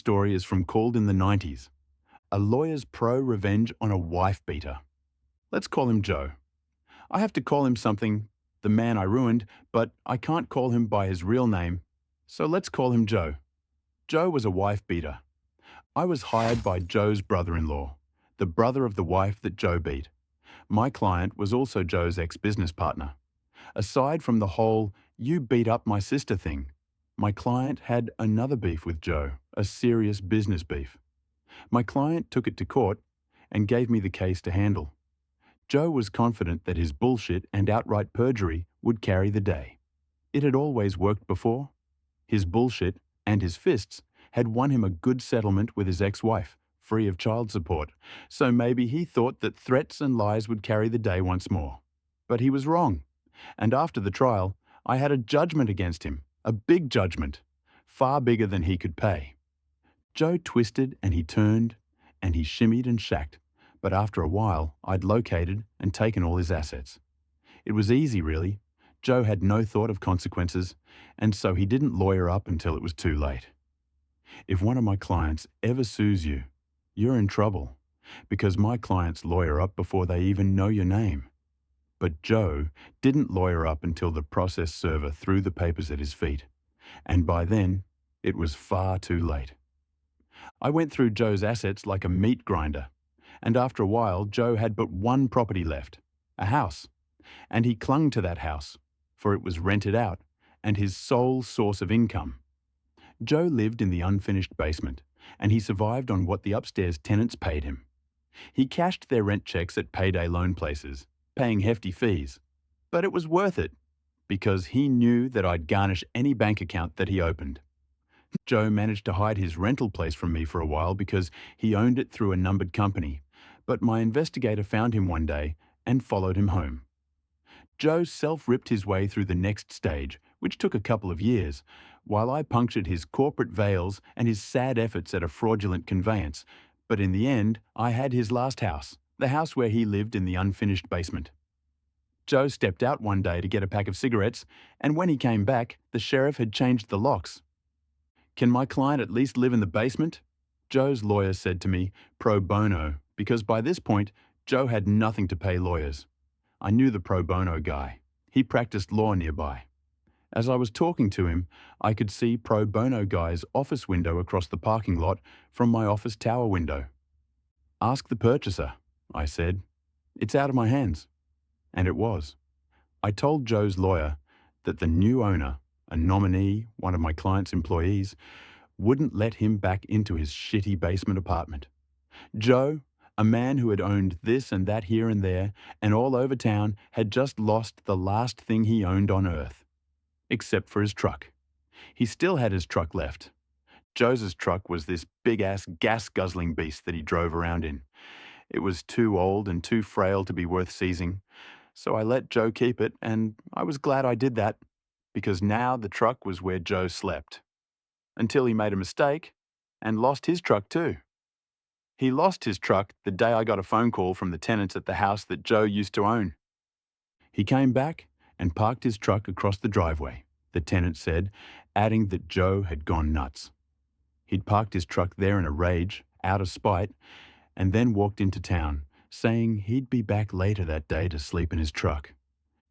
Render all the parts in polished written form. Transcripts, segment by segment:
Story is from Called in the 90s. A lawyer's pro-revenge on a wife beater. Let's call him Joe. I have to call him something, the man I ruined, but I can't call him by his real name, so let's call him Joe. Joe was a wife beater. I was hired by Joe's brother-in-law, the brother of the wife that Joe beat. My client was also Joe's ex-business partner. Aside from the whole "you beat up my sister" thing, my client had another beef with Joe, a serious business beef. My client took it to court and gave me the case to handle. Joe was confident that his bullshit and outright perjury would carry the day. It had always worked before. His bullshit and his fists had won him a good settlement with his ex-wife, free of child support, so maybe he thought that threats and lies would carry the day once more. But he was wrong. And after the trial, I had a judgment against him, a big judgment, far bigger than he could pay. Joe twisted and he turned and he shimmied and shacked, but after a while I'd located and taken all his assets. It was easy, really. Joe had no thought of consequences, and so he didn't lawyer up until it was too late. If one of my clients ever sues you, you're in trouble, because my clients lawyer up before they even know your name. But Joe didn't lawyer up until the process server threw the papers at his feet, and by then it was far too late. I went through Joe's assets like a meat grinder, and after a while Joe had but one property left, a house, and he clung to that house, for it was rented out and his sole source of income. Joe lived in the unfinished basement, and he survived on what the upstairs tenants paid him. He cashed their rent checks at payday loan places, paying hefty fees, but it was worth it, because he knew that I'd garnish any bank account that he opened. Joe managed to hide his rental place from me for a while because he owned it through a numbered company, but my investigator found him one day and followed him home. Joe self-ripped his way through the next stage, which took a couple of years, while I punctured his corporate veils and his sad efforts at a fraudulent conveyance, but in the end, I had his last house, the house where he lived in the unfinished basement. Joe stepped out one day to get a pack of cigarettes, and when he came back, the sheriff had changed the locks. "Can my client at least live in the basement?" Joe's lawyer said to me, pro bono, because by this point, Joe had nothing to pay lawyers. I knew the pro bono guy. He practiced law nearby. As I was talking to him, I could see pro bono guy's office window across the parking lot from my office tower window. "Ask the purchaser," I said. "It's out of my hands." And it was. I told Joe's lawyer that the new owner, a nominee, one of my client's employees, wouldn't let him back into his shitty basement apartment. Joe, a man who had owned this and that here and there, and all over town, had just lost the last thing he owned on earth. Except for his truck. He still had his truck left. Joe's truck was this big-ass gas-guzzling beast that he drove around in. It was too old and too frail to be worth seizing, so I let Joe keep it, and I was glad I did that, because now the truck was where Joe slept. Until he made a mistake and lost his truck too. He lost his truck the day I got a phone call from the tenants at the house that Joe used to own. He came back and parked his truck across the driveway, the tenant said, adding that Joe had gone nuts. He'd parked his truck there in a rage, out of spite, and then walked into town, saying he'd be back later that day to sleep in his truck.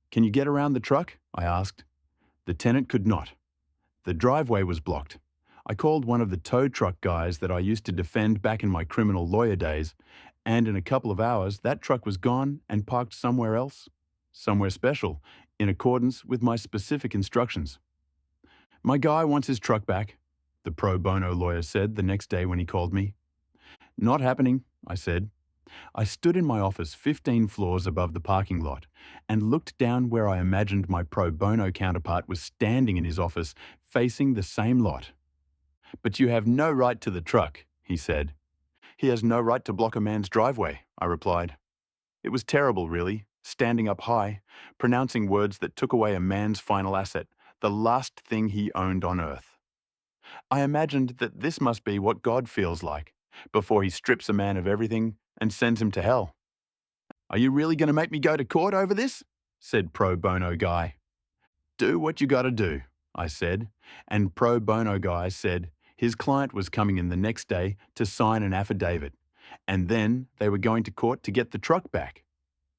"Can you get around the truck?" I asked. The tenant could not. The driveway was blocked. I called one of the tow truck guys that I used to defend back in my criminal lawyer days, and in a couple of hours that truck was gone and parked somewhere else, somewhere special, in accordance with my specific instructions. "My guy wants his truck back," the pro bono lawyer said the next day when he called me. "Not happening," I said. I stood in my office 15 floors above the parking lot and looked down where I imagined my pro bono counterpart was standing in his office facing the same lot. "But you have no right to the truck," he said. "He has no right to block a man's driveway," I replied. It was terrible, really, standing up high, pronouncing words that took away a man's final asset, the last thing he owned on earth. I imagined that this must be what God feels like, before he strips a man of everything and sends him to hell. "Are you really going to make me go to court over this?" said pro bono guy. "Do what you got to do," I said, and pro bono guy said His client was coming in the next day to sign an affidavit, and then they were going to court to get the truck back.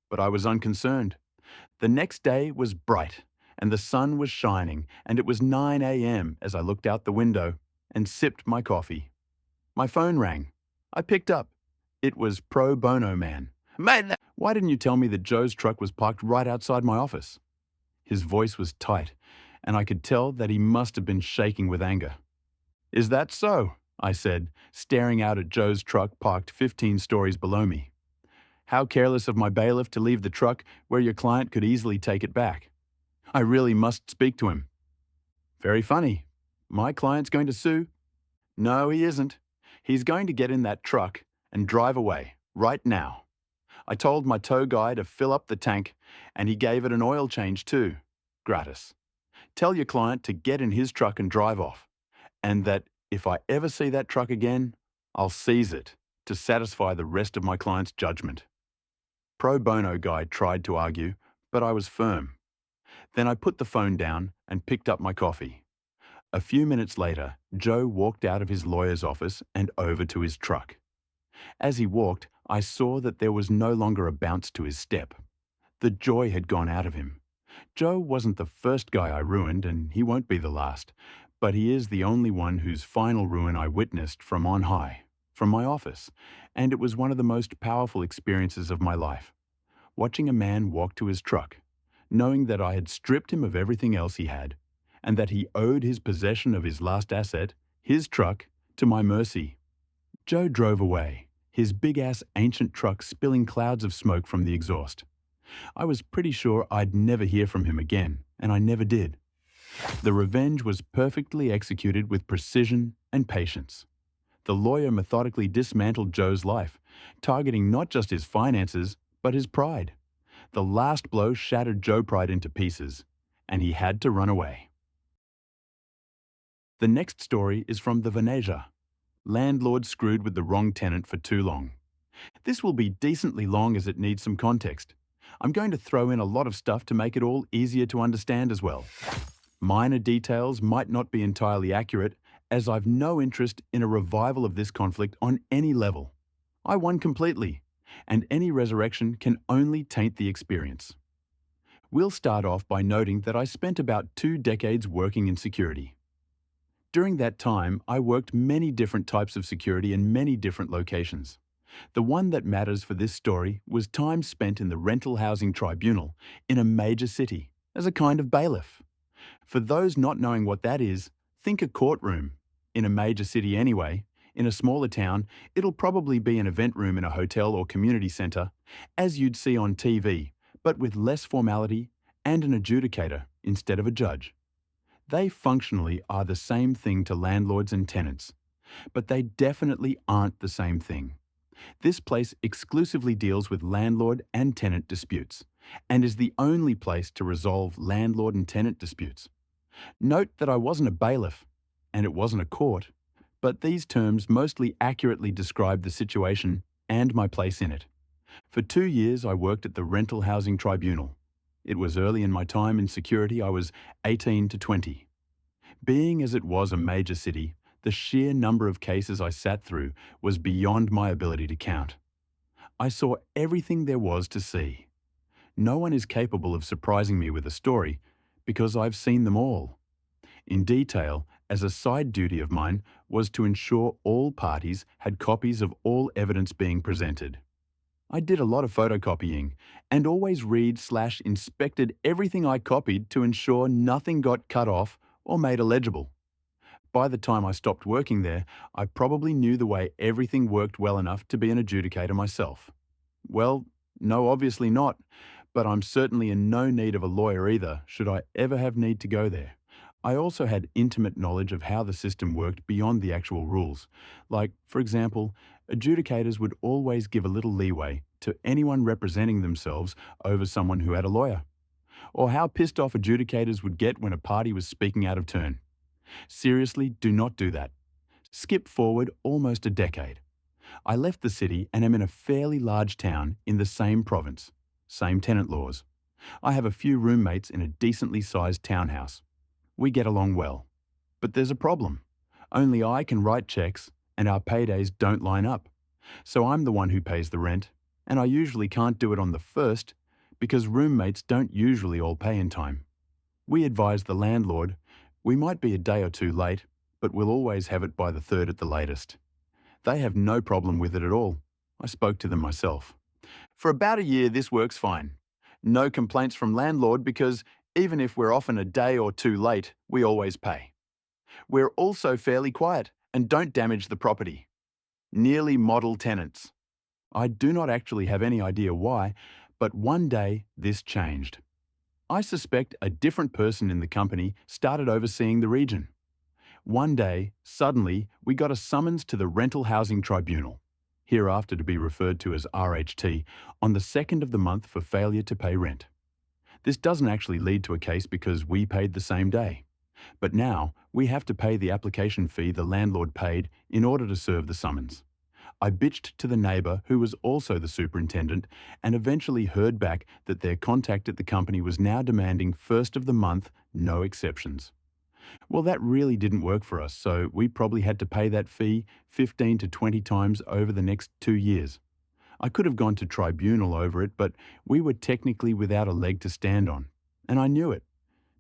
But I was unconcerned. The next day was bright, and the sun was shining, and it was 9 a.m. as I looked out the window and sipped my coffee. My phone rang. I picked up. It was Pro Bono Man. "Mate, why didn't you tell me that Joe's truck was parked right outside my office?" His voice was tight, and I could tell that he must have been shaking with anger. "Is that so?" I said, staring out at Joe's truck parked 15 stories below me. "How careless of my bailiff to leave the truck where your client could easily take it back. I really must speak to him." "Very funny. My client's going to sue?" "No, he isn't. He's going to get in that truck and drive away, right now. I told my tow guy to fill up the tank, and he gave it an oil change too, gratis. Tell your client to get in his truck and drive off, and that if I ever see that truck again, I'll seize it to satisfy the rest of my client's judgment." Pro Bono guy tried to argue, but I was firm. Then I put the phone down and picked up my coffee. A few minutes later, Joe walked out of his lawyer's office and over to his truck. As he walked, I saw that there was no longer a bounce to his step. The joy had gone out of him. Joe wasn't the first guy I ruined, and he won't be the last, but he is the only one whose final ruin I witnessed from on high, from my office, and it was one of the most powerful experiences of my life. Watching a man walk to his truck, knowing that I had stripped him of everything else he had, and that he owed his possession of his last asset, his truck, to my mercy. Joe drove away, his big-ass ancient truck spilling clouds of smoke from the exhaust. I was pretty sure I'd never hear from him again, and I never did. The revenge was perfectly executed with precision and patience. The lawyer methodically dismantled Joe's life, targeting not just his finances, but his pride. The last blow shattered Joe Pride into pieces, and he had to run away. The next story is from the Venetia. Landlord screwed with the wrong tenant for too long. This will be decently long as it needs some context. I'm going to throw in a lot of stuff to make it all easier to understand as well. Minor details might not be entirely accurate, as I've no interest in a revival of this conflict on any level. I won completely, and any resurrection can only taint the experience. We'll start off by noting that I spent about 2 decades working in security. During that time, I worked many different types of security in many different locations. The one that matters for this story was time spent in the rental housing tribunal in a major city, as a kind of bailiff. For those not knowing what that is, think a courtroom. In a major city anyway. In a smaller town, it'll probably be an event room in a hotel or community centre, as you'd see on TV, but with less formality and an adjudicator instead of a judge. They functionally are the same thing to landlords and tenants, but they definitely aren't the same thing. This place exclusively deals with landlord and tenant disputes, and is the only place to resolve landlord and tenant disputes. Note that I wasn't a bailiff, and it wasn't a court, but these terms mostly accurately describe the situation and my place in it. For 2 years, I worked at the Rental Housing Tribunal. It was early in my time in security. I was 18 to 20. Being as it was a major city, the sheer number of cases I sat through was beyond my ability to count. I saw everything there was to see. No one is capable of surprising me with a story because I've seen them all. In detail, as a side duty of mine was to ensure all parties had copies of all evidence being presented. I did a lot of photocopying and always read/inspected everything I copied to ensure nothing got cut off or made illegible. By the time I stopped working there, I probably knew the way everything worked well enough to be an adjudicator myself. Well, no, obviously not, but I'm certainly in no need of a lawyer either, should I ever have need to go there. I also had intimate knowledge of how the system worked beyond the actual rules. Like, for example, adjudicators would always give a little leeway to anyone representing themselves over someone who had a lawyer. Or how pissed off adjudicators would get when a party was speaking out of turn. Seriously, do not do that. Skip forward almost a decade. I left the city and am in a fairly large town in the same province, same tenant laws. I have a few roommates in a decently sized townhouse. We get along well. But there's a problem. Only I can write checks, and our paydays don't line up. So I'm the one who pays the rent, and I usually can't do it on the first because roommates don't usually all pay in time. We advise the landlord, we might be a day or two late, but we'll always have it by the third at the latest. They have no problem with it at all. I spoke to them myself. For about a year, this works fine. No complaints from landlord because even if we're often a day or two late, we always pay. We're also fairly quiet and don't damage the property. Nearly model tenants. I do not actually have any idea why, but one day this changed. I suspect a different person in the company started overseeing the region. One day, suddenly, we got a summons to the Rental Housing Tribunal, hereafter to be referred to as RHT, on the 2nd of the month for failure to pay rent. This doesn't actually lead to a case because we paid the same day. But now, we have to pay the application fee the landlord paid in order to serve the summons. I bitched to the neighbour, who was also the superintendent, and eventually heard back that their contact at the company was now demanding first of the month, no exceptions. Well, that really didn't work for us, so we probably had to pay that fee 15 to 20 times over the next 2 years. I could have gone to tribunal over it, but we were technically without a leg to stand on, and I knew it.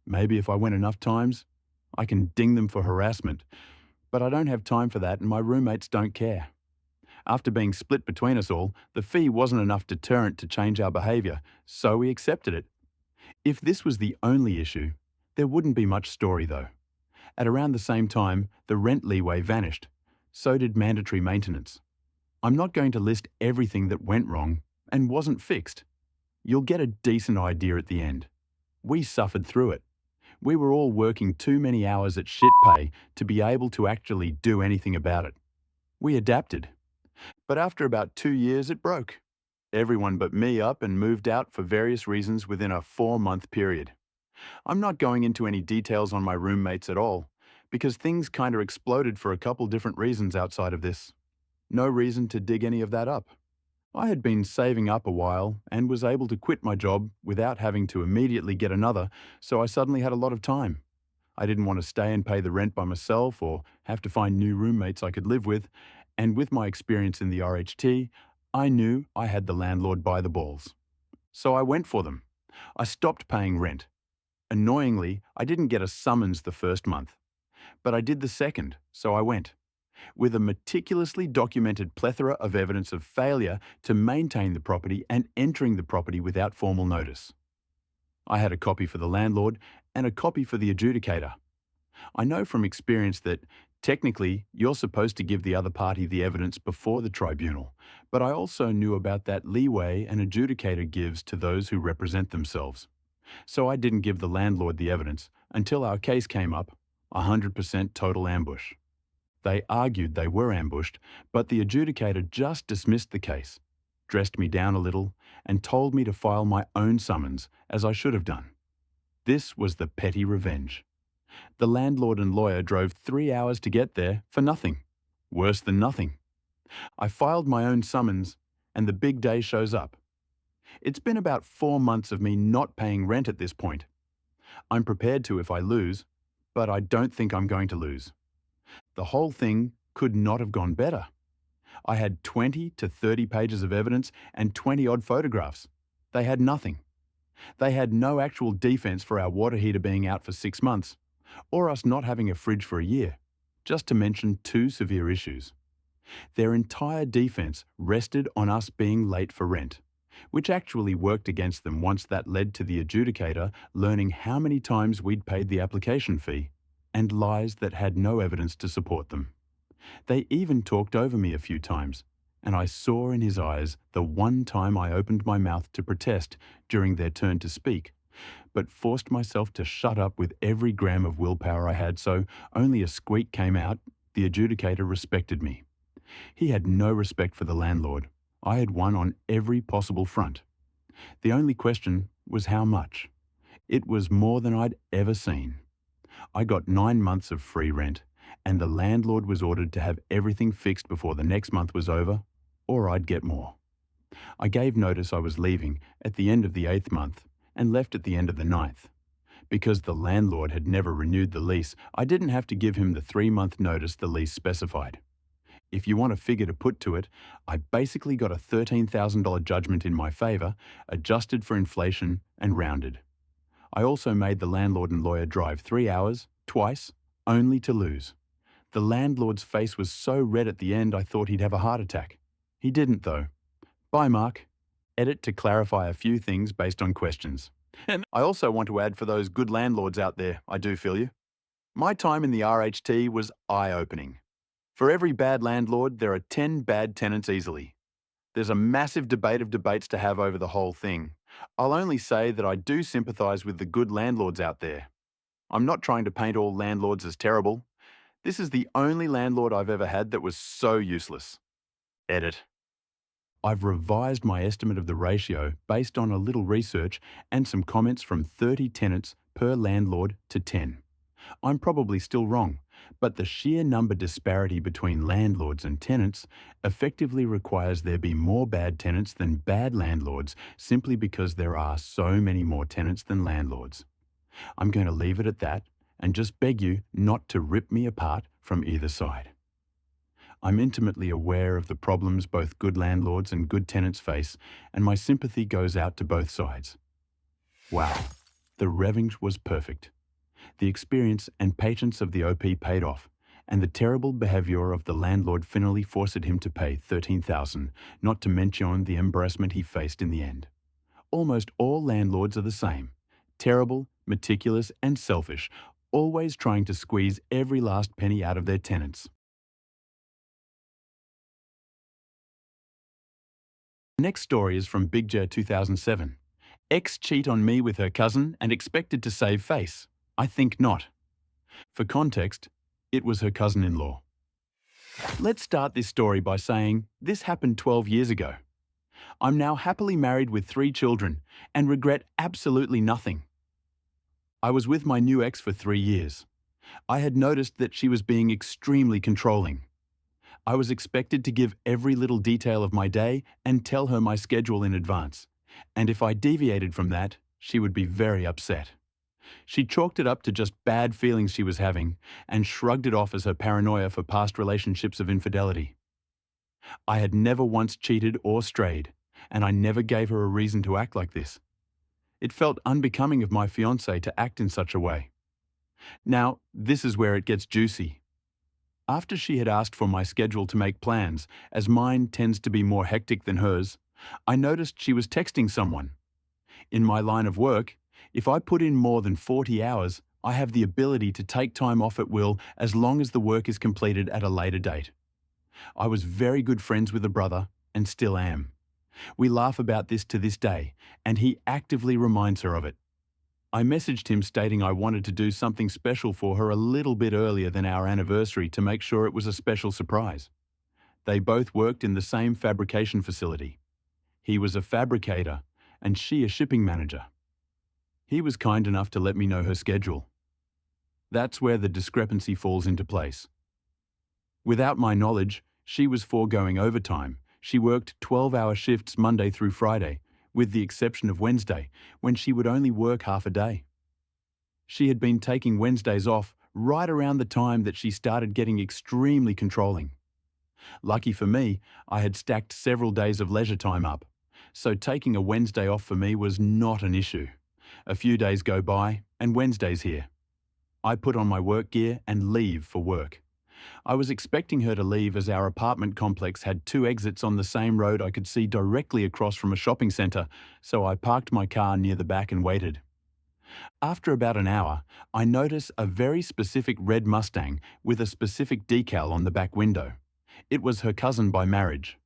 Maybe if I went enough times, I can ding them for harassment, but I don't have time for that and my roommates don't care. After being split between us all, the fee wasn't enough deterrent to change our behaviour, so we accepted it. If this was the only issue, there wouldn't be much story though. At around the same time, the rent leeway vanished. So did mandatory maintenance. I'm not going to list everything that went wrong and wasn't fixed. You'll get a decent idea at the end. We suffered through it. We were all working too many hours at shit pay to be able to actually do anything about it. We adapted. But after about 2 years, it broke. Everyone but me up and moved out for various reasons within a 4-month period. I'm not going into any details on my roommates at all, because things kinda exploded for a couple different reasons outside of this. No reason to dig any of that up. I had been saving up a while and was able to quit my job without having to immediately get another, so I suddenly had a lot of time. I didn't want to stay and pay the rent by myself or have to find new roommates I could live with, and with my experience in the RHT, I knew I had the landlord by the balls. So I went for them. I stopped paying rent. Annoyingly, I didn't get a summons the first month, but I did the second, so I went. With a meticulously documented plethora of evidence of failure to maintain the property and entering the property without formal notice. I had a copy for the landlord and a copy for the adjudicator. I know from experience that technically you're supposed to give the other party the evidence before the tribunal, but I also knew about that leeway an adjudicator gives to those who represent themselves. So I didn't give the landlord the evidence until our case came up, 100% total ambush. They argued they were ambushed, but the adjudicator just dismissed the case, dressed me down a little, and told me to file my own summons, as I should have done. This was the petty revenge. The landlord and lawyer drove 3 hours to get there for nothing. Worse than nothing. I filed my own summons, and the big day shows up. It's been about 4 months of me not paying rent at this point. I'm prepared to if I lose, but I don't think I'm going to lose. The whole thing could not have gone better. I had 20 to 30 pages of evidence and 20-odd photographs. They had nothing. They had no actual defense for our water heater being out for 6 months, or us not having a fridge for a year, just to mention 2 severe issues. Their entire defense rested on us being late for rent, which actually worked against them once that led to the adjudicator learning how many times we'd paid the application fee, and lies that had no evidence to support them. They even talked over me a few times, and I saw in his eyes the one time I opened my mouth to protest during their turn to speak, but forced myself to shut up with every gram of willpower I had, so only a squeak came out. The adjudicator respected me. He had no respect for the landlord. I had won on every possible front. The only question was how much. It was more than I'd ever seen. I got 9 months of free rent, and the landlord was ordered to have everything fixed before the next month was over, or I'd get more. I gave notice I was leaving at the end of the 8th month and left at the end of the 9th. Because the landlord had never renewed the lease, I didn't have to give him the 3-month notice the lease specified. If you want a figure to put to it, I basically got a $13,000 judgment in my favor, adjusted for inflation and rounded. I also made the landlord and lawyer drive 3 hours, twice, only to lose. The landlord's face was so red at the end I thought he'd have a heart attack. He didn't though. Bye, Mark. Edit to clarify a few things based on questions. And I also want to add, for those good landlords out there, I do feel you. My time in the RHT was eye-opening. For every bad landlord, there are 10 bad tenants easily. There's a massive debate of debates to have over the whole thing. I'll only say that I do sympathise with the good landlords out there. I'm not trying to paint all landlords as terrible. This is the only landlord I've ever had that was so useless. Edit. I've revised my estimate of the ratio based on a little research and some comments from 30 tenants per landlord to 10. I'm probably still wrong, but the sheer number disparity between landlords and tenants effectively requires there be more bad tenants than bad landlords, simply because there are so many more tenants than landlords. I'm going to leave it at that and just beg you not to rip me apart from either side. I'm intimately aware of the problems both good landlords and good tenants face, and my sympathy goes out to both sides. Wow, the revenge was perfect. The experience and patience of the OP paid off, and the terrible behaviour of the landlord finally forced him to pay $13,000, not to mention the embarrassment he faced in the end. Almost all landlords are the same. Terrible, meticulous and selfish, always trying to squeeze every last penny out of their tenants. The next story is from Big J 2007. Ex cheat on me with her cousin and expected to save face. I think not. For context, it was her cousin-in-law. Let's start this story by saying this happened 12 years ago. I'm now happily married with 3 children and regret absolutely nothing. I was with my new ex for 3 years. I had noticed that she was being extremely controlling. I was expected to give every little detail of my day and tell her my schedule in advance, and if I deviated from that, she would be very upset. She chalked it up to just bad feelings she was having and shrugged it off as her paranoia for past relationships of infidelity. I had never once cheated or strayed, and I never gave her a reason to act like this. It felt unbecoming of my fiancé to act in such a way. Now, this is where it gets juicy. After she had asked for my schedule to make plans, as mine tends to be more hectic than hers, I noticed she was texting someone. In my line of work, if I put in more than 40 hours, I have the ability to take time off at will as long as the work is completed at a later date. I was very good friends with the brother, and still am. We laugh about this to this day, and he actively reminds her of it. I messaged him stating I wanted to do something special for her a little bit earlier than our anniversary to make sure it was a special surprise. They both worked in the same fabrication facility. He was a fabricator, and she a shipping manager. He was kind enough to let me know her schedule. That's where the discrepancy falls into place. Without my knowledge, she was foregoing overtime. She worked 12-hour shifts Monday through Friday, with the exception of Wednesday, when she would only work half a day. She had been taking Wednesdays off right around the time that she started getting extremely controlling. Lucky for me, I had stacked several days of leisure time up, so taking a Wednesday off for me was not an issue. A few days go by, and Wednesday's here. I put on my work gear and leave for work. I was expecting her to leave as our apartment complex had 2 exits on the same road I could see directly across from a shopping centre, so I parked my car near the back and waited. After about an hour, I notice a very specific red Mustang with a specific decal on the back window. It was her cousin by marriage.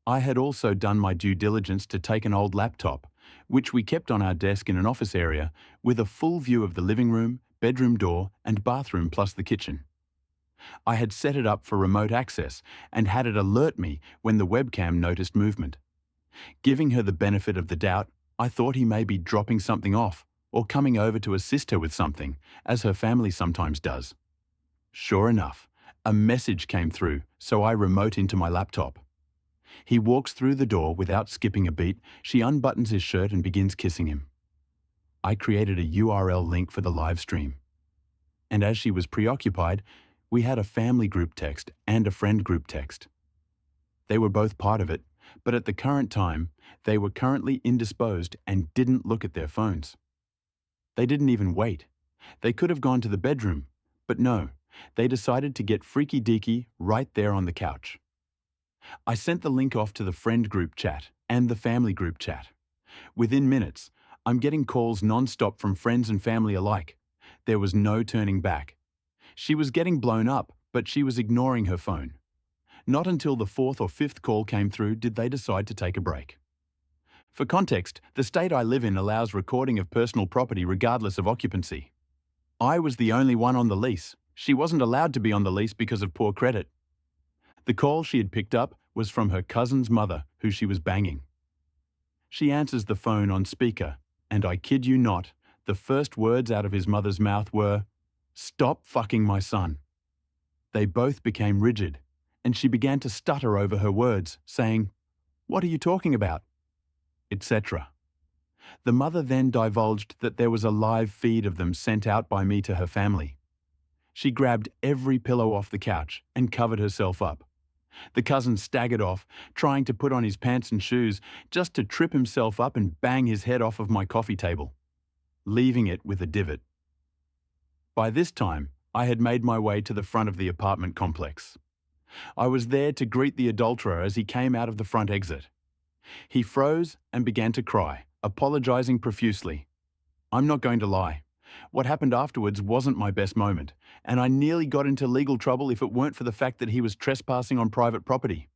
I had also done my due diligence to take an old laptop, which we kept on our desk in an office area, with a full view of the living room, bedroom door, and bathroom plus the kitchen. I had set it up for remote access and had it alert me when the webcam noticed movement. Giving her the benefit of the doubt, I thought he may be dropping something off or coming over to assist her with something, as her family sometimes does. Sure enough, a message came through, so I remote into my laptop. He walks through the door without skipping a beat. She unbuttons his shirt and begins kissing him. I created a URL link for the live stream. And as she was preoccupied, we had a family group text and a friend group text. They were both part of it, but at the current time, they were currently indisposed and didn't look at their phones. They didn't even wait. They could have gone to the bedroom, but no, they decided to get freaky deaky right there on the couch. I sent the link off to the friend group chat and the family group chat. Within minutes, I'm getting calls non-stop from friends and family alike. There was no turning back. She was getting blown up, but she was ignoring her phone. Not until the fourth or fifth call came through did they decide to take a break. For context, the state I live in allows recording of personal property regardless of occupancy. I was the only one on the lease. She wasn't allowed to be on the lease because of poor credit. The call she had picked up was from her cousin's mother, who she was banging. She answers the phone on speaker, and I kid you not, the first words out of his mother's mouth were, "Stop fucking my son." They both became rigid, and she began to stutter over her words, saying, "What are you talking about?" etc. The mother then divulged that there was a live feed of them sent out by me to her family. She grabbed every pillow off the couch and covered herself up. The cousin staggered off, trying to put on his pants and shoes just to trip himself up and bang his head off of my coffee table, leaving it with a divot. By this time, I had made my way to the front of the apartment complex. I was there to greet the adulterer as he came out of the front exit. He froze and began to cry, apologizing profusely. I'm not going to lie. What happened afterwards wasn't my best moment, and I nearly got into legal trouble if it weren't for the fact that he was trespassing on private property.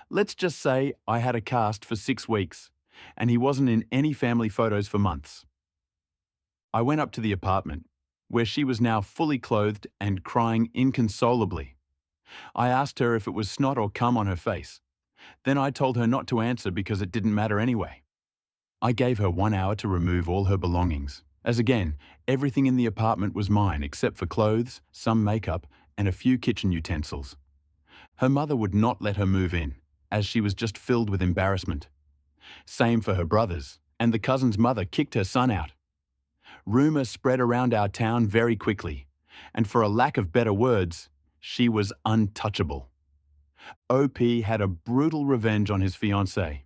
Let's just say I had a cast for 6 weeks, and he wasn't in any family photos for months. I went up to the apartment, where she was now fully clothed and crying inconsolably. I asked her if it was snot or cum on her face. Then I told her not to answer because it didn't matter anyway. I gave her 1 hour to remove all her belongings, as again, everything in the apartment was mine except for clothes, some makeup, and a few kitchen utensils. Her mother would not let her move in, as she was just filled with embarrassment. Same for her brothers, and the cousin's mother kicked her son out. Rumour spread around our town very quickly, and for a lack of better words, she was untouchable. OP had a brutal revenge on his fiancée.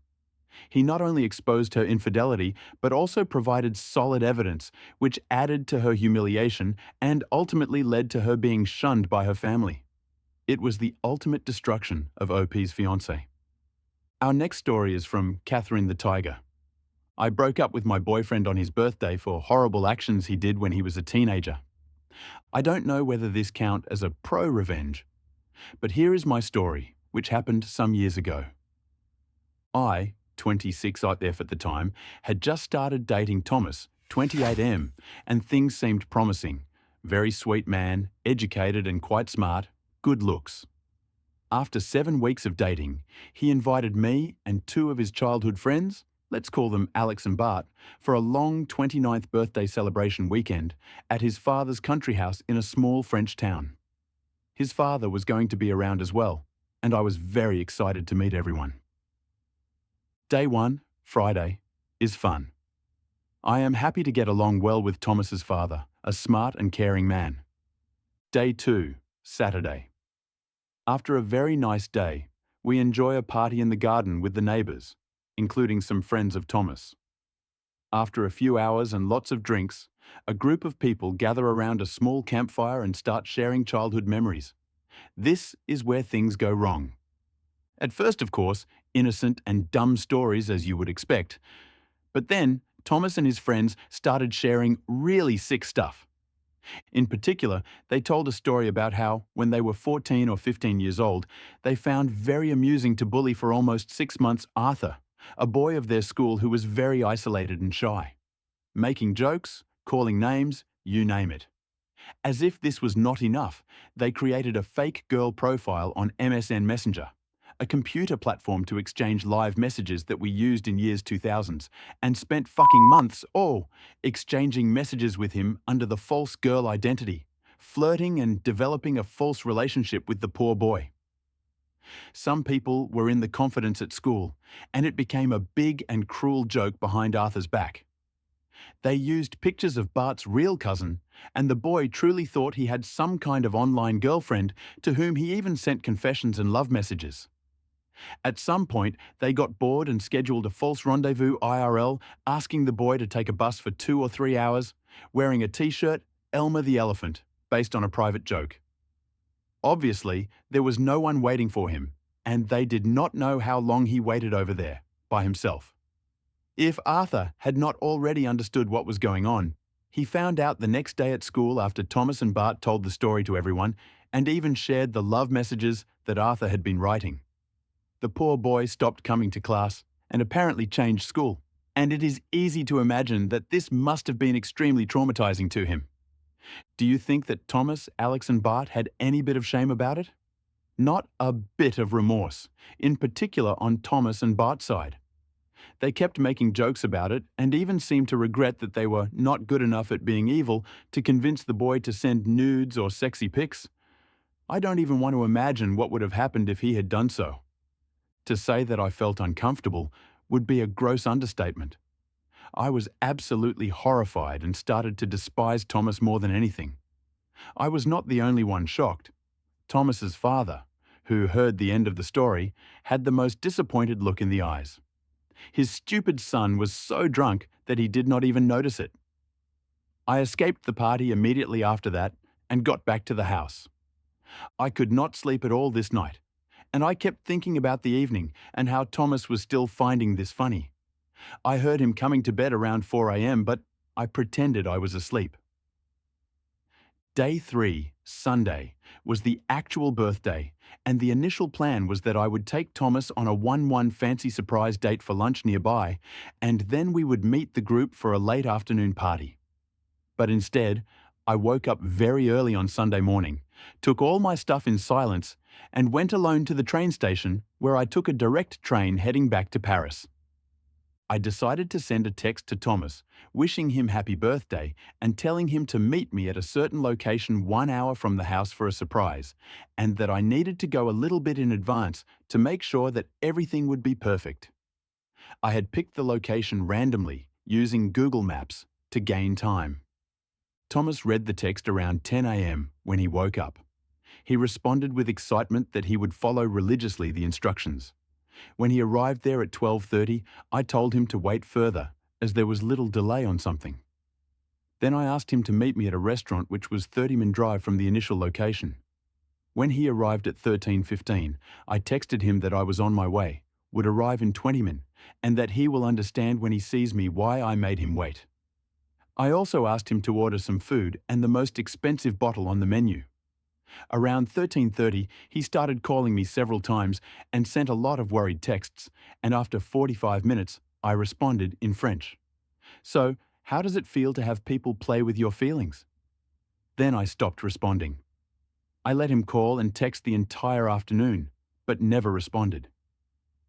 He not only exposed her infidelity, but also provided solid evidence, which added to her humiliation and ultimately led to her being shunned by her family. It was the ultimate destruction of OP's fiancée. Our next story is from Catherine the Tiger. I broke up with my boyfriend on his birthday for horrible actions he did when he was a teenager. I don't know whether this counts as a pro-revenge, but here is my story, which happened some years ago. I, 26 out there at the time, had just started dating Thomas, 28M, and things seemed promising. Very sweet man, educated and quite smart, good looks. After 7 weeks of dating, he invited me and 2 of his childhood friends, let's call them Alex and Bart, for a long 29th birthday celebration weekend at his father's country house in a small French town. His father was going to be around as well, and I was very excited to meet everyone. Day 1, Friday, is fun. I am happy to get along well with Thomas's father, a smart and caring man. Day 2, Saturday. After a very nice day, we enjoy a party in the garden with the neighbours, including some friends of Thomas. After a few hours and lots of drinks, a group of people gather around a small campfire and start sharing childhood memories. This is where things go wrong. At first, of course, innocent and dumb stories as you would expect. But then, Thomas and his friends started sharing really sick stuff. In particular, they told a story about how, when they were 14 or 15 years old, they found very amusing to bully for almost 6 months Arthur, a boy of their school who was very isolated and shy. Making jokes, calling names, you name it. As if this was not enough, they created a fake girl profile on MSN Messenger, a computer platform to exchange live messages that we used in years 2000s, and spent fucking months, exchanging messages with him under the false girl identity, flirting and developing a false relationship with the poor boy. Some people were in the confidence at school, and it became a big and cruel joke behind Arthur's back. They used pictures of Bart's real cousin, and the boy truly thought he had some kind of online girlfriend to whom he even sent confessions and love messages. At some point, they got bored and scheduled a false rendezvous IRL, asking the boy to take a bus for 2 or 3 hours, wearing a t-shirt, Elmer the Elephant, based on a private joke. Obviously, there was no one waiting for him, and they did not know how long he waited over there, by himself. If Arthur had not already understood what was going on, he found out the next day at school after Thomas and Bart told the story to everyone and even shared the love messages that Arthur had been writing. The poor boy stopped coming to class and apparently changed school, and it is easy to imagine that this must have been extremely traumatizing to him. Do you think that Thomas, Alex and Bart had any bit of shame about it? Not a bit of remorse, in particular on Thomas and Bart's side. They kept making jokes about it and even seemed to regret that they were not good enough at being evil to convince the boy to send nudes or sexy pics. I don't even want to imagine what would have happened if he had done so. To say that I felt uncomfortable would be a gross understatement. I was absolutely horrified and started to despise Thomas more than anything. I was not the only one shocked. Thomas's father, who heard the end of the story, had the most disappointed look in the eyes. His stupid son was so drunk that he did not even notice it. I escaped the party immediately after that and got back to the house. I could not sleep at all this night, and I kept thinking about the evening and how Thomas was still finding this funny. I heard him coming to bed around 4 a.m., but I pretended I was asleep. Day 3, Sunday, was the actual birthday, and the initial plan was that I would take Thomas on a 1-1 fancy surprise date for lunch nearby, and then we would meet the group for a late afternoon party. But instead, I woke up very early on Sunday morning, took all my stuff in silence, and went alone to the train station where I took a direct train heading back to Paris. I decided to send a text to Thomas, wishing him happy birthday and telling him to meet me at a certain location 1 hour from the house for a surprise, and that I needed to go a little bit in advance to make sure that everything would be perfect. I had picked the location randomly, using Google Maps, to gain time. Thomas read the text around 10 a.m. when he woke up. He responded with excitement that he would follow religiously the instructions. When he arrived there at 12:30, I told him to wait further, as there was little delay on something. Then I asked him to meet me at a restaurant which was 30-minute drive from the initial location. When he arrived at 13:15, I texted him that I was on my way, would arrive in 20 minutes, and that he will understand when he sees me why I made him wait. I also asked him to order some food and the most expensive bottle on the menu. Around 13:30, he started calling me several times and sent a lot of worried texts, and after 45 minutes, I responded in French. So, how does it feel to have people play with your feelings? Then I stopped responding. I let him call and text the entire afternoon, but never responded.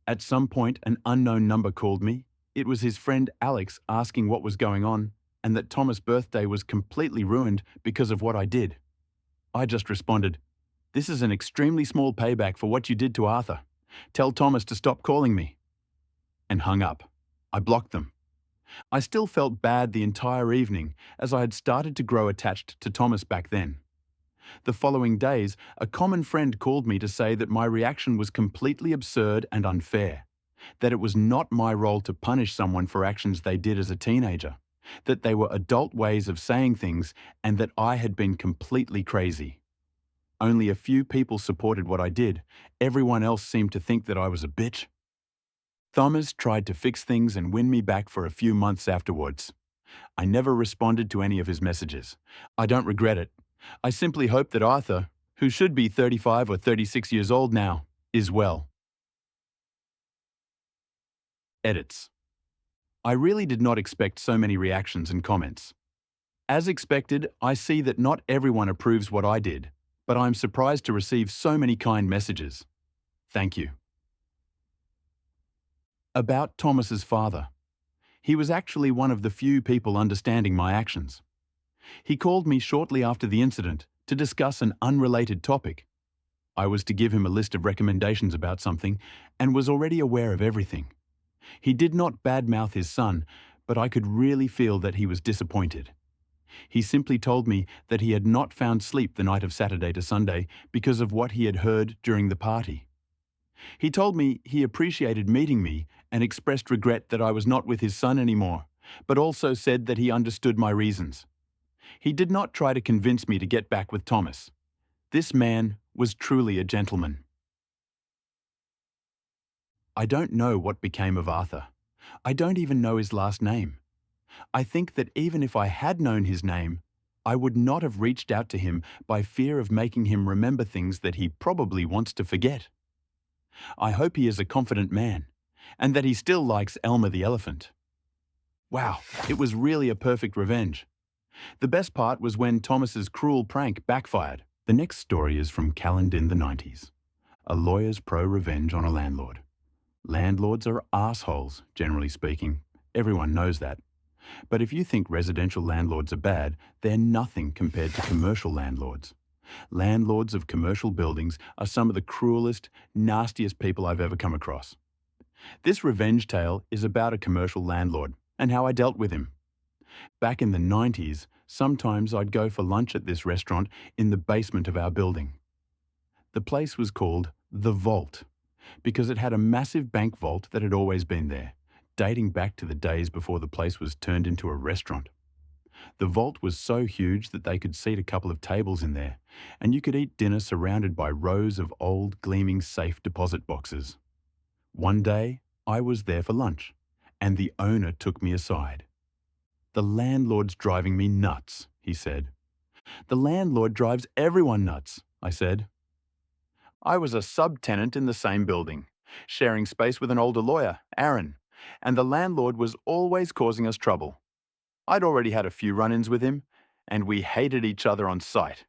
At some point, an unknown number called me. It was his friend Alex asking what was going on and that Thomas' birthday was completely ruined because of what I did. I just responded, "This is an extremely small payback for what you did to Arthur. Tell Thomas to stop calling me," and hung up. I blocked them. I still felt bad the entire evening, as I had started to grow attached to Thomas back then. The following days, a common friend called me to say that my reaction was completely absurd and unfair, that it was not my role to punish someone for actions they did as a teenager, that they were adult ways of saying things, and that I had been completely crazy. Only a few people supported what I did. Everyone else seemed to think that I was a bitch. Thomas tried to fix things and win me back for a few months afterwards. I never responded to any of his messages. I don't regret it. I simply hope that Arthur, who should be 35 or 36 years old now, is well. Edits. I really did not expect so many reactions and comments. As expected, I see that not everyone approves what I did, but I'm surprised to receive so many kind messages. Thank you. About Thomas's father. He was actually one of the few people understanding my actions. He called me shortly after the incident to discuss an unrelated topic. I was to give him a list of recommendations about something and was already aware of everything. He did not badmouth his son, but I could really feel that he was disappointed. He simply told me that he had not found sleep the night of Saturday to Sunday because of what he had heard during the party. He told me he appreciated meeting me and expressed regret that I was not with his son anymore, but also said that he understood my reasons. He did not try to convince me to get back with Thomas. This man was truly a gentleman. I don't know what became of Arthur. I don't even know his last name. I think that even if I had known his name, I would not have reached out to him by fear of making him remember things that he probably wants to forget. I hope he is a confident man, and that he still likes Elmer the elephant. Wow, it was really a perfect revenge. The best part was when Thomas's cruel prank backfired. The next story is from Calland in the 90s. A lawyer's pro-revenge on a landlord. Landlords are assholes, generally speaking. Everyone knows that. But if you think residential landlords are bad, they're nothing compared to commercial landlords. Landlords of commercial buildings are some of the cruelest, nastiest people I've ever come across. This revenge tale is about a commercial landlord and how I dealt with him. Back in the 90s, sometimes I'd go for lunch at this restaurant in the basement of our building. The place was called The Vault because it had a massive bank vault that had always been there, dating back to the days before the place was turned into a restaurant. The vault was so huge that they could seat a couple of tables in there, and you could eat dinner surrounded by rows of old, gleaming safe deposit boxes. One day, I was there for lunch, and the owner took me aside. "The landlord's driving me nuts," he said. "The landlord drives everyone nuts," I said. I was a subtenant in the same building, sharing space with an older lawyer, Aaron, and the landlord was always causing us trouble. I'd already had a few run-ins with him, and we hated each other on sight.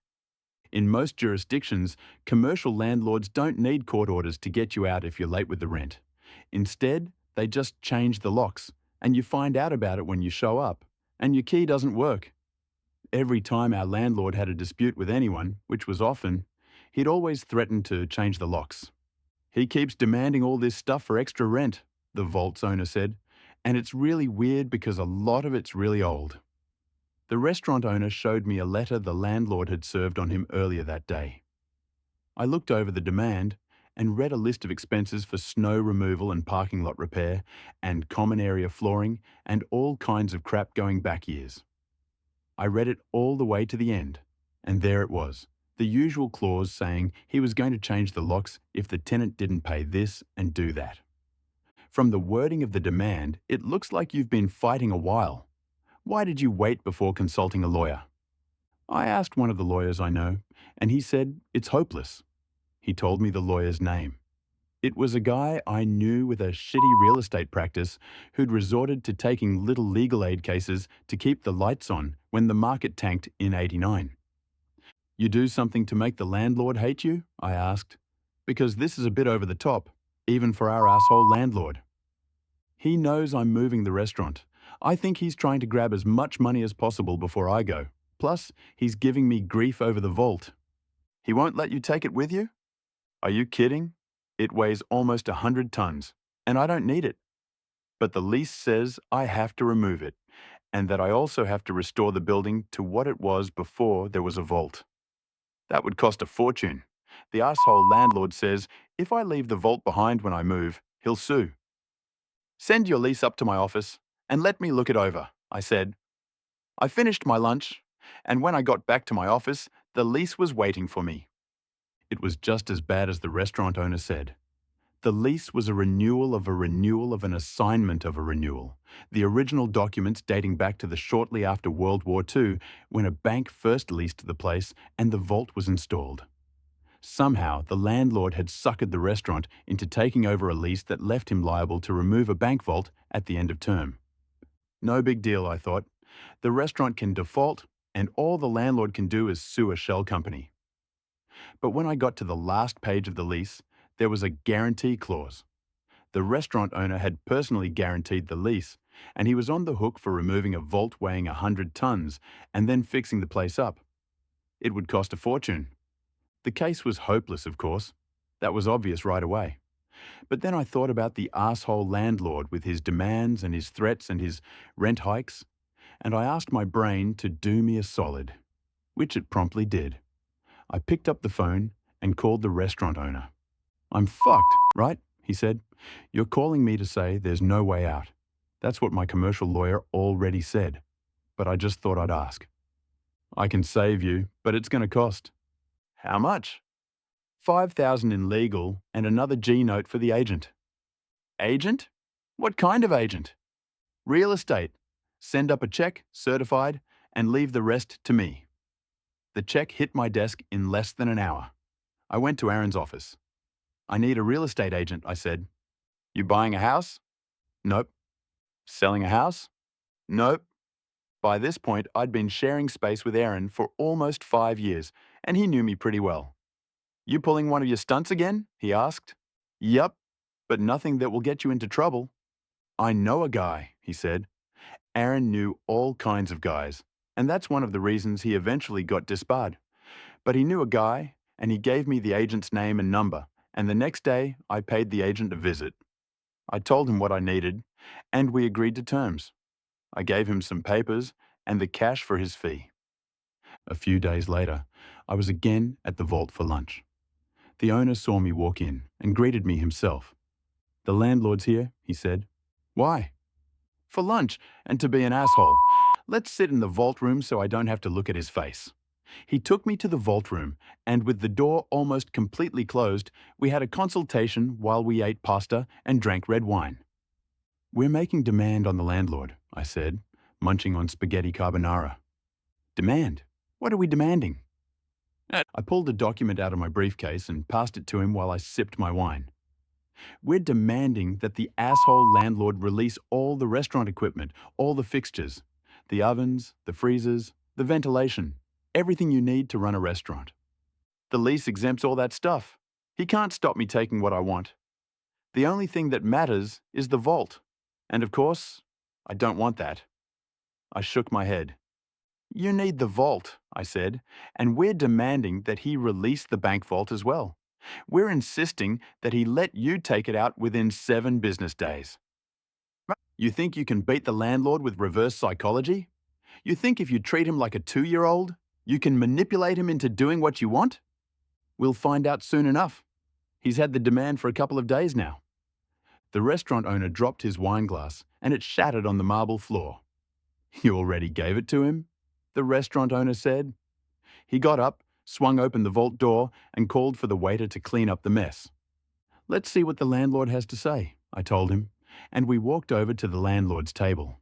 In most jurisdictions, commercial landlords don't need court orders to get you out if you're late with the rent. Instead, they just change the locks, and you find out about it when you show up, and your key doesn't work. Every time our landlord had a dispute with anyone, which was often, he'd always threaten to change the locks. "He keeps demanding all this stuff for extra rent," the vault's owner said, "and it's really weird because a lot of it's really old." The restaurant owner showed me a letter the landlord had served on him earlier that day. I looked over the demand and read a list of expenses for snow removal and parking lot repair and common area flooring and all kinds of crap going back years. I read it all the way to the end, and there it was, the usual clause saying he was going to change the locks if the tenant didn't pay this and do that. From the wording of the demand, it looks like you've been fighting a while. Why did you wait before consulting a lawyer? I asked one of the lawyers I know, and he said it's hopeless. He told me the lawyer's name. It was a guy I knew with a shitty real estate practice who'd resorted to taking little legal aid cases to keep the lights on when the market tanked in '89. "You do something to make the landlord hate you?" I asked. "Because this is a bit over the top, even for our asshole landlord." "He knows I'm moving the restaurant. I think he's trying to grab as much money as possible before I go. Plus, he's giving me grief over the vault." "He won't let you take it with you?" "Are you kidding? It weighs almost 100 tons, and I don't need it. But the lease says I have to remove it, and that I also have to restore the building to what it was before there was a vault. That would cost a fortune. The asshole landlord says if I leave the vault behind when I move, he'll sue." "Send your lease up to my office and let me look it over," I said. I finished my lunch, and when I got back to my office, the lease was waiting for me. It was just as bad as the restaurant owner said. The lease was a renewal of an assignment of a renewal, the original documents dating back to the shortly after World War II when a bank first leased the place and the vault was installed. Somehow, the landlord had suckered the restaurant into taking over a lease that left him liable to remove a bank vault at the end of term. No big deal, I thought. The restaurant can default, and all the landlord can do is sue a shell company. But when I got to the last page of the lease, there was a guarantee clause. The restaurant owner had personally guaranteed the lease, and he was on the hook for removing a vault weighing 100 tons and then fixing the place up. It would cost a fortune. The case was hopeless, of course. That was obvious right away. But then I thought about the asshole landlord with his demands and his threats and his rent hikes, and I asked my brain to do me a solid, which it promptly did. I picked up the phone and called the restaurant owner. "I'm fucked, right?" he said. "You're calling me to say there's no way out. That's what my commercial lawyer already said, but I just thought I'd ask. I can save you, but it's going to cost." "How much?" "5,000 in legal and another G note for the agent." "Agent? What kind of agent?" "Real estate. Send up a check, certified, and leave the rest to me." The check hit my desk in less than an hour. I went to Aaron's office. "I need a real estate agent," I said. "You buying a house?" "Nope." "Selling a house?" "Nope." By this point, I'd been sharing space with Aaron for almost 5 years, and he knew me pretty well. "You pulling one of your stunts again?" he asked. "Yup, but nothing that will get you into trouble." "I know a guy," he said. Aaron knew all kinds of guys, and that's one of the reasons he eventually got disbarred. But he knew a guy, and he gave me the agent's name and number, and the next day I paid the agent a visit. I told him what I needed, and we agreed to terms. I gave him some papers and the cash for his fee. A few days later, I was again at the vault for lunch. The owner saw me walk in and greeted me himself. "The landlord's here," he said. "Why?" "For lunch and to be an asshole. Let's sit in the vault room so I don't have to look at his face." He took me to the vault room, and with the door almost completely closed, we had a consultation while we ate pasta and drank red wine. "We're making demand on the landlord," I said, munching on spaghetti carbonara. "Demand? What are we demanding?" I pulled a document out of my briefcase and passed it to him while I sipped my wine. "We're demanding that the asshole landlord release all the restaurant equipment, all the fixtures, the ovens, the freezers, the ventilation, everything you need to run a restaurant. The lease exempts all that stuff. He can't stop me taking what I want. The only thing that matters is the vault. And of course, I don't want that." I shook my head. "You need the vault," I said, "and we're demanding that he release the bank vault as well. We're insisting that he let you take it out within 7 business days. You think you can beat the landlord with reverse psychology? You think if you treat him like a 2-year-old, you can manipulate him into doing what you want? We'll find out soon enough. He's had the demand for a couple of days now." The restaurant owner dropped his wine glass and it shattered on the marble floor. "You already gave it to him?" the restaurant owner said. He got up, swung open the vault door, and called for the waiter to clean up the mess. "Let's see what the landlord has to say," I told him, and we walked over to the landlord's table.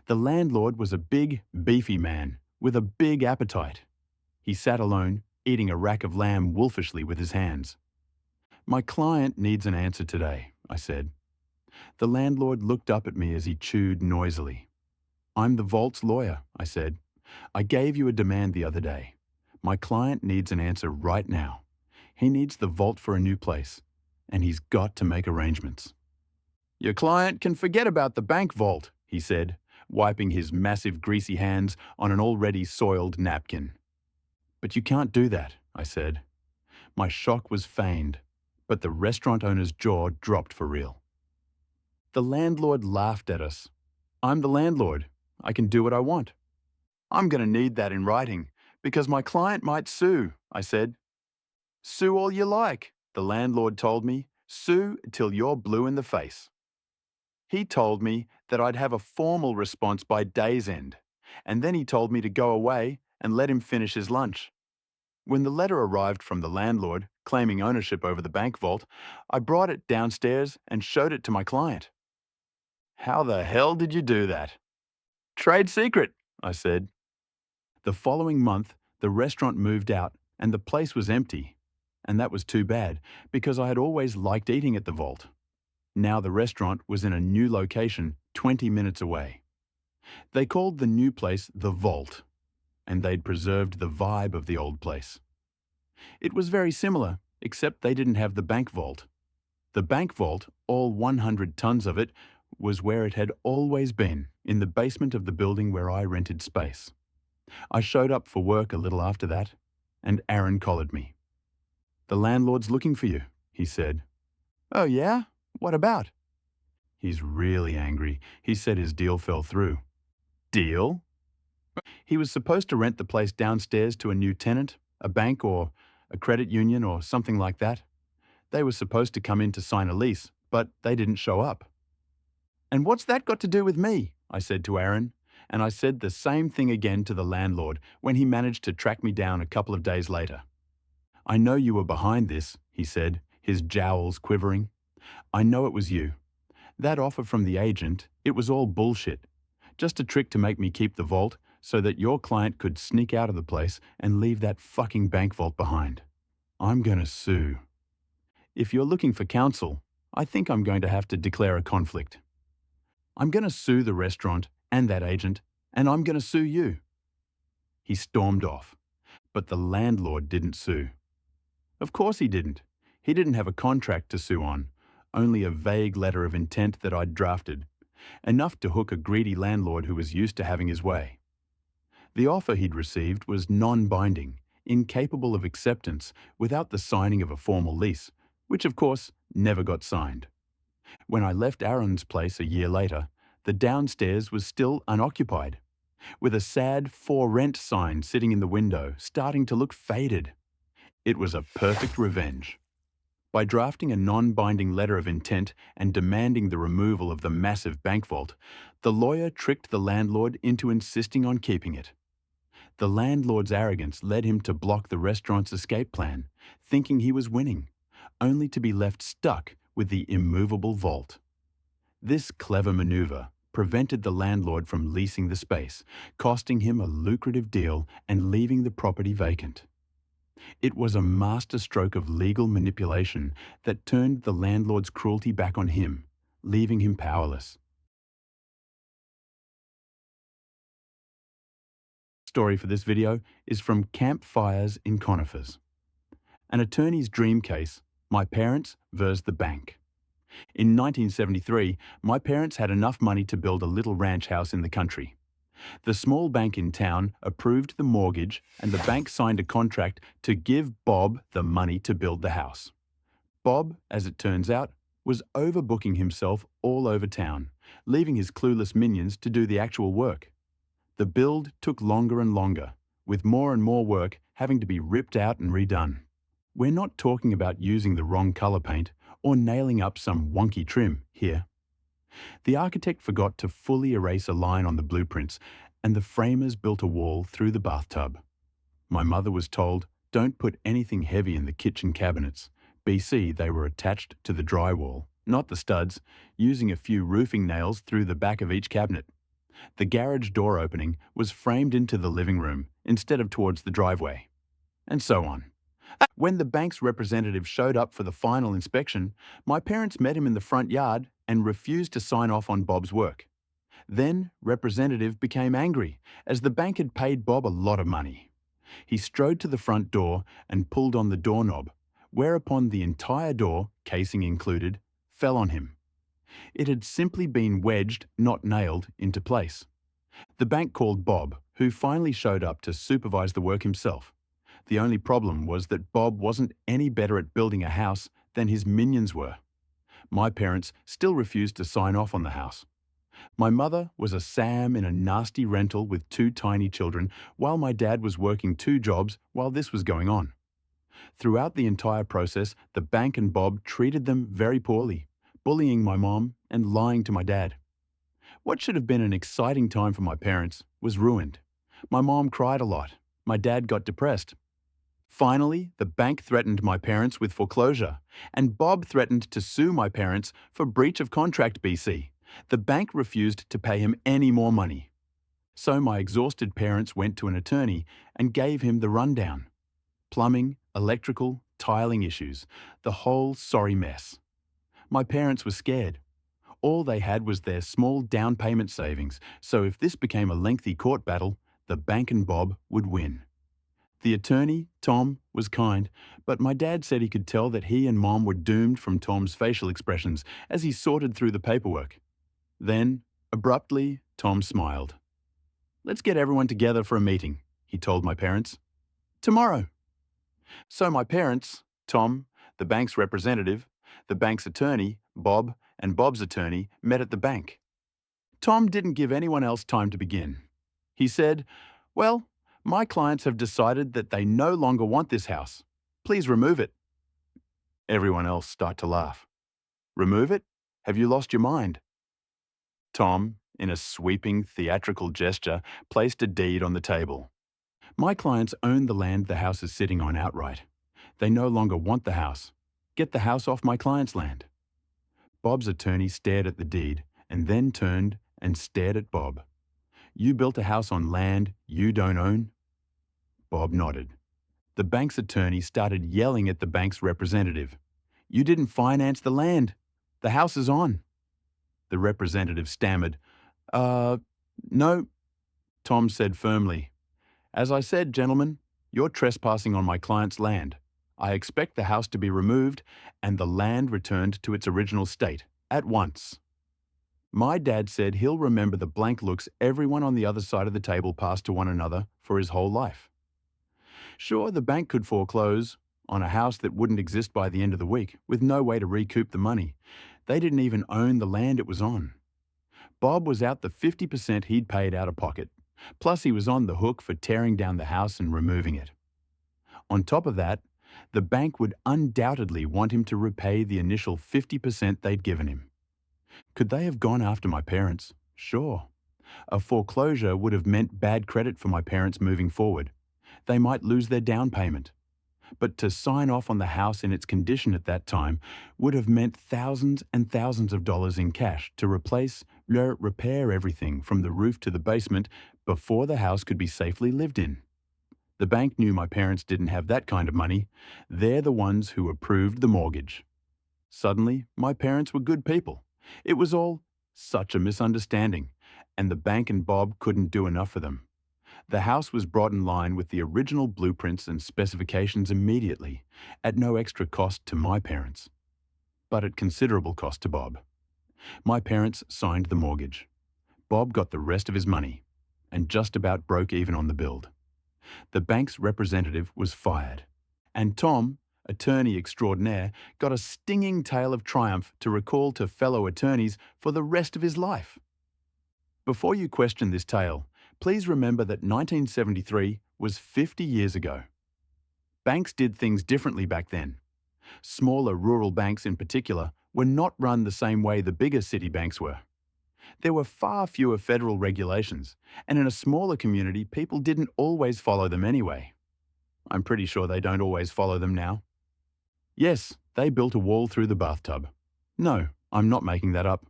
The landlord was a big, beefy man with a big appetite. He sat alone, eating a rack of lamb wolfishly with his hands. "My client needs an answer today," I said. The landlord looked up at me as he chewed noisily. "I'm the vault's lawyer," I said. "I gave you a demand the other day. My client needs an answer right now. He needs the vault for a new place, and he's got to make arrangements." "Your client can forget about the bank vault," he said, wiping his massive greasy hands on an already soiled napkin. "But you can't do that," I said. My shock was feigned, but the restaurant owner's jaw dropped for real. The landlord laughed at us. "I'm the landlord. I can do what I want." "I'm going to need that in writing, because my client might sue," I said. "Sue all you like," the landlord told me. "Sue till you're blue in the face." He told me that I'd have a formal response by day's end, and then he told me to go away and let him finish his lunch. When the letter arrived from the landlord, claiming ownership over the bank vault, I brought it downstairs and showed it to my client. "How the hell did you do that?" "Trade secret," I said. The following month, the restaurant moved out and the place was empty. And that was too bad, because I had always liked eating at the vault. Now the restaurant was in a new location 20 minutes away. They called the new place the Vault, and they'd preserved the vibe of the old place. It was very similar, except they didn't have the bank vault. The bank vault, all 100 tons of it, was where it had always been, in the basement of the building where I rented space. I showed up for work a little after that, and Aaron collared me. "The landlord's looking for you," he said. Oh yeah? What about? He's really angry. He said his deal fell through. Deal? He was supposed to rent the place downstairs to a new tenant, a bank or a credit union or something like that. They were supposed to come in to sign a lease, but they didn't show up. And what's that got to do with me? I said to Aaron, and I said the same thing again to the landlord when he managed to track me down a couple of days later. I know you were behind this, he said, his jowls quivering. I know it was you. That offer from the agent, it was all bullshit. Just a trick to make me keep the vault so that your client could sneak out of the place and leave that fucking bank vault behind. I'm gonna sue. If you're looking for counsel, I think I'm going to have to declare a conflict. I'm gonna sue the restaurant and that agent, and I'm gonna sue you. He stormed off, but the landlord didn't sue. Of course he didn't. He didn't have a contract to sue on, only a vague letter of intent that I'd drafted, enough to hook a greedy landlord who was used to having his way. The offer he'd received was non-binding, incapable of acceptance without the signing of a formal lease, which of course never got signed. When I left Aaron's place a year later, the downstairs was still unoccupied, with a sad "for rent" sign sitting in the window, starting to look faded. It was a perfect revenge. By drafting a non-binding letter of intent and demanding the removal of the massive bank vault, the lawyer tricked the landlord into insisting on keeping it. The landlord's arrogance led him to block the restaurant's escape plan, thinking he was winning, only to be left stuck with the immovable vault. This clever maneuver prevented the landlord from leasing the space, costing him a lucrative deal and leaving the property vacant. It was a masterstroke of legal manipulation that turned the landlord's cruelty back on him, leaving him powerless. Story for this video is from Campfires in Conifers. An attorney's dream case, my parents versus the bank. In 1973, my parents had enough money to build a little ranch house in the country. The small bank in town approved the mortgage and the bank signed a contract to give Bob the money to build the house. Bob, as it turns out, was overbooking himself all over town, leaving his clueless minions to do the actual work. The build took longer and longer, with more and more work having to be ripped out and redone. We're not talking about using the wrong color paint or nailing up some wonky trim here. The architect forgot to fully erase a line on the blueprints, and the framers built a wall through the bathtub. My mother was told, don't put anything heavy in the kitchen cabinets. BC, they were attached to the drywall, not the studs, using a few roofing nails through the back of each cabinet. The garage door opening was framed into the living room instead of towards the driveway. And so on. When the bank's representative showed up for the final inspection, my parents met him in the front yard and refused to sign off on Bob's work. Then, representative became angry, as the bank had paid Bob a lot of money. He strode to the front door and pulled on the doorknob, whereupon the entire door, casing included, fell on him. It had simply been wedged, not nailed, into place. The bank called Bob, who finally showed up to supervise the work himself. The only problem was that Bob wasn't any better at building a house than his minions were. My parents still refused to sign off on the house. My mother was a Sam in a nasty rental with 2 tiny children, while my dad was working 2 jobs while this was going on. Throughout the entire process, the bank and Bob treated them very poorly, bullying my mom and lying to my dad. What should have been an exciting time for my parents was ruined. My mom cried a lot. My dad got depressed. Finally, the bank threatened my parents with foreclosure, and Bob threatened to sue my parents for breach of contract BC. The bank refused to pay him any more money. So my exhausted parents went to an attorney and gave him the rundown. Plumbing, electrical, tiling issues, the whole sorry mess. My parents were scared. All they had was their small down payment savings, so if this became a lengthy court battle, the bank and Bob would win. The attorney, Tom, was kind, but my dad said he could tell that he and Mom were doomed from Tom's facial expressions as he sorted through the paperwork. Then, abruptly, Tom smiled. "Let's get everyone together for a meeting," he told my parents. "Tomorrow." So my parents, Tom, the bank's representative, The bank's attorney, Bob, and Bob's attorney met at the bank. Tom didn't give anyone else time to begin. He said, "Well, my clients have decided that they no longer want this house. Please remove it." Everyone else started to laugh. "Remove it? Have you lost your mind?" Tom, in a sweeping, theatrical gesture, placed a deed on the table. "My clients own the land the house is sitting on outright. They no longer want the house. Get the house off my client's land." Bob's attorney stared at the deed and then turned and stared at Bob. "You built a house on land you don't own?" Bob nodded. The bank's attorney started yelling at the bank's representative. "You didn't finance the land. The house is on." The representative stammered. No," Tom said firmly. "As I said, gentlemen, you're trespassing on my client's land. I expect the house to be removed and the land returned to its original state, at once." My dad said he'll remember the blank looks everyone on the other side of the table passed to one another for his whole life. Sure, the bank could foreclose on a house that wouldn't exist by the end of the week, with no way to recoup the money. They didn't even own the land it was on. Bob was out the 50% he'd paid out of pocket, plus he was on the hook for tearing down the house and removing it. On top of that, the bank would undoubtedly want him to repay the initial 50% they'd given him. Could they have gone after my parents? Sure. A foreclosure would have meant bad credit for my parents moving forward. They might lose their down payment. But to sign off on the house in its condition at that time would have meant thousands and thousands of dollars in cash to repair everything from the roof to the basement before the house could be safely lived in. The bank knew my parents didn't have that kind of money. They're the ones who approved the mortgage. Suddenly, my parents were good people. It was all such a misunderstanding, and the bank and Bob couldn't do enough for them. The house was brought in line with the original blueprints and specifications immediately, at no extra cost to my parents, but at considerable cost to Bob. My parents signed the mortgage. Bob got the rest of his money, and just about broke even on the build. The bank's representative was fired, and Tom, attorney extraordinaire, got a stinging tale of triumph to recall to fellow attorneys for the rest of his life. Before you question this tale, please remember that 1973 was 50 years ago. Banks did things differently back then. Smaller rural banks in particular were not run the same way the bigger city banks were. There were far fewer federal regulations, and in a smaller community, people didn't always follow them anyway. I'm pretty sure they don't always follow them now. Yes, they built a wall through the bathtub. No, I'm not making that up.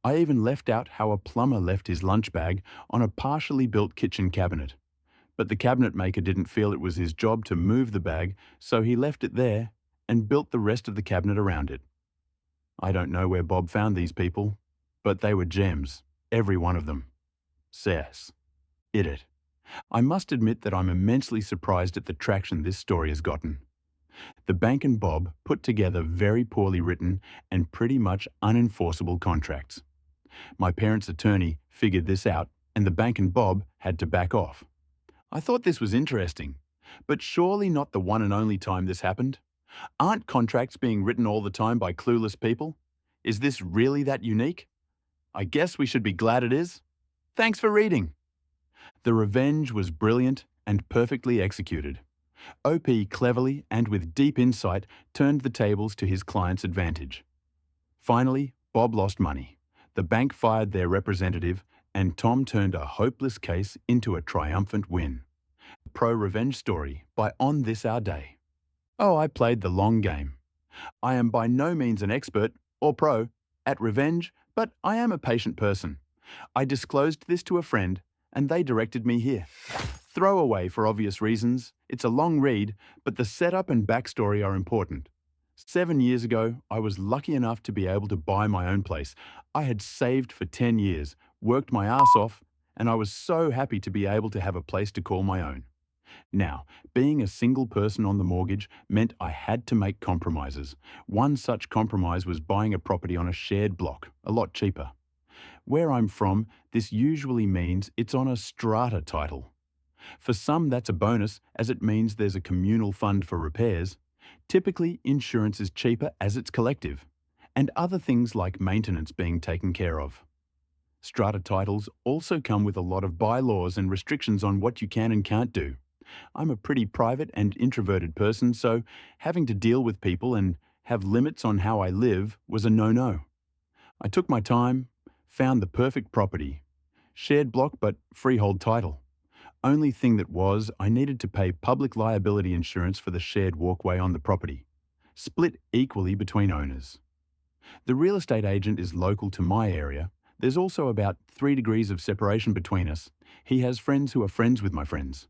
I even left out how a plumber left his lunch bag on a partially built kitchen cabinet. But the cabinet maker didn't feel it was his job to move the bag, so he left it there and built the rest of the cabinet around it. I don't know where Bob found these people, but they were gems, every one of them. Says, it. I must admit that I'm immensely surprised at the traction this story has gotten. The bank and Bob put together very poorly written and pretty much unenforceable contracts. My parents' attorney figured this out, and the bank and Bob had to back off. I thought this was interesting, but surely not the one and only time this happened. Aren't contracts being written all the time by clueless people? Is this really that unique? I guess we should be glad it is. Thanks for reading. The revenge was brilliant and perfectly executed. OP cleverly and with deep insight turned the tables to his client's advantage. Finally, Bob lost money. The bank fired their representative, and Tom turned a hopeless case into a triumphant win. Pro-revenge story by On This Our Day. Oh, I played the long game. I am by no means an expert, or pro, at revenge, but I am a patient person. I disclosed this to a friend, and they directed me here. Throwaway for obvious reasons. It's a long read, but the setup and backstory are important. 7 years ago, I was lucky enough to be able to buy my own place. I had saved for 10 years, worked my ass off, and I was so happy to be able to have a place to call my own. Now, being a single person on the mortgage meant I had to make compromises. One such compromise was buying a property on a shared block, a lot cheaper. Where I'm from, this usually means it's on a strata title. For some, that's a bonus, as it means there's a communal fund for repairs. Typically, insurance is cheaper as it's collective, and other things like maintenance being taken care of. Strata titles also come with a lot of bylaws and restrictions on what you can and can't do. I'm a pretty private and introverted person, so having to deal with people and have limits on how I live was a no-no. I took my time, found the perfect property. Shared block but freehold title. Only thing that was, I needed to pay public liability insurance for the shared walkway on the property. Split equally between owners. The real estate agent is local to my area. There's also about 3 degrees of separation between us. He has friends who are friends with my friends.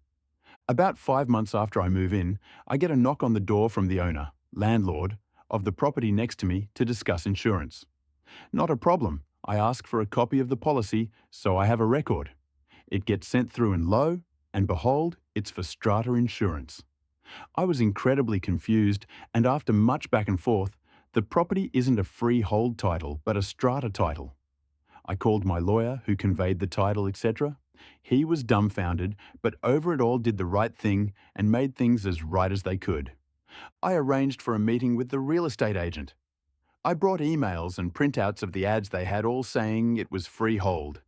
About 5 months after I move in, I get a knock on the door from the owner, landlord, of the property next to me to discuss insurance. Not a problem. I ask for a copy of the policy, so I have a record. It gets sent through in low, and behold, it's for strata insurance. I was incredibly confused, and after much back and forth, the property isn't a freehold title, but a strata title. I called my lawyer, who conveyed the title, etc. He was dumbfounded, but over it all did the right thing and made things as right as they could. I arranged for a meeting with the real estate agent. I brought emails and printouts of the ads they had, all saying it was freehold.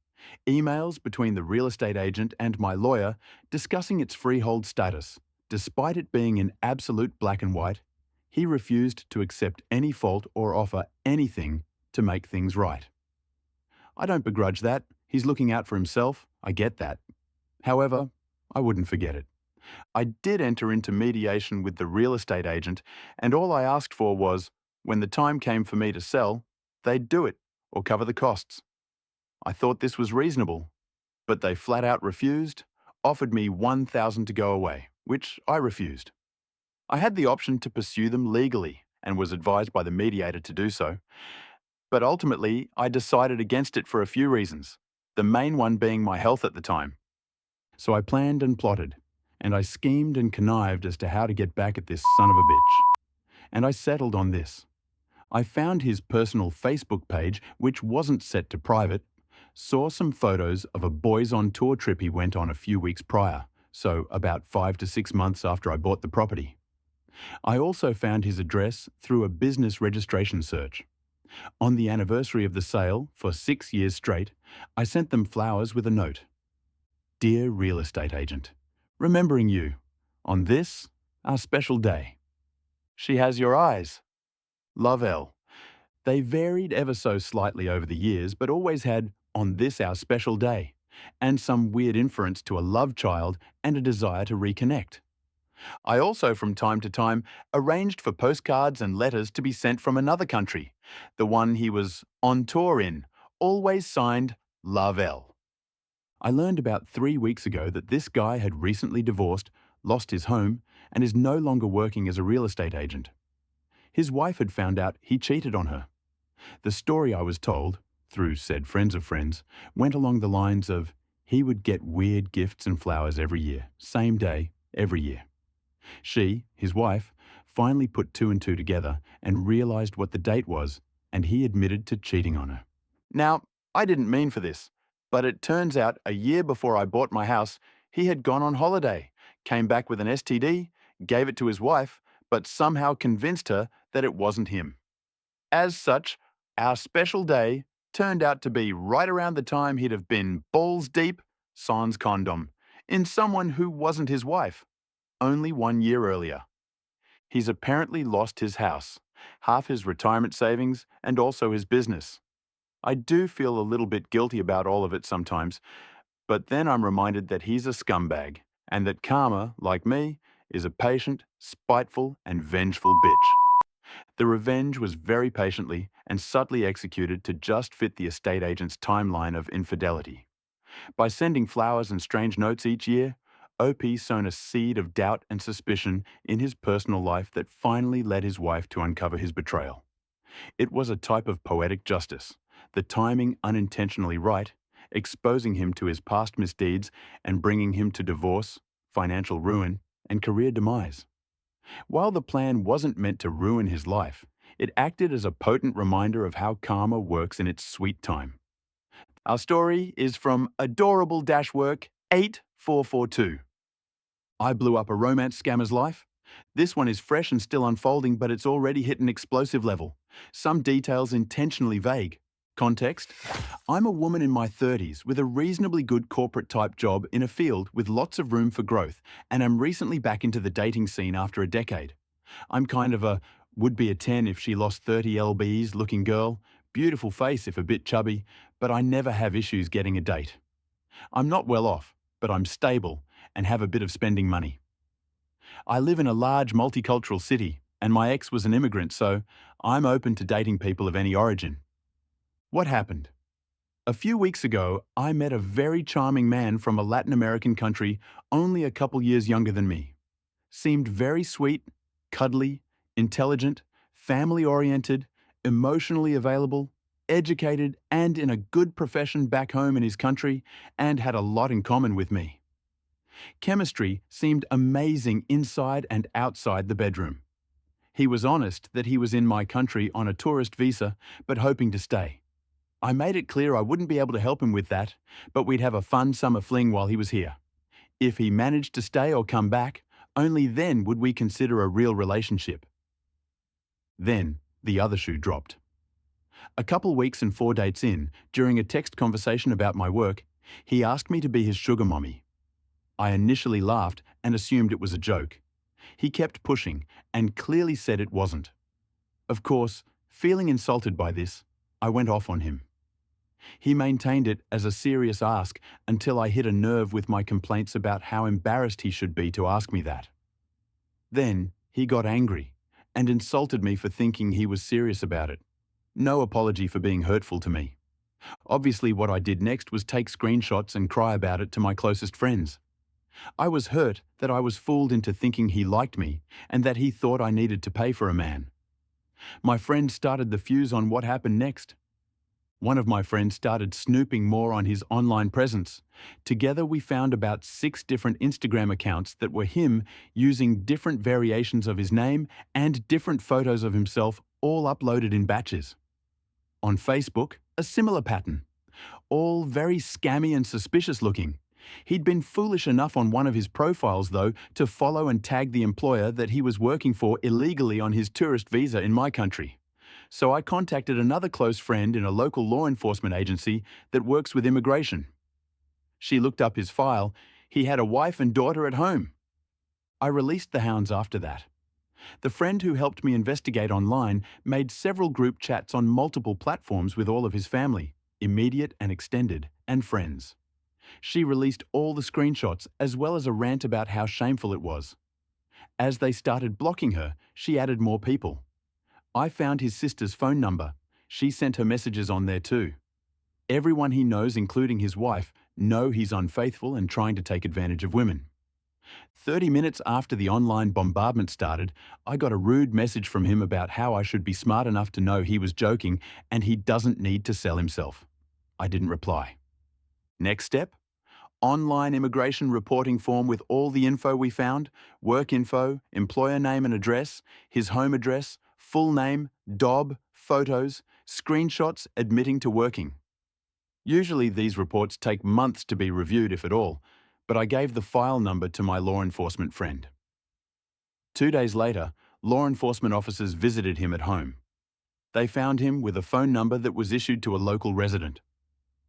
Emails between the real estate agent and my lawyer discussing its freehold status. Despite it being in absolute black and white, he refused to accept any fault or offer anything to make things right. I don't begrudge that. He's looking out for himself. I get that. However, I wouldn't forget it. I did enter into mediation with the real estate agent, and all I asked for was, when the time came for me to sell, they'd do it or cover the costs. I thought this was reasonable, but they flat out refused, offered me $1,000 to go away, which I refused. I had the option to pursue them legally and was advised by the mediator to do so, but ultimately I decided against it for a few reasons, the main one being my health at the time. So I planned and plotted, and I schemed and connived as to how to get back at this son of a bitch. And I settled on this. I found his personal Facebook page, which wasn't set to private, saw some photos of a boys on tour trip he went on a few weeks prior, so about 5 to 6 months after I bought the property. I also found his address through a business registration search. On the anniversary of the sale, for 6 years straight, I sent them flowers with a note. Dear real estate agent, remembering you, on this, our special day. She has your eyes. Love, L. They varied ever so slightly over the years, but always had, on this our special day, and some weird inference to a love child and a desire to reconnect. I also, from time to time, arranged for postcards and letters to be sent from another country, the one he was on tour in, always signed Love, L. I learned about 3 weeks ago that this guy had recently divorced, lost his home, and is no longer working as a real estate agent. His wife had found out he cheated on her. The story I was told, through said friends of friends, went along the lines of he would get weird gifts and flowers every year, same day, every year. She, his wife, finally put 2 and 2 together and realized what the date was, and he admitted to cheating on her. Now, I didn't mean for this, but it turns out a year before I bought my house, he had gone on holiday, came back with an STD, gave it to his wife, but somehow convinced her that it wasn't him. As such, our special day turned out to be right around the time he'd have been balls deep, sans condom, in someone who wasn't his wife, only 1 year earlier. He's apparently lost his house, half his retirement savings, and also his business. I do feel a little bit guilty about all of it sometimes, but then I'm reminded that he's a scumbag, and that karma, like me, is a patient, spiteful, and vengeful bitch. The revenge was very patiently and subtly executed to just fit the estate agent's timeline of infidelity. By sending flowers and strange notes each year, OP sown a seed of doubt and suspicion in his personal life that finally led his wife to uncover his betrayal. It was a type of poetic justice, the timing unintentionally right, exposing him to his past misdeeds and bringing him to divorce, financial ruin, and career demise. While the plan wasn't meant to ruin his life, it acted as a potent reminder of how karma works in its sweet time. Our story is from Adorable-Work 8442. I blew up a romance scammer's life, This one is fresh and still unfolding, but it's already hit an explosive level. Some details intentionally vague. Context: I'm a woman in my 30s with a reasonably good corporate type job in a field with lots of room for growth, and am recently back into the dating scene after a decade. I'm kind of a would be a 10 if she lost 30 lbs looking girl, beautiful face if a bit chubby, but I never have issues getting a date. I'm not well off, but I'm stable and have a bit of spending money. I live in a large multicultural city, and my ex was an immigrant, so I'm open to dating people of any origin. What happened? A few weeks ago, I met a very charming man from a Latin American country only a couple years younger than me. Seemed very sweet, cuddly, intelligent, family-oriented, emotionally available, educated, and in a good profession back home in his country, and had a lot in common with me. Chemistry seemed amazing inside and outside the bedroom. He was honest that he was in my country on a tourist visa, but hoping to stay. I made it clear I wouldn't be able to help him with that, but we'd have a fun summer fling while he was here. If he managed to stay or come back, only then would we consider a real relationship. Then, the other shoe dropped. A couple weeks and 4 dates in, during a text conversation about my work, he asked me to be his sugar mommy. I initially laughed and assumed it was a joke. He kept pushing and clearly said it wasn't. Of course, feeling insulted by this, I went off on him. He maintained it as a serious ask until I hit a nerve with my complaints about how embarrassed he should be to ask me that. Then he got angry and insulted me for thinking he was serious about it. No apology for being hurtful to me. Obviously, what I did next was take screenshots and cry about it to my closest friends. I was hurt that I was fooled into thinking he liked me and that he thought I needed to pay for a man. My friend started the fuse on what happened next. One of my friends started snooping more on his online presence. Together we found about 6 different Instagram accounts that were him using different variations of his name and different photos of himself, all uploaded in batches. On Facebook, a similar pattern. All very scammy and suspicious looking. He'd been foolish enough on one of his profiles, though, to follow and tag the employer that he was working for illegally on his tourist visa in my country. So I contacted another close friend in a local law enforcement agency that works with immigration. She looked up his file. He had a wife and daughter at home. I released the hounds after that. The friend who helped me investigate online made several group chats on multiple platforms with all of his family, immediate and extended, and friends. She released all the screenshots as well as a rant about how shameful it was. As they started blocking her, she added more people. I found his sister's phone number. She sent her messages on there too. Everyone he knows, including his wife, know he's unfaithful and trying to take advantage of women. 30 minutes after the online bombardment started, I got a rude message from him about how I should be smart enough to know he was joking and he doesn't need to sell himself. I didn't reply. Next step? Online immigration reporting form with all the info we found, work info, employer name and address, his home address, full name, DOB, photos, screenshots admitting to working. Usually these reports take months to be reviewed, if at all, but I gave the file number to my law enforcement friend. 2 days later, law enforcement officers visited him at home. They found him with a phone number that was issued to a local resident.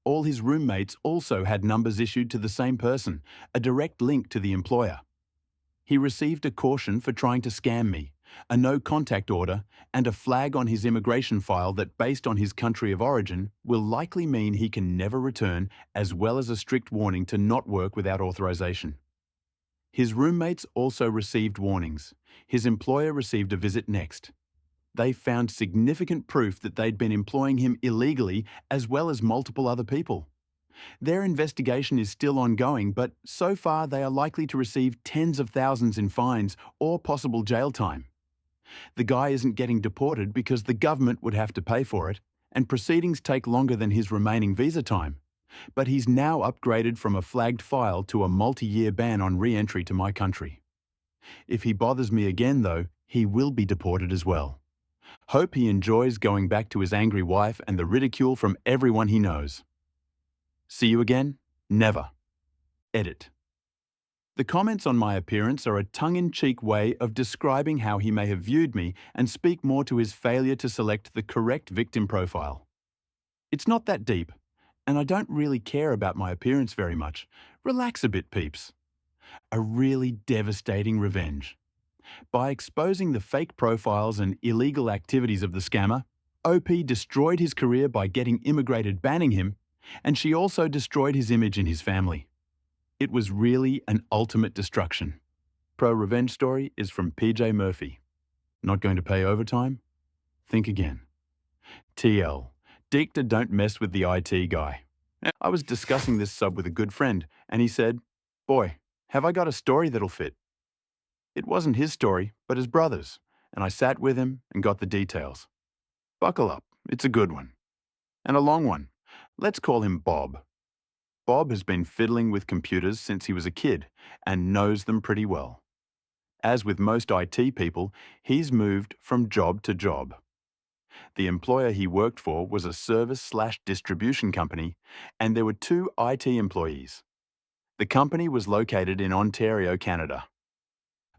All his roommates also had numbers issued to the same person, a direct link to the employer. He received a caution for trying to scam me, a no-contact order, and a flag on his immigration file that, based on his country of origin, will likely mean he can never return, as well as a strict warning to not work without authorization. His roommates also received warnings. His employer received a visit next. They found significant proof that they'd been employing him illegally, as well as multiple other people. Their investigation is still ongoing, but so far they are likely to receive tens of thousands in fines or possible jail time. The guy isn't getting deported because the government would have to pay for it, and proceedings take longer than his remaining visa time. But he's now upgraded from a flagged file to a multi-year ban on re-entry to my country. If he bothers me again, though, he will be deported as well. Hope he enjoys going back to his angry wife and the ridicule from everyone he knows. See you again? Never. Edit. The comments on my appearance are a tongue-in-cheek way of describing how he may have viewed me and speak more to his failure to select the correct victim profile. It's not that deep, and I don't really care about my appearance very much. Relax a bit, peeps. A really devastating revenge. By exposing the fake profiles and illegal activities of the scammer, OP destroyed his career by getting immigrated banning him, and she also destroyed his image in his family. It was really an ultimate destruction. Pro revenge story is from PJ Murphy. Not going to pay overtime? Think again. TL. Dicta don't mess with the IT guy. I was discussing this sub with a good friend, and he said, "Boy, have I got a story that'll fit." It wasn't his story, but his brother's, and I sat with him and got the details. Buckle up, it's a good one. And a long one. Let's call him Bob. Bob has been fiddling with computers since he was a kid and knows them pretty well. As with most IT people, he's moved from job to job. The employer he worked for was a service/distribution company, and there were 2 IT employees. The company was located in Ontario, Canada.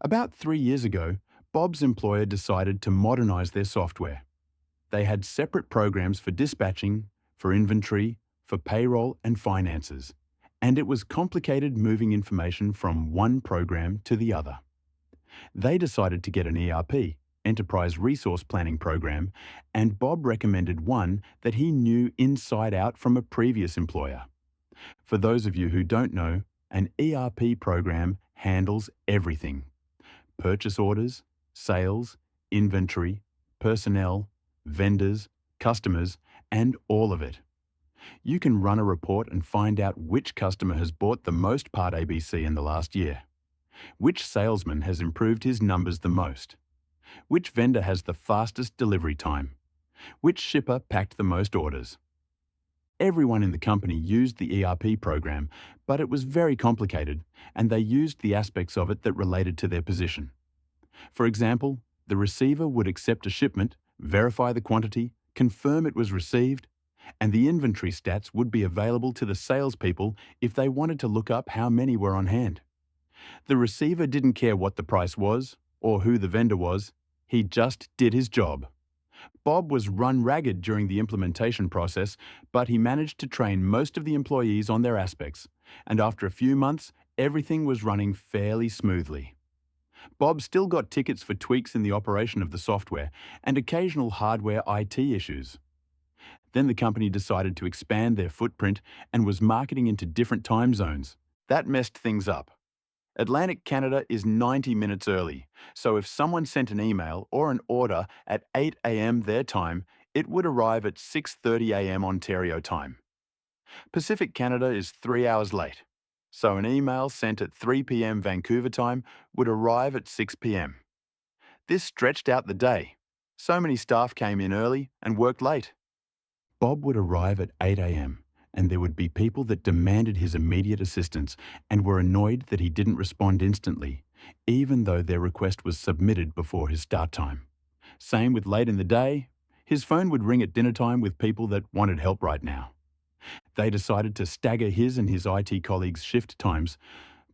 About 3 years ago, Bob's employer decided to modernize their software. They had separate programs for dispatching, for inventory, for payroll and finances, and it was complicated moving information from one program to the other. They decided to get an ERP, Enterprise Resource Planning program, and Bob recommended one that he knew inside out from a previous employer. For those of you who don't know, an ERP program handles everything: purchase orders, sales, inventory, personnel, vendors, customers, and all of it. You can run a report and find out which customer has bought the most Part ABC in the last year, which salesman has improved his numbers the most, which vendor has the fastest delivery time, which shipper packed the most orders. Everyone in the company used the ERP program, but it was very complicated, and they used the aspects of it that related to their position. For example, the receiver would accept a shipment, verify the quantity, confirm it was received, and the inventory stats would be available to the salespeople if they wanted to look up how many were on hand. The receiver didn't care what the price was or who the vendor was, he just did his job. Bob was run ragged during the implementation process, but he managed to train most of the employees on their aspects, and after a few months, everything was running fairly smoothly. Bob still got tickets for tweaks in the operation of the software and occasional hardware IT issues. Then the company decided to expand their footprint and was marketing into different time zones. That messed things up. Atlantic Canada is 90 minutes early, so if someone sent an email or an order at 8 a.m. their time, it would arrive at 6:30 a.m. Ontario time. Pacific Canada is 3 hours late, so an email sent at 3 p.m. Vancouver time would arrive at 6 p.m. This stretched out the day. So many staff came in early and worked late. Bob would arrive at 8 a.m. and there would be people that demanded his immediate assistance and were annoyed that he didn't respond instantly, even though their request was submitted before his start time. Same with late in the day. His phone would ring at dinner time with people that wanted help right now. They decided to stagger his and his IT colleagues' shift times.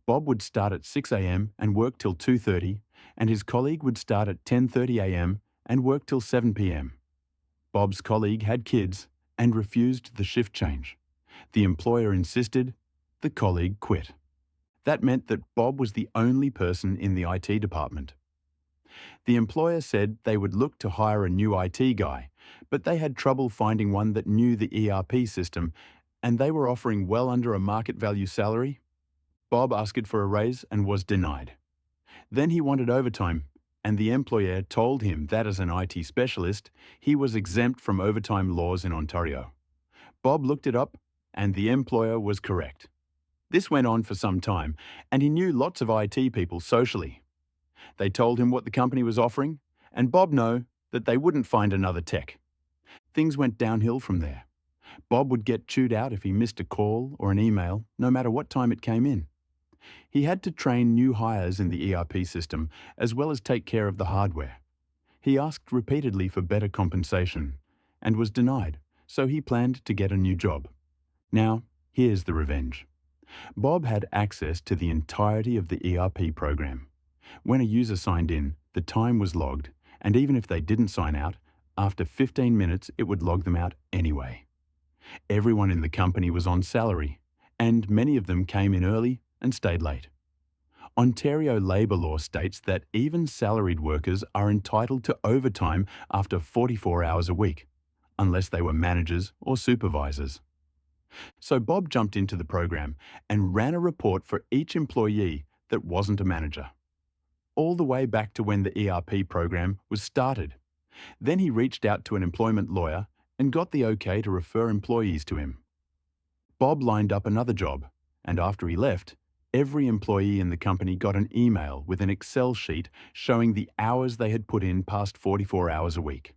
Bob would start at 6 a.m. and work till 2:30, and his colleague would start at 10:30 a.m. and work till 7 p.m. Bob's colleague had kids and refused the shift change. The employer insisted, the colleague quit. That meant that Bob was the only person in the IT department. The employer said they would look to hire a new IT guy, but they had trouble finding one that knew the ERP system, and they were offering well under a market value salary. Bob asked for a raise and was denied. Then he wanted overtime, and the employer told him that as an IT specialist, he was exempt from overtime laws in Ontario. Bob looked it up, and the employer was correct. This went on for some time, and he knew lots of IT people socially. They told him what the company was offering, and Bob knew that they wouldn't find another tech. Things went downhill from there. Bob would get chewed out if he missed a call or an email, no matter what time it came in. He had to train new hires in the ERP system, as well as take care of the hardware. He asked repeatedly for better compensation, and was denied, so he planned to get a new job. Now, here's the revenge. Bob had access to the entirety of the ERP program. When a user signed in, the time was logged, and even if they didn't sign out, after 15 minutes it would log them out anyway. Everyone in the company was on salary, and many of them came in early and stayed late. Ontario labour law states that even salaried workers are entitled to overtime after 44 hours a week, unless they were managers or supervisors. So Bob jumped into the program and ran a report for each employee that wasn't a manager, all the way back to when the ERP program was started. Then he reached out to an employment lawyer and got the okay to refer employees to him. Bob lined up another job, and after he left, every employee in the company got an email with an Excel sheet showing the hours they had put in past 44 hours a week.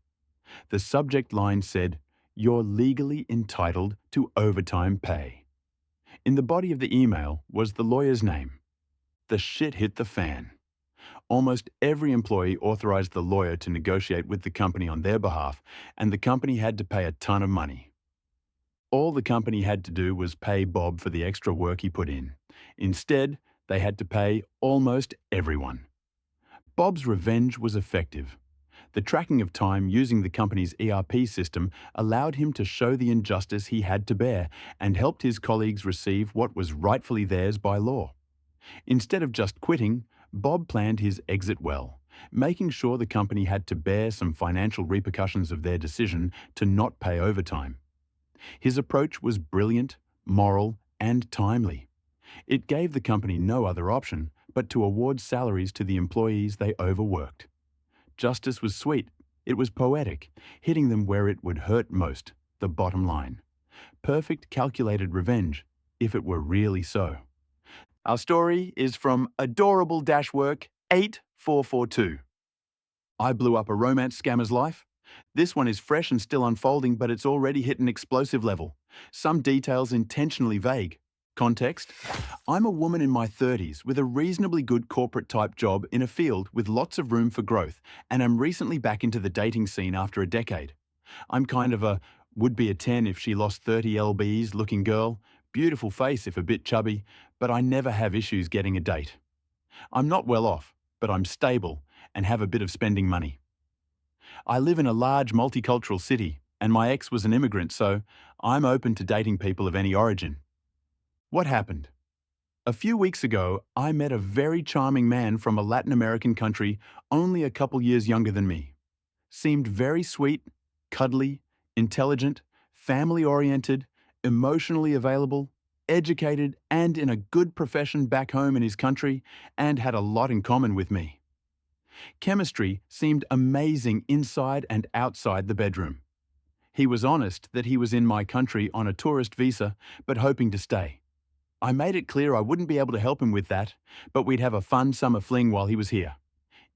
The subject line said, "You're legally entitled to overtime pay." In the body of the email was the lawyer's name. The shit hit the fan. Almost every employee authorized the lawyer to negotiate with the company on their behalf, and the company had to pay a ton of money. All the company had to do was pay Bob for the extra work he put in. Instead, they had to pay almost everyone. Bob's revenge was effective. The tracking of time using the company's ERP system allowed him to show the injustice he had to bear and helped his colleagues receive what was rightfully theirs by law. Instead of just quitting, Bob planned his exit well, making sure the company had to bear some financial repercussions of their decision to not pay overtime. His approach was brilliant, moral, and timely. It gave the company no other option but to award salaries to the employees they overworked. Justice was sweet. It was poetic, hitting them where it would hurt most, the bottom line. Perfect calculated revenge, if it were really so. Our story is from Adorable-Work 8442. I blew up a romance scammer's life. This one is fresh and still unfolding, but it's already hit an explosive level. Some details intentionally vague. Context: I'm a woman in my 30s with a reasonably good corporate-type job in a field with lots of room for growth, and I'm recently back into the dating scene after a decade. I'm kind of a would-be a 10 if she lost 30 lbs looking girl, beautiful face if a bit chubby, but I never have issues getting a date. I'm not well off, but I'm stable and have a bit of spending money. I live in a large multicultural city, and my ex was an immigrant, so I'm open to dating people of any origin. What happened? A few weeks ago, I met a very charming man from a Latin American country only a couple years younger than me. Seemed very sweet, cuddly, intelligent, family-oriented, emotionally available, educated, and in a good profession back home in his country, and had a lot in common with me. Chemistry seemed amazing inside and outside the bedroom. He was honest that he was in my country on a tourist visa, but hoping to stay. I made it clear I wouldn't be able to help him with that, but we'd have a fun summer fling while he was here.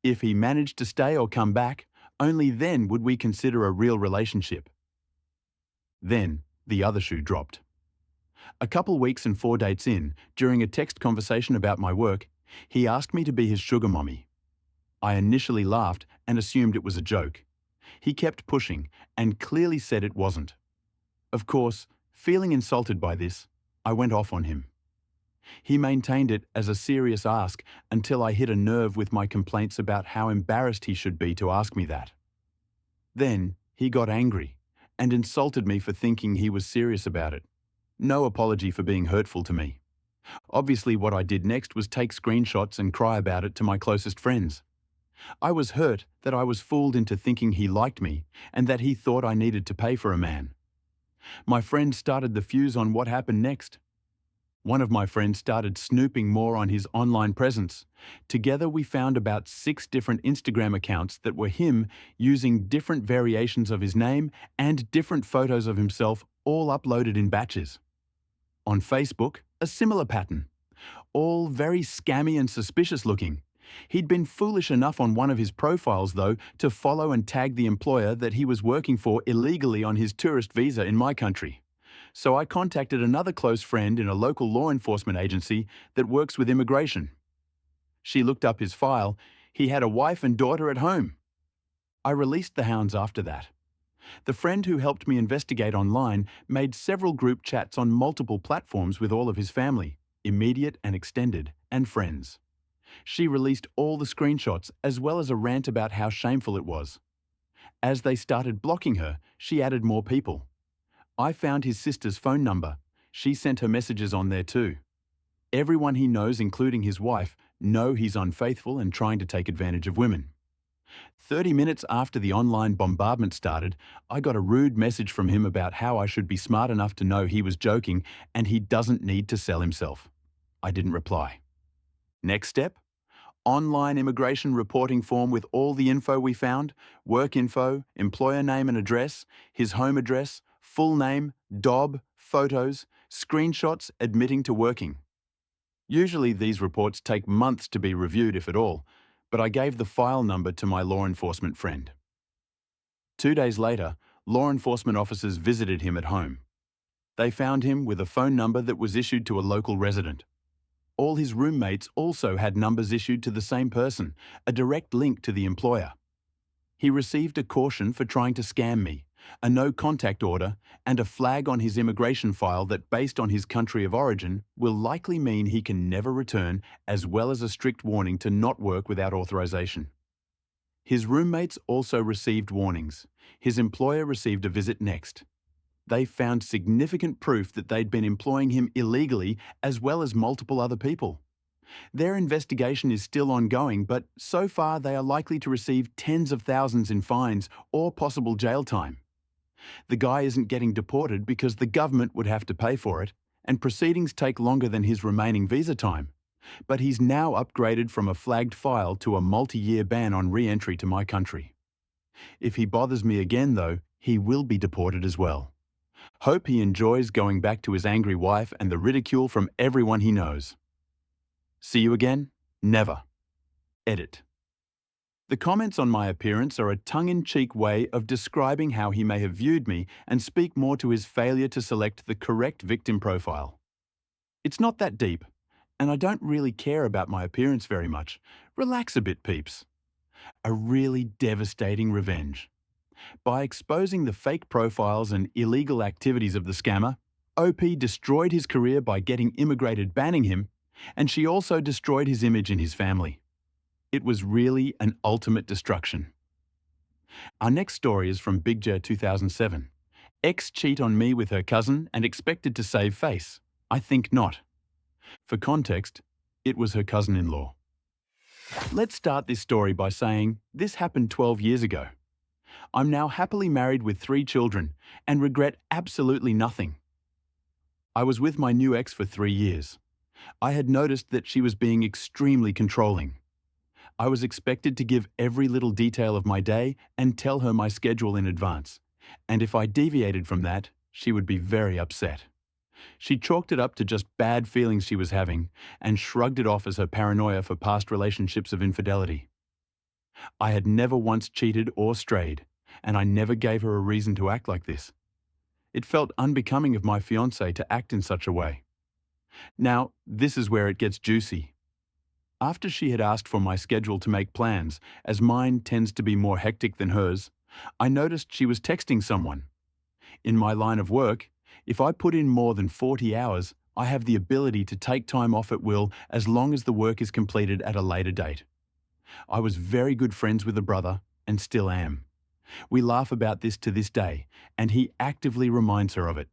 If he managed to stay or come back, only then would we consider a real relationship. Then, the other shoe dropped. A couple weeks and 4 dates in, during a text conversation about my work, he asked me to be his sugar mommy. I initially laughed and assumed it was a joke. He kept pushing and clearly said it wasn't. Of course, feeling insulted by this, I went off on him. He maintained it as a serious ask until I hit a nerve with my complaints about how embarrassed he should be to ask me that. Then he got angry and insulted me for thinking he was serious about it. No apology for being hurtful to me. Obviously, what I did next was take screenshots and cry about it to my closest friends. I was hurt that I was fooled into thinking he liked me and that he thought I needed to pay for a man. My friend started the fuse on what happened next. One of my friends started snooping more on his online presence. Together we found about 6 different Instagram accounts that were him using different variations of his name and different photos of himself, all uploaded in batches. On Facebook, a similar pattern. All very scammy and suspicious looking. He'd been foolish enough on one of his profiles, though, to follow and tag the employer that he was working for illegally on his tourist visa in my country. So I contacted another close friend in a local law enforcement agency that works with immigration. She looked up his file. He had a wife and daughter at home. I released the hounds after that. The friend who helped me investigate online made several group chats on multiple platforms with all of his family, immediate and extended, and friends. She released all the screenshots as well as a rant about how shameful it was. As they started blocking her, she added more people. I found his sister's phone number. She sent her messages on there too. Everyone he knows, including his wife, know he's unfaithful and trying to take advantage of women. 30 minutes after the online bombardment started, I got a rude message from him about how I should be smart enough to know he was joking and he doesn't need to sell himself. I didn't reply. Next step? Online immigration reporting form with all the info we found, work info, employer name and address, his home address, full name, DOB, photos, screenshots admitting to working. Usually these reports take months to be reviewed, if at all, but I gave the file number to my law enforcement friend. 2 days later, law enforcement officers visited him at home. They found him with a phone number that was issued to a local resident. All his roommates also had numbers issued to the same person, a direct link to the employer. He received a caution for trying to scam me, a no-contact order, and a flag on his immigration file that, based on his country of origin, will likely mean he can never return, as well as a strict warning to not work without authorization. His roommates also received warnings. His employer received a visit next. They found significant proof that they'd been employing him illegally, as well as multiple other people. Their investigation is still ongoing, but so far they are likely to receive tens of thousands in fines or possible jail time. The guy isn't getting deported because the government would have to pay for it, and proceedings take longer than his remaining visa time. But he's now upgraded from a flagged file to a multi-year ban on re-entry to my country. If he bothers me again, though, he will be deported as well. Hope he enjoys going back to his angry wife and the ridicule from everyone he knows. See you again? Never. Edit. The comments on my appearance are a tongue-in-cheek way of describing how he may have viewed me and speak more to his failure to select the correct victim profile. It's not that deep, and I don't really care about my appearance very much. Relax a bit, peeps. A really devastating revenge. By exposing the fake profiles and illegal activities of the scammer, OP destroyed his career by getting immigrated banning him, and she also destroyed his image in his family. It was really an ultimate destruction. Our next story is from Big J 2007. Ex cheat on me with her cousin and expected to save face. I think not. For context, it was her cousin-in-law. Let's start this story by saying this happened 12 years ago. I'm now happily married with 3 children and regret absolutely nothing. I was with my new ex for 3 years. I had noticed that she was being extremely controlling. I was expected to give every little detail of my day and tell her my schedule in advance, and if I deviated from that, she would be very upset. She chalked it up to just bad feelings she was having and shrugged it off as her paranoia for past relationships of infidelity. I had never once cheated or strayed, and I never gave her a reason to act like this. It felt unbecoming of my fiancé to act in such a way. Now, this is where it gets juicy. After she had asked for my schedule to make plans, as mine tends to be more hectic than hers, I noticed she was texting someone. In my line of work, if I put in more than 40 hours, I have the ability to take time off at will as long as the work is completed at a later date. I was very good friends with the brother, and still am. We laugh about this to this day, and he actively reminds her of it.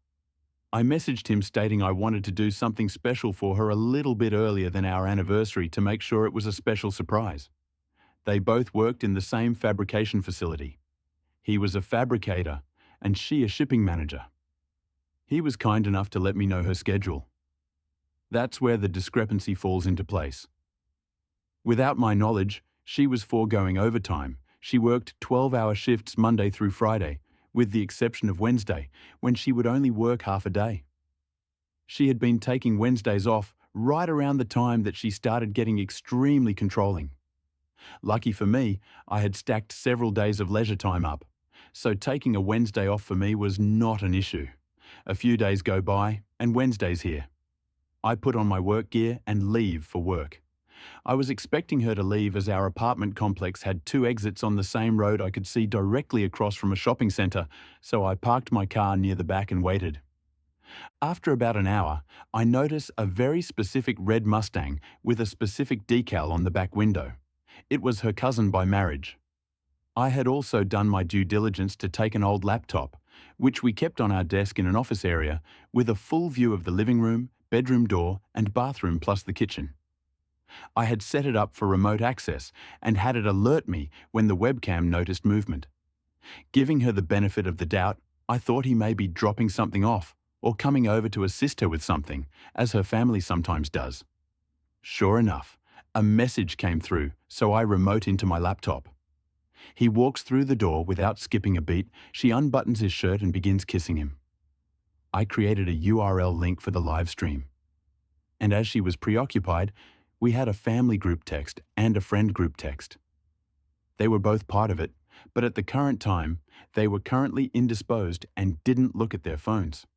I messaged him stating I wanted to do something special for her a little bit earlier than our anniversary to make sure it was a special surprise. They both worked in the same fabrication facility. He was a fabricator, and she a shipping manager. He was kind enough to let me know her schedule. That's where the discrepancy falls into place. Without my knowledge, she was foregoing overtime. She worked 12-hour shifts Monday through Friday, with the exception of Wednesday, when she would only work half a day. She had been taking Wednesdays off right around the time that she started getting extremely controlling. Lucky for me, I had stacked several days of leisure time up, so taking a Wednesday off for me was not an issue. A few days go by, and Wednesday's here. I put on my work gear and leave for work. I was expecting her to leave as our apartment complex had 2 exits on the same road I could see directly across from a shopping centre, so I parked my car near the back and waited. After about an hour, I notice a very specific red Mustang with a specific decal on the back window. It was her cousin by marriage. I had also done my due diligence to take an old laptop, which we kept on our desk in an office area, with a full view of the living room, bedroom door, and bathroom plus the kitchen. I had set it up for remote access and had it alert me when the webcam noticed movement. Giving her the benefit of the doubt, I thought he may be dropping something off or coming over to assist her with something, as her family sometimes does. Sure enough, a message came through, so I remote into my laptop. He walks through the door without skipping a beat. She unbuttons his shirt and begins kissing him. I created a URL link for the live stream. And as she was preoccupied, we had a family group text and a friend group text. They were both part of it, but at the current time, they were currently indisposed and didn't look at their phones.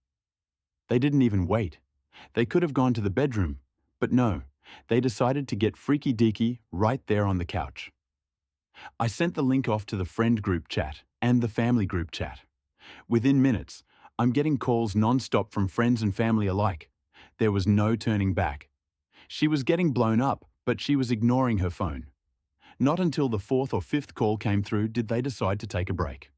They didn't even wait. They could have gone to the bedroom, but no, they decided to get freaky deaky right there on the couch. I sent the link off to the friend group chat and the family group chat. Within minutes, I'm getting calls non-stop from friends and family alike. There was no turning back. She was getting blown up, but she was ignoring her phone. Not until the fourth or fifth call came through did they decide to take a break.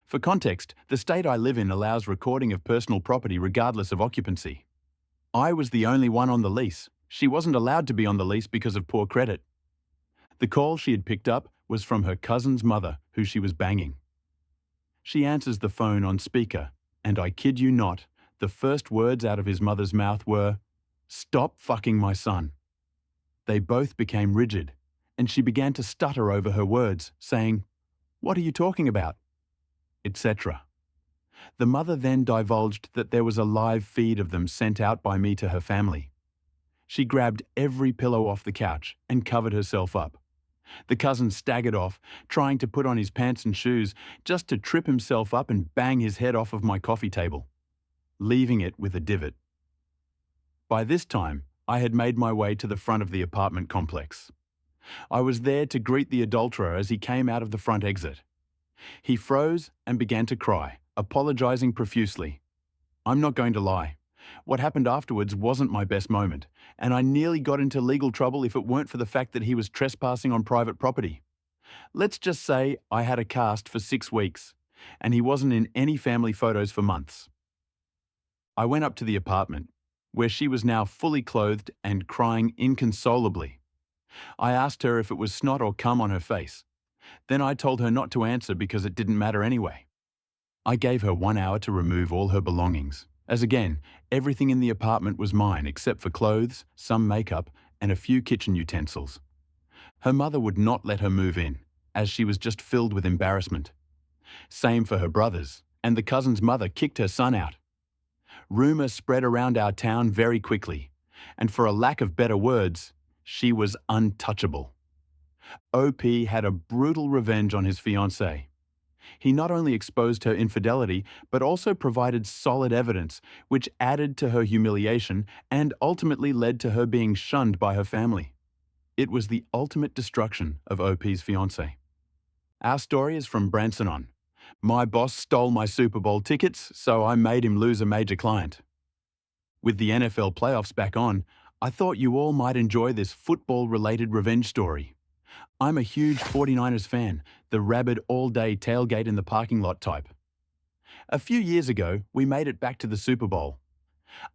For context, the state I live in allows recording of personal property regardless of occupancy. I was the only one on the lease. She wasn't allowed to be on the lease because of poor credit. The call she had picked up was from her cousin's mother, who she was banging. She answers the phone on speaker, and I kid you not, the first words out of his mother's mouth were, "Stop fucking my son." They both became rigid, and she began to stutter over her words, saying, "What are you talking about?" etc. The mother then divulged that there was a live feed of them sent out by me to her family. She grabbed every pillow off the couch and covered herself up. The cousin staggered off, trying to put on his pants and shoes just to trip himself up and bang his head off of my coffee table, leaving it with a divot. By this time, I had made my way to the front of the apartment complex. I was there to greet the adulterer as he came out of the front exit. He froze and began to cry, apologizing profusely. I'm not going to lie. What happened afterwards wasn't my best moment, and I nearly got into legal trouble if it weren't for the fact that he was trespassing on private property. Let's just say I had a cast for 6 weeks, and he wasn't in any family photos for months. I went up to the apartment, where she was now fully clothed and crying inconsolably. I asked her if it was snot or cum on her face. Then I told her not to answer because it didn't matter anyway. I gave her 1 hour to remove all her belongings, as again, everything in the apartment was mine except for clothes, some makeup, and a few kitchen utensils. Her mother would not let her move in, as she was just filled with embarrassment. Same for her brothers, and the cousin's mother kicked her son out. Rumour spread around our town very quickly, and for a lack of better words, she was untouchable. OP had a brutal revenge on his fiancée. He not only exposed her infidelity, but also provided solid evidence, which added to her humiliation and ultimately led to her being shunned by her family. It was the ultimate destruction of OP's fiancée. Our story is from Bransonon. My boss stole my Super Bowl tickets, so I made him lose a major client. With the NFL playoffs back on, I thought you all might enjoy this football-related revenge story. I'm a huge 49ers fan, the rabid all-day tailgate in the parking lot type. A few years ago, we made it back to the Super Bowl.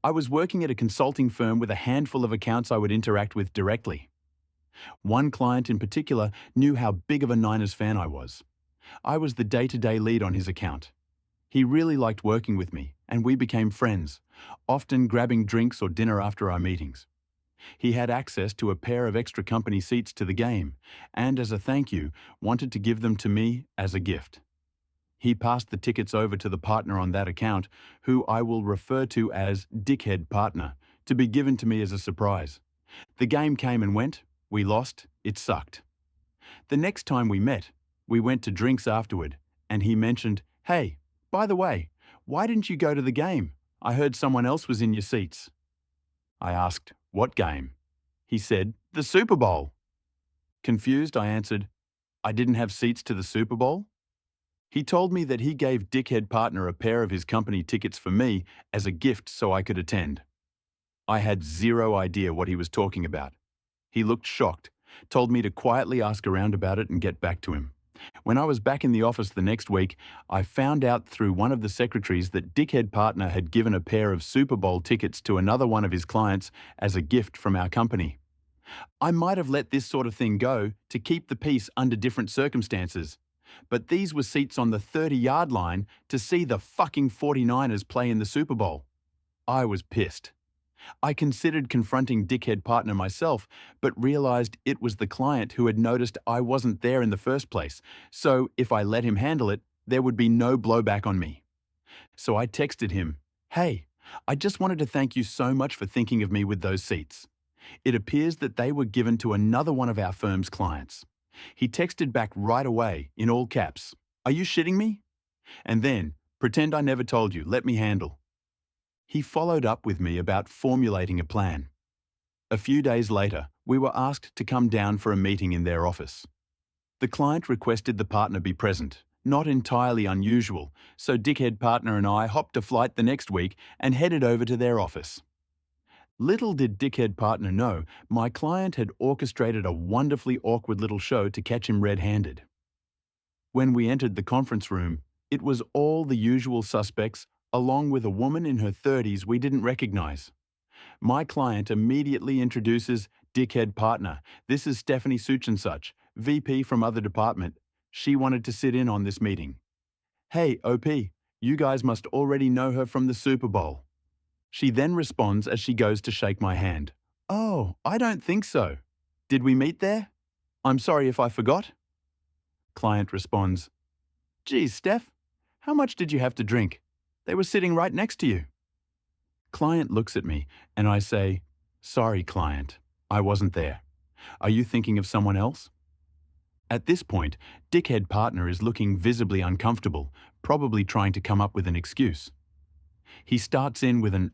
I was working at a consulting firm with a handful of accounts I would interact with directly. One client in particular knew how big of a Niners fan I was. I was the day-to-day lead on his account. He really liked working with me, and we became friends, often grabbing drinks or dinner after our meetings. He had access to a pair of extra company seats to the game, and as a thank you, wanted to give them to me as a gift. He passed the tickets over to the partner on that account, who I will refer to as Dickhead Partner, to be given to me as a surprise. The game came and went, we lost, it sucked. The next time we met, we went to drinks afterward, and he mentioned, "Hey, by the way, why didn't you go to the game? I heard someone else was in your seats." I asked, "What game?" He said, "The Super Bowl." Confused, I answered, "I didn't have seats to the Super Bowl?" He told me that he gave dickhead partner a pair of his company tickets for me as a gift so I could attend. I had zero idea what he was talking about. He looked shocked, told me to quietly ask around about it and get back to him. When I was back in the office the next week, I found out through one of the secretaries that dickhead partner had given a pair of Super Bowl tickets to another one of his clients as a gift from our company. I might have let this sort of thing go to keep the peace under different circumstances, but these were seats on the 30-yard line to see the fucking 49ers play in the Super Bowl. I was pissed. I considered confronting dickhead partner myself, but realized it was the client who had noticed I wasn't there in the first place, so if I let him handle it, there would be no blowback on me. So I texted him, "Hey, I just wanted to thank you so much for thinking of me with those seats. It appears that they were given to another one of our firm's clients." He texted back right away, in all caps, "Are you shitting me?" And then, "Pretend I never told you, let me handle." He followed up with me about formulating a plan. A few days later, we were asked to come down for a meeting in their office. The client requested the partner be present, not entirely unusual, so dickhead partner and I hopped a flight the next week and headed over to their office. Little did dickhead partner know, my client had orchestrated a wonderfully awkward little show to catch him red-handed. When we entered the conference room, it was all the usual suspects, along with a woman in her 30s we didn't recognize. My client immediately introduces dickhead partner. "This is Stephanie such and such, VP from other department. She wanted to sit in on this meeting." "Hey, OP, you guys must already know her from the Super Bowl." She then responds as she goes to shake my hand. "Oh, I don't think so. Did we meet there? I'm sorry if I forgot." Client responds, "Geez, Steph, how much did you have to drink? They were sitting right next to you." Client looks at me and I say, "Sorry, client, I wasn't there. Are you thinking of someone else?" At this point, dickhead partner is looking visibly uncomfortable, probably trying to come up with an excuse. He starts in with an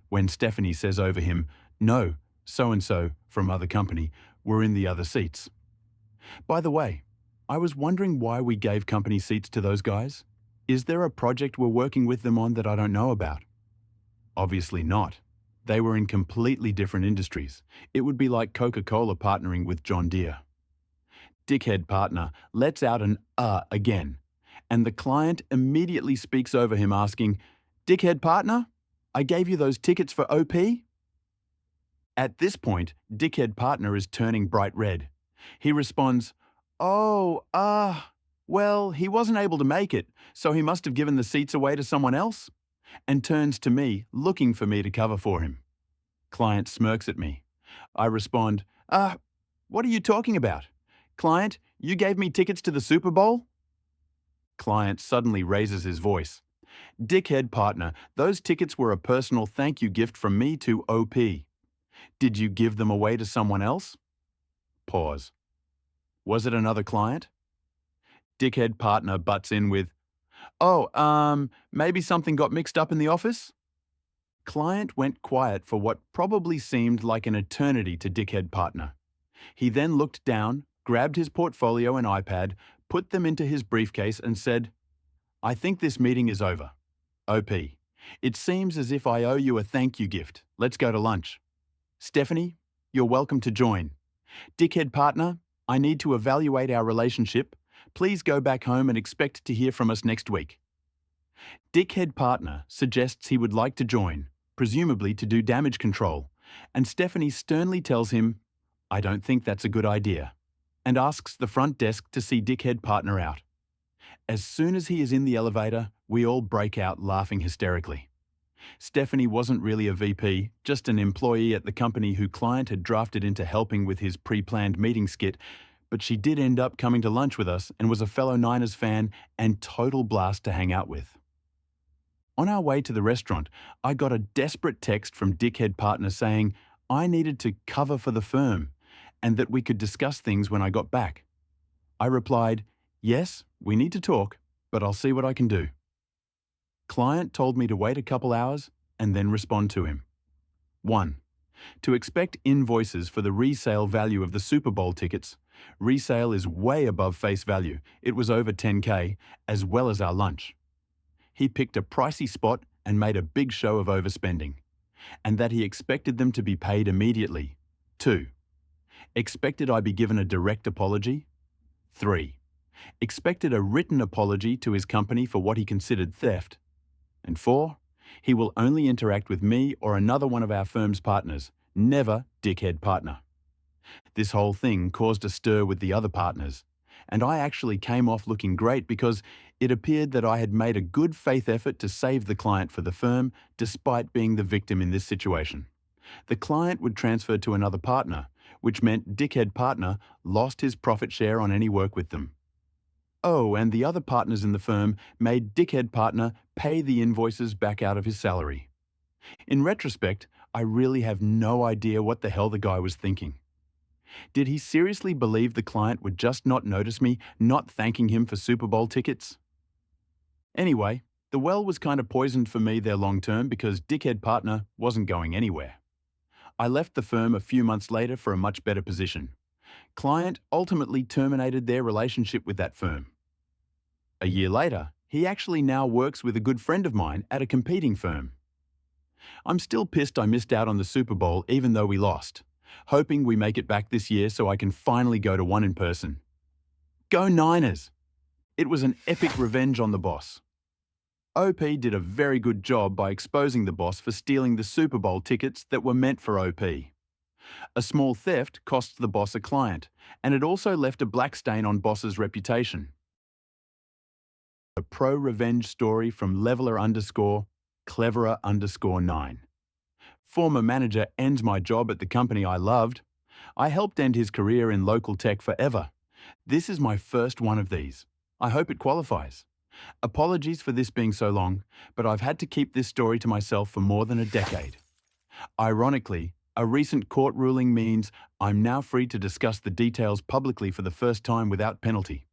when Stephanie says over him, "No, so-and-so from other company were in the other seats." By the way, I was wondering why we gave company seats to those guys. Is there a project we're working with them on that I don't know about? Obviously not. They were in completely different industries. It would be like Coca-Cola partnering with John Deere. Dickhead partner lets out an again, and the client immediately speaks over him asking, "Dickhead partner, I gave you those tickets for OP?" At this point, dickhead partner is turning bright red. He responds, "Oh, well, he wasn't able to make it, so he must have given the seats away to someone else," and turns to me, looking for me to cover for him. Client smirks at me. I respond, "What are you talking about? Client, you gave me tickets to the Super Bowl?" Client suddenly raises his voice. "Dickhead partner, those tickets were a personal thank you gift from me to OP. Did you give them away to someone else?" Pause. "Was it another client?" Dickhead partner butts in with, "Oh, maybe something got mixed up in the office?" Client went quiet for what probably seemed like an eternity to dickhead partner. He then looked down, grabbed his portfolio and iPad, put them into his briefcase and said, "I think this meeting is over. OP, it seems as if I owe you a thank you gift. Let's go to lunch. Stephanie, you're welcome to join. Dickhead partner, I need to evaluate our relationship. Please go back home and expect to hear from us next week." Dickhead partner suggests he would like to join, presumably to do damage control, and Stephanie sternly tells him, "I don't think that's a good idea," and asks the front desk to see dickhead partner out. As soon as he is in the elevator, we all break out laughing hysterically. Stephanie wasn't really a VP, just an employee at the company who client had drafted into helping with his pre-planned meeting skit, but she did end up coming to lunch with us and was a fellow Niners fan and total blast to hang out with. On our way to the restaurant, I got a desperate text from dickhead partner saying I needed to cover for the firm and that we could discuss things when I got back. I replied, "Yes, we need to talk, but I'll see what I can do." Client told me to wait a couple hours and then respond to him. 1. To expect invoices for the resale value of the Super Bowl tickets, Resale is way above face value. It was over 10K, as well as our lunch. He picked a pricey spot and made a big show of overspending, and that he expected them to be paid immediately. 2. Expected I be given a direct apology. 3. Expected a written apology to his company for what he considered theft. And 4. He will only interact with me or another one of our firm's partners, never dickhead partner. This whole thing caused a stir with the other partners, and I actually came off looking great because it appeared that I had made a good faith effort to save the client for the firm despite being the victim in this situation. The client would transfer to another partner, which meant dickhead partner lost his profit share on any work with them. Oh, and the other partners in the firm made dickhead partner pay the invoices back out of his salary. In retrospect, I really have no idea what the hell the guy was thinking. Did he seriously believe the client would just not notice me not thanking him for Super Bowl tickets? Anyway, the well was kind of poisoned for me there long term because dickhead partner wasn't going anywhere. I left the firm a few months later for a much better position. Client ultimately terminated their relationship with that firm. A year later, he actually now works with a good friend of mine at a competing firm. I'm still pissed I missed out on the Super Bowl even though we lost, hoping we make it back this year so I can finally go to one in person. Go Niners! It was an epic revenge on the boss. OP did a very good job by exposing the boss for stealing the Super Bowl tickets that were meant for OP. A small theft cost the boss a client, and it also left a black stain on boss's reputation. A pro-revenge story from leveler_cleverer_9. Former manager ends my job at the company I loved. I helped end his career in local tech forever. This is my first one of these. I hope it qualifies. Apologies for this being so long, but I've had to keep this story to myself for more than a decade. Ironically, a recent court ruling means I'm now free to discuss the details publicly for the first time without penalty.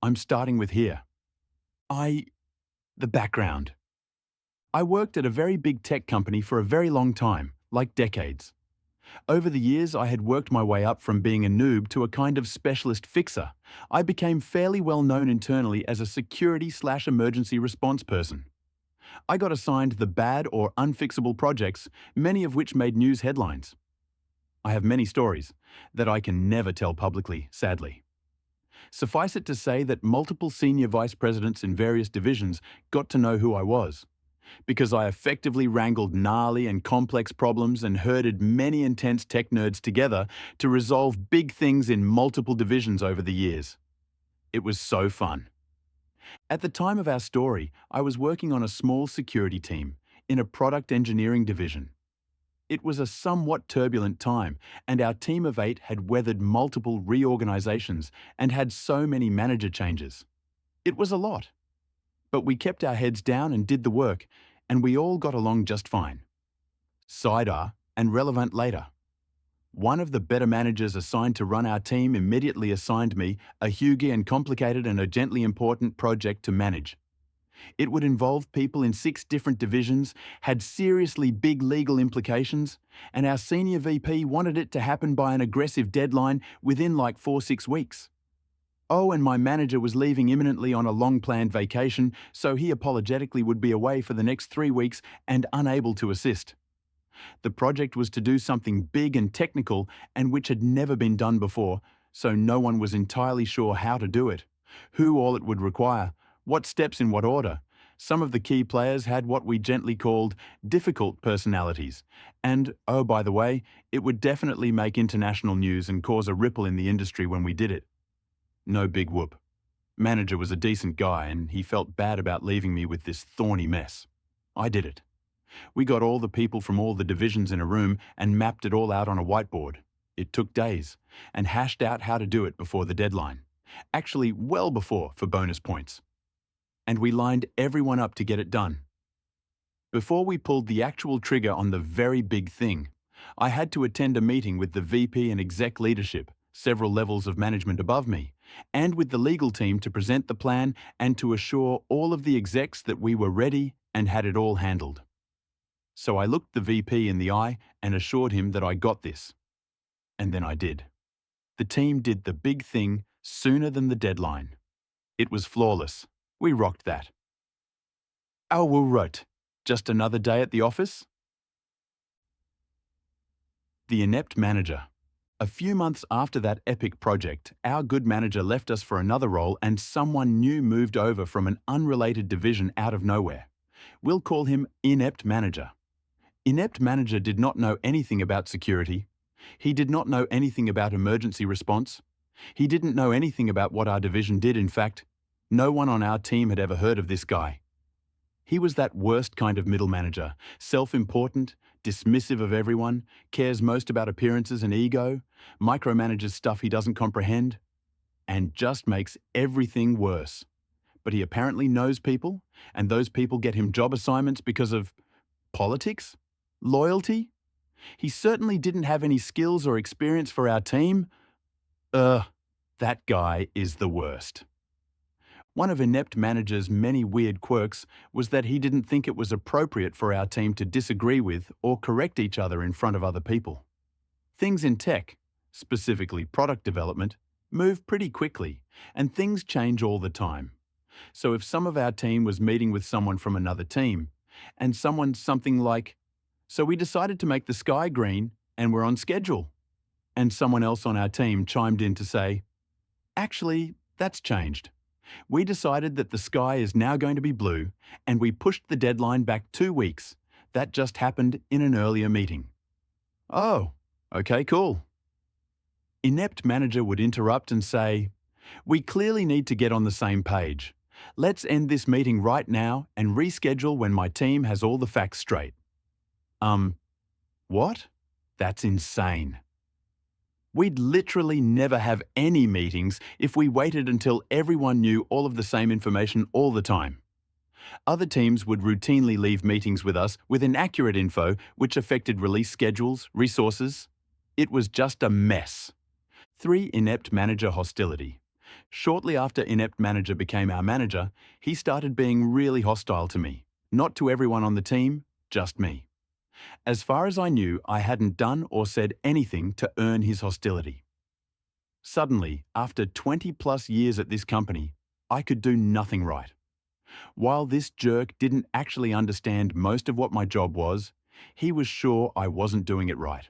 I'm starting with here. The background. I worked at a very big tech company for a very long time, like decades. Over the years, I had worked my way up from being a noob to a kind of specialist fixer. I became fairly well known internally as a security/emergency response person. I got assigned the bad or unfixable projects, many of which made news headlines. I have many stories that I can never tell publicly, sadly. Suffice it to say that multiple senior vice presidents in various divisions got to know who I was, because I effectively wrangled gnarly and complex problems and herded many intense tech nerds together to resolve big things in multiple divisions over the years. It was so fun. At the time of our story, I was working on a small security team in a product engineering division. It was a somewhat turbulent time, and our team of 8 had weathered multiple reorganizations and had so many manager changes. It was a lot. But we kept our heads down and did the work, and we all got along just fine. Side and relevant later. One of the better managers assigned to run our team immediately assigned me a huge and complicated and urgently important project to manage. It would involve people in 6 different divisions, had seriously big legal implications, and our senior VP wanted it to happen by an aggressive deadline within like 4-6 weeks. Oh, and my manager was leaving imminently on a long-planned vacation, so he apologetically would be away for the next 3 weeks and unable to assist. The project was to do something big and technical and which had never been done before, so no one was entirely sure how to do it, who all it would require, what steps in what order. Some of the key players had what we gently called difficult personalities, and, oh, by the way, it would definitely make international news and cause a ripple in the industry when we did it. No big whoop. Manager was a decent guy and he felt bad about leaving me with this thorny mess. I did it. We got all the people from all the divisions in a room and mapped it all out on a whiteboard. It took days, and hashed out how to do it before the deadline. Actually, well before, for bonus points. And we lined everyone up to get it done. Before we pulled the actual trigger on the very big thing, I had to attend a meeting with the VP and exec leadership, several levels of management above me, and with the legal team to present the plan and to assure all of the execs that we were ready and had it all handled. So I looked the VP in the eye and assured him that I got this. And then I did. The team did the big thing sooner than the deadline. It was flawless. We rocked that. Oh, well, right. Just another day at the office? The inept manager. A few months after that epic project, our good manager left us for another role and someone new moved over from an unrelated division out of nowhere. We'll call him Inept Manager. Inept Manager did not know anything about security. He did not know anything about emergency response. He didn't know anything about what our division did, in fact. No one on our team had ever heard of this guy. He was that worst kind of middle manager, self-important, dismissive of everyone, cares most about appearances and ego, micromanages stuff he doesn't comprehend, and just makes everything worse. But he apparently knows people, and those people get him job assignments because of politics? Loyalty? He certainly didn't have any skills or experience for our team. That guy is the worst. One of Inept Manager's many weird quirks was that he didn't think it was appropriate for our team to disagree with or correct each other in front of other people. Things in tech, specifically product development, move pretty quickly, and things change all the time. So if some of our team was meeting with someone from another team, and someone something like, "So we decided to make the sky green, and we're on schedule," and someone else on our team chimed in to say, "Actually, that's changed. We decided that the sky is now going to be blue, and we pushed the deadline back 2 weeks. That just happened in an earlier meeting." Oh, okay, cool. Inept Manager would interrupt and say, "We clearly need to get on the same page. Let's end this meeting right now and reschedule when my team has all the facts straight." What? That's insane. We'd literally never have any meetings if we waited until everyone knew all of the same information all the time. Other teams would routinely leave meetings with us with inaccurate info which affected release schedules, resources. It was just a mess. 3. Inept Manager hostility. Shortly after Inept Manager became our manager, he started being really hostile to me. Not to everyone on the team, just me. As far as I knew, I hadn't done or said anything to earn his hostility. Suddenly, after 20+ years at this company, I could do nothing right. While this jerk didn't actually understand most of what my job was, he was sure I wasn't doing it right.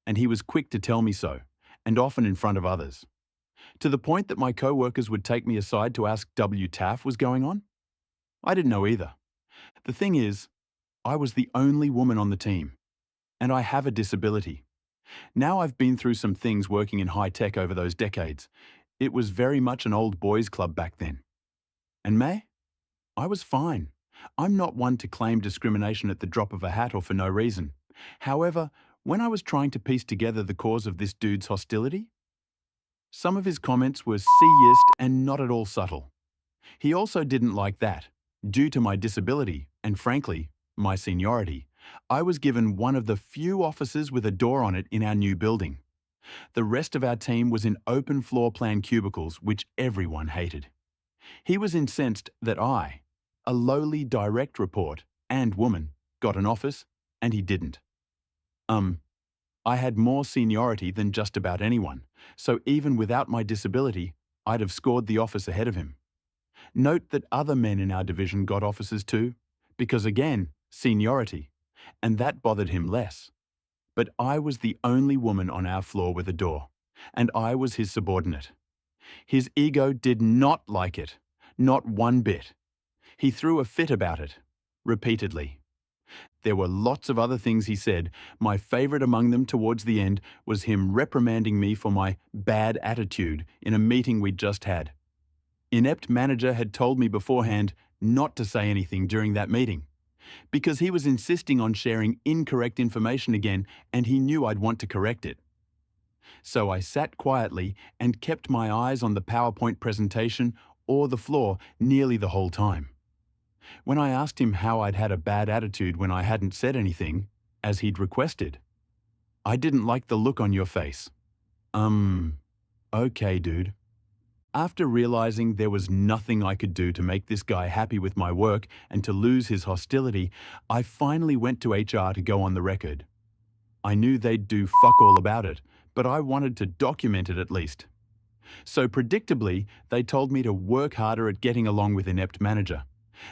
And he was quick to tell me so, and often in front of others. To the point that my co-workers would take me aside to ask WTF was going on? I didn't know either. The thing is, I was the only woman on the team, and I have a disability. Now I've been through some things working in high tech over those decades. It was very much an old boys club back then. And May? I was fine. I'm not one to claim discrimination at the drop of a hat or for no reason. However, when I was trying to piece together the cause of this dude's hostility, some of his comments were see-ist and not at all subtle. He also didn't like that. Due to my disability, and frankly, my seniority, I was given one of the few offices with a door on it in our new building. The rest of our team was in open floor plan cubicles, which everyone hated. He was incensed that I, a lowly direct report and woman, got an office, and he didn't. I had more seniority than just about anyone, so even without my disability, I'd have scored the office ahead of him. Note that other men in our division got offices too, because again, seniority, and that bothered him less. But I was the only woman on our floor with a door, and I was his subordinate. His ego did not like it, not one bit. He threw a fit about it, repeatedly. There were lots of other things he said. My favorite among them towards the end was him reprimanding me for my bad attitude in a meeting we'd just had. Inept Manager had told me beforehand not to say anything during that meeting, because he was insisting on sharing incorrect information again and he knew I'd want to correct it. So I sat quietly and kept my eyes on the PowerPoint presentation or the floor nearly the whole time. When I asked him how I'd had a bad attitude when I hadn't said anything, as he'd requested, "I didn't like the look on your face." Okay, dude. After realizing there was nothing I could do to make this guy happy with my work and to lose his hostility, I finally went to HR to go on the record. I knew they'd do fuck all about it, but I wanted to document it at least. So predictably, they told me to work harder at getting along with inept manager.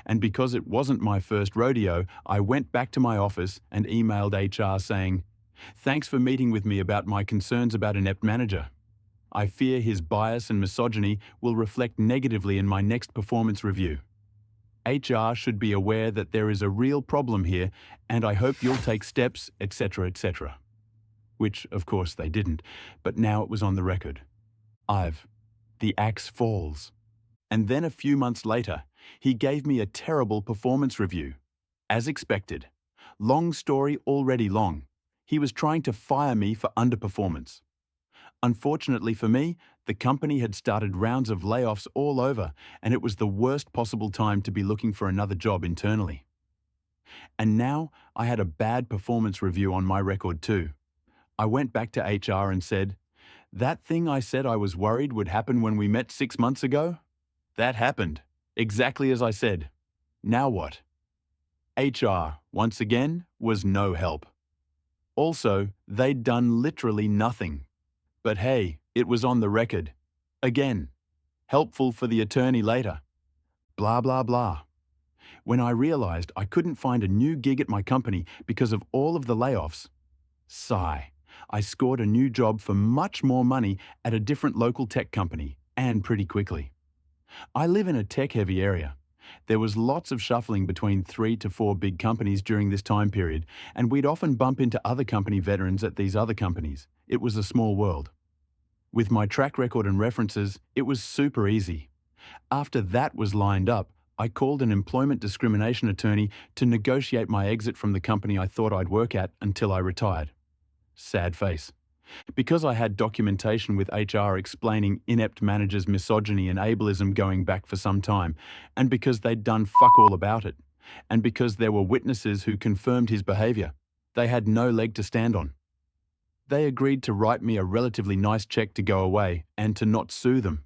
And because it wasn't my first rodeo, I went back to my office and emailed HR saying, "Thanks for meeting with me about my concerns about inept manager. I fear his bias and misogyny will reflect negatively in my next performance review. HR should be aware that there is a real problem here, and I hope you'll take steps, etc., etc." Which, of course, they didn't, but now it was on the record. The axe falls. And then a few months later, he gave me a terrible performance review. As expected. Long story already long. He was trying to fire me for underperformance. Unfortunately for me, the company had started rounds of layoffs all over, and it was the worst possible time to be looking for another job internally. And now I had a bad performance review on my record too. I went back to HR and said, "That thing I said I was worried would happen when we met 6 months ago? That happened, exactly as I said. Now what?" HR, once again, was no help. Also, they'd done literally nothing. But hey, it was on the record. Again, helpful for the attorney later. Blah, blah, blah. When I realized I couldn't find a new gig at my company because of all of the layoffs, sigh, I scored a new job for much more money at a different local tech company, and pretty quickly. I live in a tech-heavy area. There was lots of shuffling between 3 to 4 big companies during this time period, and we'd often bump into other company veterans at these other companies. It was a small world. With my track record and references, it was super easy. After that was lined up, I called an employment discrimination attorney to negotiate my exit from the company I thought I'd work at until I retired. Sad face. Because I had documentation with HR explaining inept managers' misogyny and ableism going back for some time, and because they'd done fuck all about it, and because there were witnesses who confirmed his behaviour, they had no leg to stand on. They agreed to write me a relatively nice check to go away and to not sue them,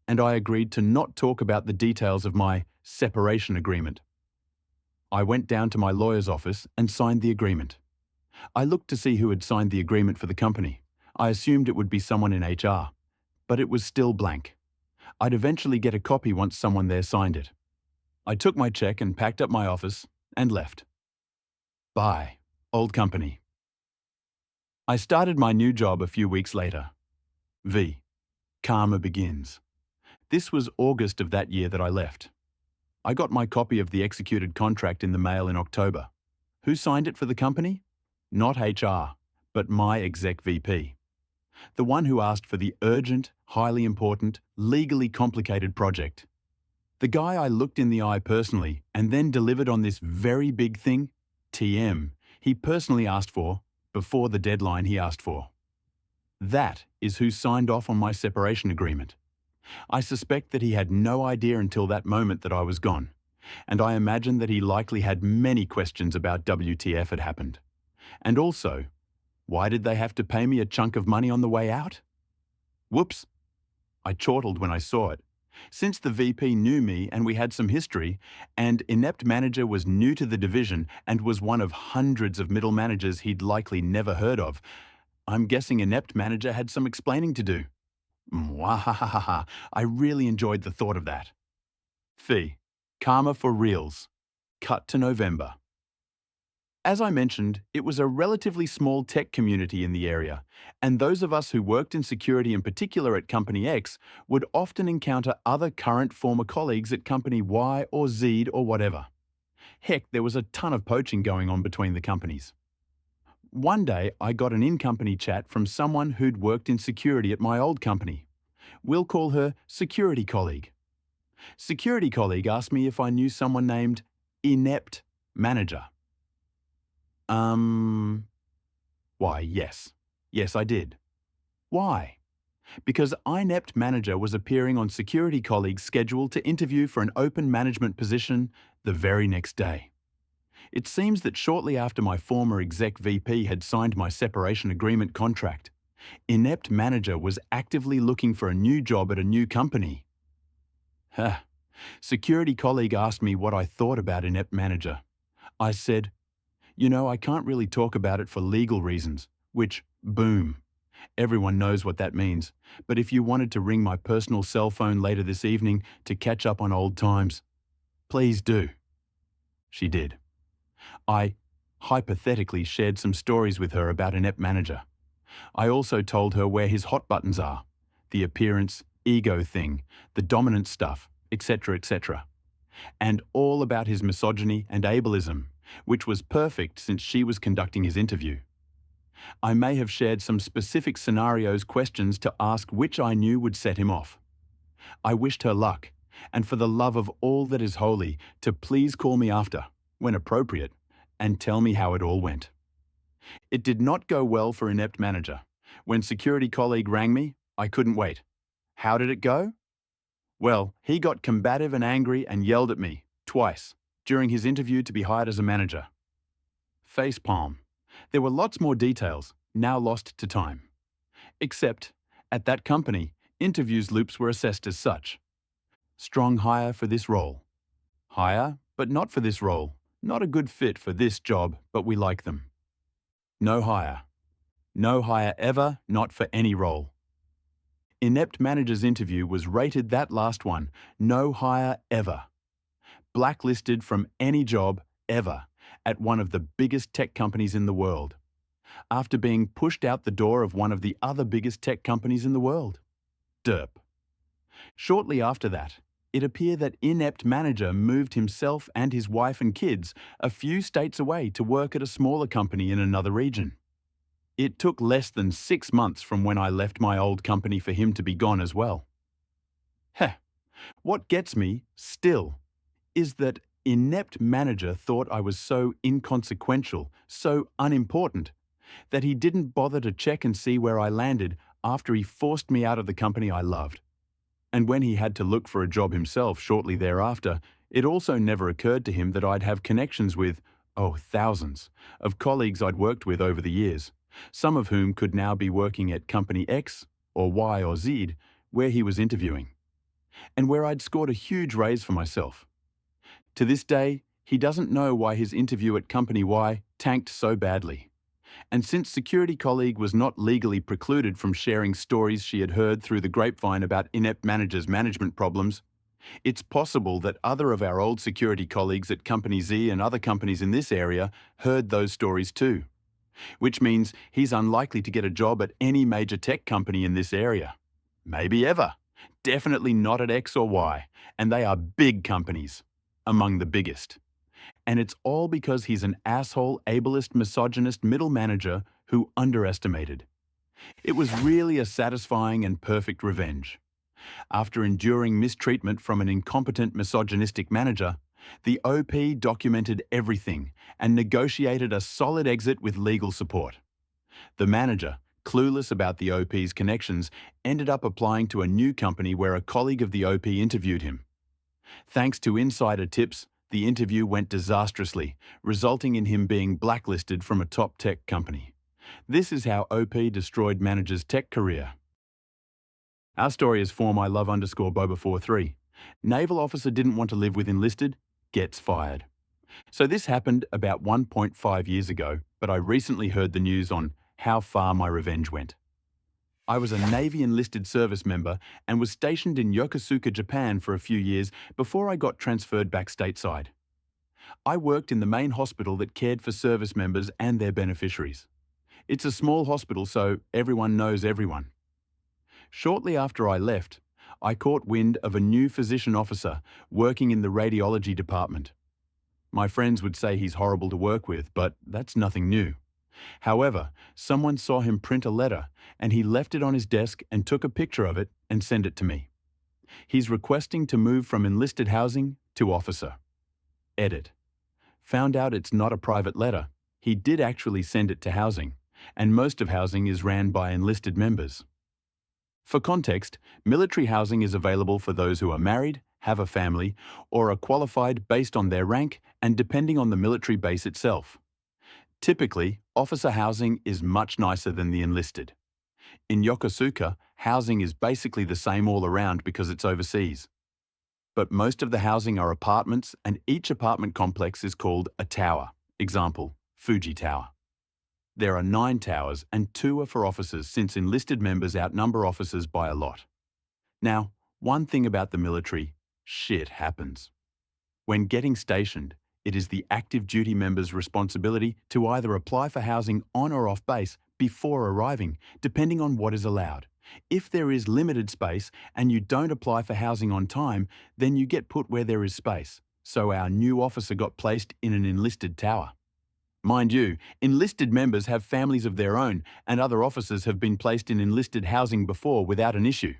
and I agreed to not talk about the details of my separation agreement. I went down to my lawyer's office and signed the agreement. I looked to see who had signed the agreement for the company. I assumed it would be someone in HR, but it was still blank. I'd eventually get a copy once someone there signed it. I took my check and packed up my office and left. Bye, old company. I started my new job a few weeks later. Karma begins. This was August of that year that I left. I got my copy of the executed contract in the mail in October. Who signed it for the company? Not HR, but my exec VP. The one who asked for the urgent, highly important, legally complicated project. The guy I looked in the eye personally and then delivered on this very big thing, TM, he personally asked for, before the deadline he asked for. That is who signed off on my separation agreement. I suspect that he had no idea until that moment that I was gone, and I imagine that he likely had many questions about WTF had happened. And also, why did they have to pay me a chunk of money on the way out? Whoops! I chortled when I saw it. Since the VP knew me and we had some history, and inept manager was new to the division and was one of hundreds of middle managers he'd likely never heard of, I'm guessing inept manager had some explaining to do. Mwahahaha, I really enjoyed the thought of that. Karma for reals. Cut to November. As I mentioned, it was a relatively small tech community in the area, and those of us who worked in security in particular at Company X would often encounter other current former colleagues at Company Y or Z or whatever. Heck, there was a ton of poaching going on between the companies. One day, I got an in-company chat from someone who'd worked in security at my old company. We'll call her Security Colleague. Security Colleague asked me if I knew someone named Inept Manager. Why, yes. Yes, I did. Why? Because Inept Manager was appearing on Security Colleague's schedule to interview for an open management position the very next day. It seems that shortly after my former exec VP had signed my separation agreement contract, Inept Manager was actively looking for a new job at a new company. Security Colleague asked me what I thought about Inept Manager. I said, I can't really talk about it for legal reasons, which, boom. Everyone knows what that means, but if you wanted to ring my personal cell phone later this evening to catch up on old times, please do. She did. I hypothetically shared some stories with her about inept manager. I also told her where his hot buttons are, the appearance, ego thing, the dominant stuff, etc., etc. And all about his misogyny and ableism, which was perfect since she was conducting his interview. I may have shared some specific scenarios questions to ask which I knew would set him off. I wished her luck, and for the love of all that is holy, to please call me after, when appropriate, and tell me how it all went. It did not go well for inept manager. When security colleague rang me, I couldn't wait. How did it go? Well, he got combative and angry and yelled at me, twice, during his interview to be hired as a manager. Facepalm. There were lots more details, now lost to time. Except, at that company, interviews loops were assessed as such. Strong hire for this role. Hire, but not for this role. Not a good fit for this job, but we like them. No hire. No hire ever, not for any role. Inept manager's interview was rated that last one, no hire ever. Blacklisted from any job ever at one of the biggest tech companies in the world, after being pushed out the door of one of the other biggest tech companies in the world. Derp. Shortly after that, it appeared that inept manager moved himself and his wife and kids a few states away to work at a smaller company in another region. It took less than 6 months from when I left my old company for him to be gone as well. Heh, what gets me, still, is that inept manager thought I was so inconsequential, so unimportant, that he didn't bother to check and see where I landed after he forced me out of the company I loved. And when he had to look for a job himself shortly thereafter, it also never occurred to him that I'd have connections with, thousands, of colleagues I'd worked with over the years, some of whom could now be working at Company X, or Y or Z, where he was interviewing, and where I'd scored a huge raise for myself. To this day, he doesn't know why his interview at Company Y tanked so badly. And since security colleague was not legally precluded from sharing stories she had heard through the grapevine about inept managers' management problems, it's possible that other of our old security colleagues at Company Z and other companies in this area heard those stories too. Which means he's unlikely to get a job at any major tech company in this area. Maybe ever. Definitely not at X or Y, and they are big companies, among the biggest. And it's all because he's an asshole, ableist, misogynist middle manager who underestimated. It was really a satisfying and perfect revenge. After enduring mistreatment from an incompetent misogynistic manager, the OP documented everything and negotiated a solid exit with legal support. The manager, clueless about the OP's connections, ended up applying to a new company where a colleague of the OP interviewed him. Thanks to insider tips, the interview went disastrously, resulting in him being blacklisted from a top tech company. This is how OP destroyed manager's tech career. Our story is @FormILove_Boba43. Naval officer didn't want to live with enlisted, gets fired. So this happened about 1.5 years ago, but I recently heard the news on how far my revenge went. I was a Navy enlisted service member and was stationed in Yokosuka, Japan for a few years before I got transferred back stateside. I worked in the main hospital that cared for service members and their beneficiaries. It's a small hospital, so everyone knows everyone. Shortly after I left, I caught wind of a new physician officer working in the radiology department. My friends would say he's horrible to work with, but that's nothing new. However, someone saw him print a letter, and he left it on his desk and took a picture of it and sent it to me. He's requesting to move from enlisted housing to officer. Edit. Found out it's not a private letter. He did actually send it to housing, and most of housing is ran by enlisted members. For context, military housing is available for those who are married, have a family, or are qualified based on their rank and depending on the military base itself. Typically, officer housing is much nicer than the enlisted. In Yokosuka, housing is basically the same all around because it's overseas. But most of the housing are apartments, and each apartment complex is called a tower. Example, Fuji Tower. There are 9 towers and 2 are for officers since enlisted members outnumber officers by a lot. Now, one thing about the military, shit happens. When getting stationed, it is the active duty member's responsibility to either apply for housing on or off base before arriving, depending on what is allowed. If there is limited space and you don't apply for housing on time, then you get put where there is space. So our new officer got placed in an enlisted tower. Mind you, enlisted members have families of their own, and other officers have been placed in enlisted housing before without an issue.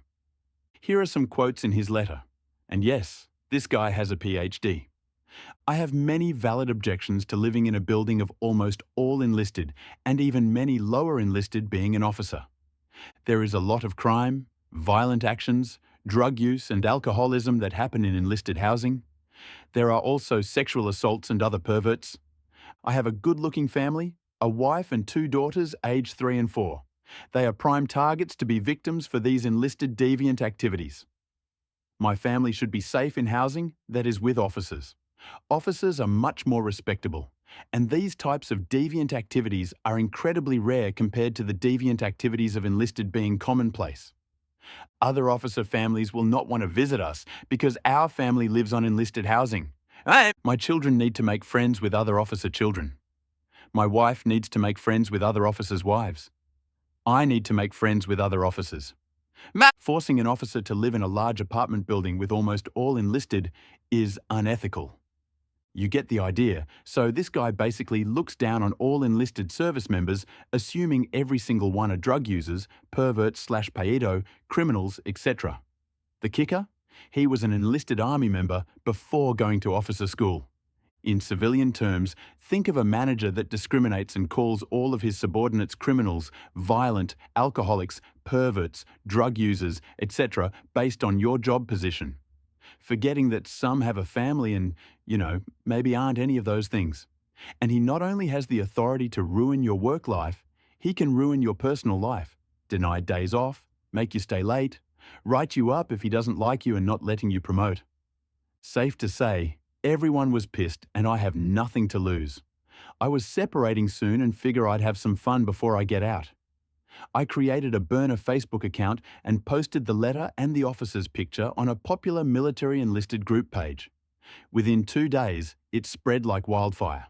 Here are some quotes in his letter. And yes, this guy has a PhD. I have many valid objections to living in a building of almost all enlisted, and even many lower enlisted being an officer. There is a lot of crime, violent actions, drug use and alcoholism that happen in enlisted housing. There are also sexual assaults and other perverts. I have a good-looking family, a wife and 2 daughters aged 3 and 4. They are prime targets to be victims for these enlisted deviant activities. My family should be safe in housing that is with officers. Officers are much more respectable, and these types of deviant activities are incredibly rare compared to the deviant activities of enlisted being commonplace. Other officer families will not want to visit us because our family lives on enlisted housing. My children need to make friends with other officer children. My wife needs to make friends with other officers' wives. I need to make friends with other officers. Forcing an officer to live in a large apartment building with almost all enlisted is unethical. You get the idea. So this guy basically looks down on all enlisted service members, assuming every single one are drug users, perverts/paedo, criminals, etc. The kicker? He was an enlisted army member before going to officer school. In civilian terms, think of a manager that discriminates and calls all of his subordinates criminals, violent, alcoholics, perverts, drug users, etc. based on your job position. Forgetting that some have a family and, maybe aren't any of those things. And he not only has the authority to ruin your work life, he can ruin your personal life, deny days off, make you stay late, write you up if he doesn't like you and not letting you promote. Safe to say, everyone was pissed and I have nothing to lose. I was separating soon and figure I'd have some fun before I get out. I created a burner Facebook account and posted the letter and the officer's picture on a popular military enlisted group page. Within 2 days, it spread like wildfire.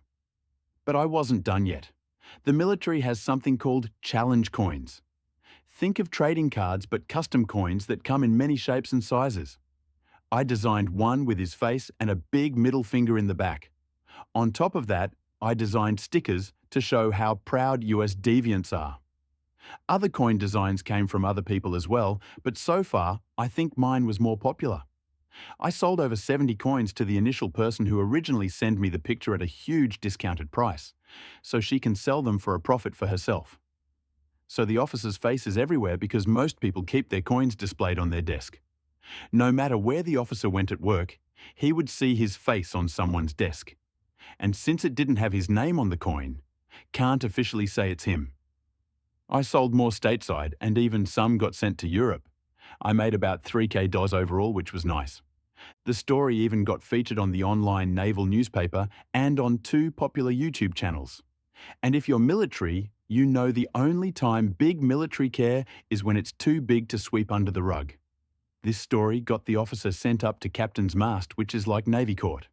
But I wasn't done yet. The military has something called challenge coins. Think of trading cards but custom coins that come in many shapes and sizes. I designed one with his face and a big middle finger in the back. On top of that, I designed stickers to show how proud US deviants are. Other coin designs came from other people as well, but so far, I think mine was more popular. I sold over 70 coins to the initial person who originally sent me the picture at a huge discounted price, so she can sell them for a profit for herself. So the officer's face is everywhere because most people keep their coins displayed on their desk. No matter where the officer went at work, he would see his face on someone's desk. And since it didn't have his name on the coin, can't officially say it's him. I sold more stateside and even some got sent to Europe. I made about $3,000 overall, which was nice. The story even got featured on the online naval newspaper and on 2 popular YouTube channels. And if you're military, you know the only time big military care is when it's too big to sweep under the rug. This story got the officer sent up to Captain's Mast, which is like Navy Court.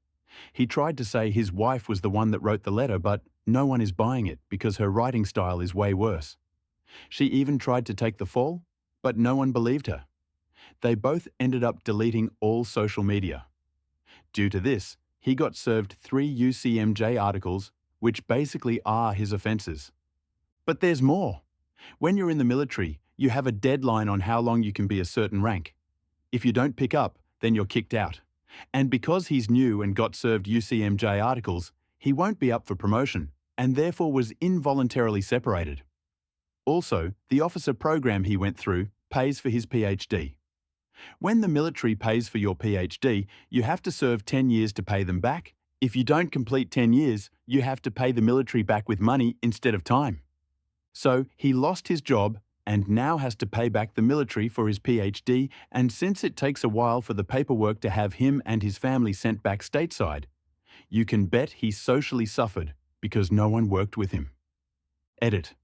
He tried to say his wife was the one that wrote the letter, but no one is buying it because her writing style is way worse. She even tried to take the fall, but no one believed her. They both ended up deleting all social media. Due to this, he got served 3 UCMJ articles, which basically are his offences. But there's more. When you're in the military, you have a deadline on how long you can be a certain rank. If you don't pick up, then you're kicked out. And because he's new and got served UCMJ articles, he won't be up for promotion, and therefore was involuntarily separated. Also, the officer program he went through pays for his PhD. When the military pays for your PhD, you have to serve 10 years to pay them back. If you don't complete 10 years, you have to pay the military back with money instead of time. So he lost his job and now has to pay back the military for his PhD, and since it takes a while for the paperwork to have him and his family sent back stateside, you can bet he socially suffered because no one worked with him. Edit.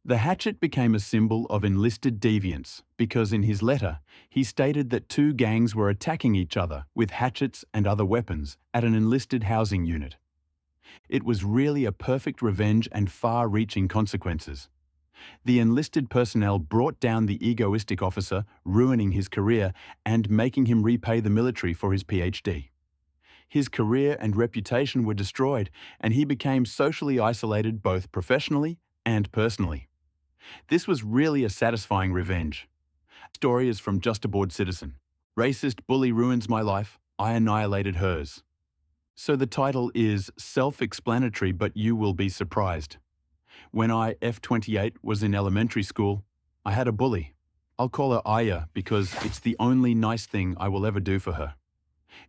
The hatchet became a symbol of enlisted deviance because in his letter, he stated that two gangs were attacking each other with hatchets and other weapons at an enlisted housing unit. It was really a perfect revenge and far-reaching consequences. The enlisted personnel brought down the egoistic officer, ruining his career and making him repay the military for his PhD. His career and reputation were destroyed, and he became socially isolated both professionally and personally. This was really a satisfying revenge. The story is from Just a Bored Citizen. Racist bully ruins my life, I annihilated hers. So the title is self-explanatory, but you will be surprised. When I, F28, was in elementary school, I had a bully. I'll call her Aya because it's the only nice thing I will ever do for her.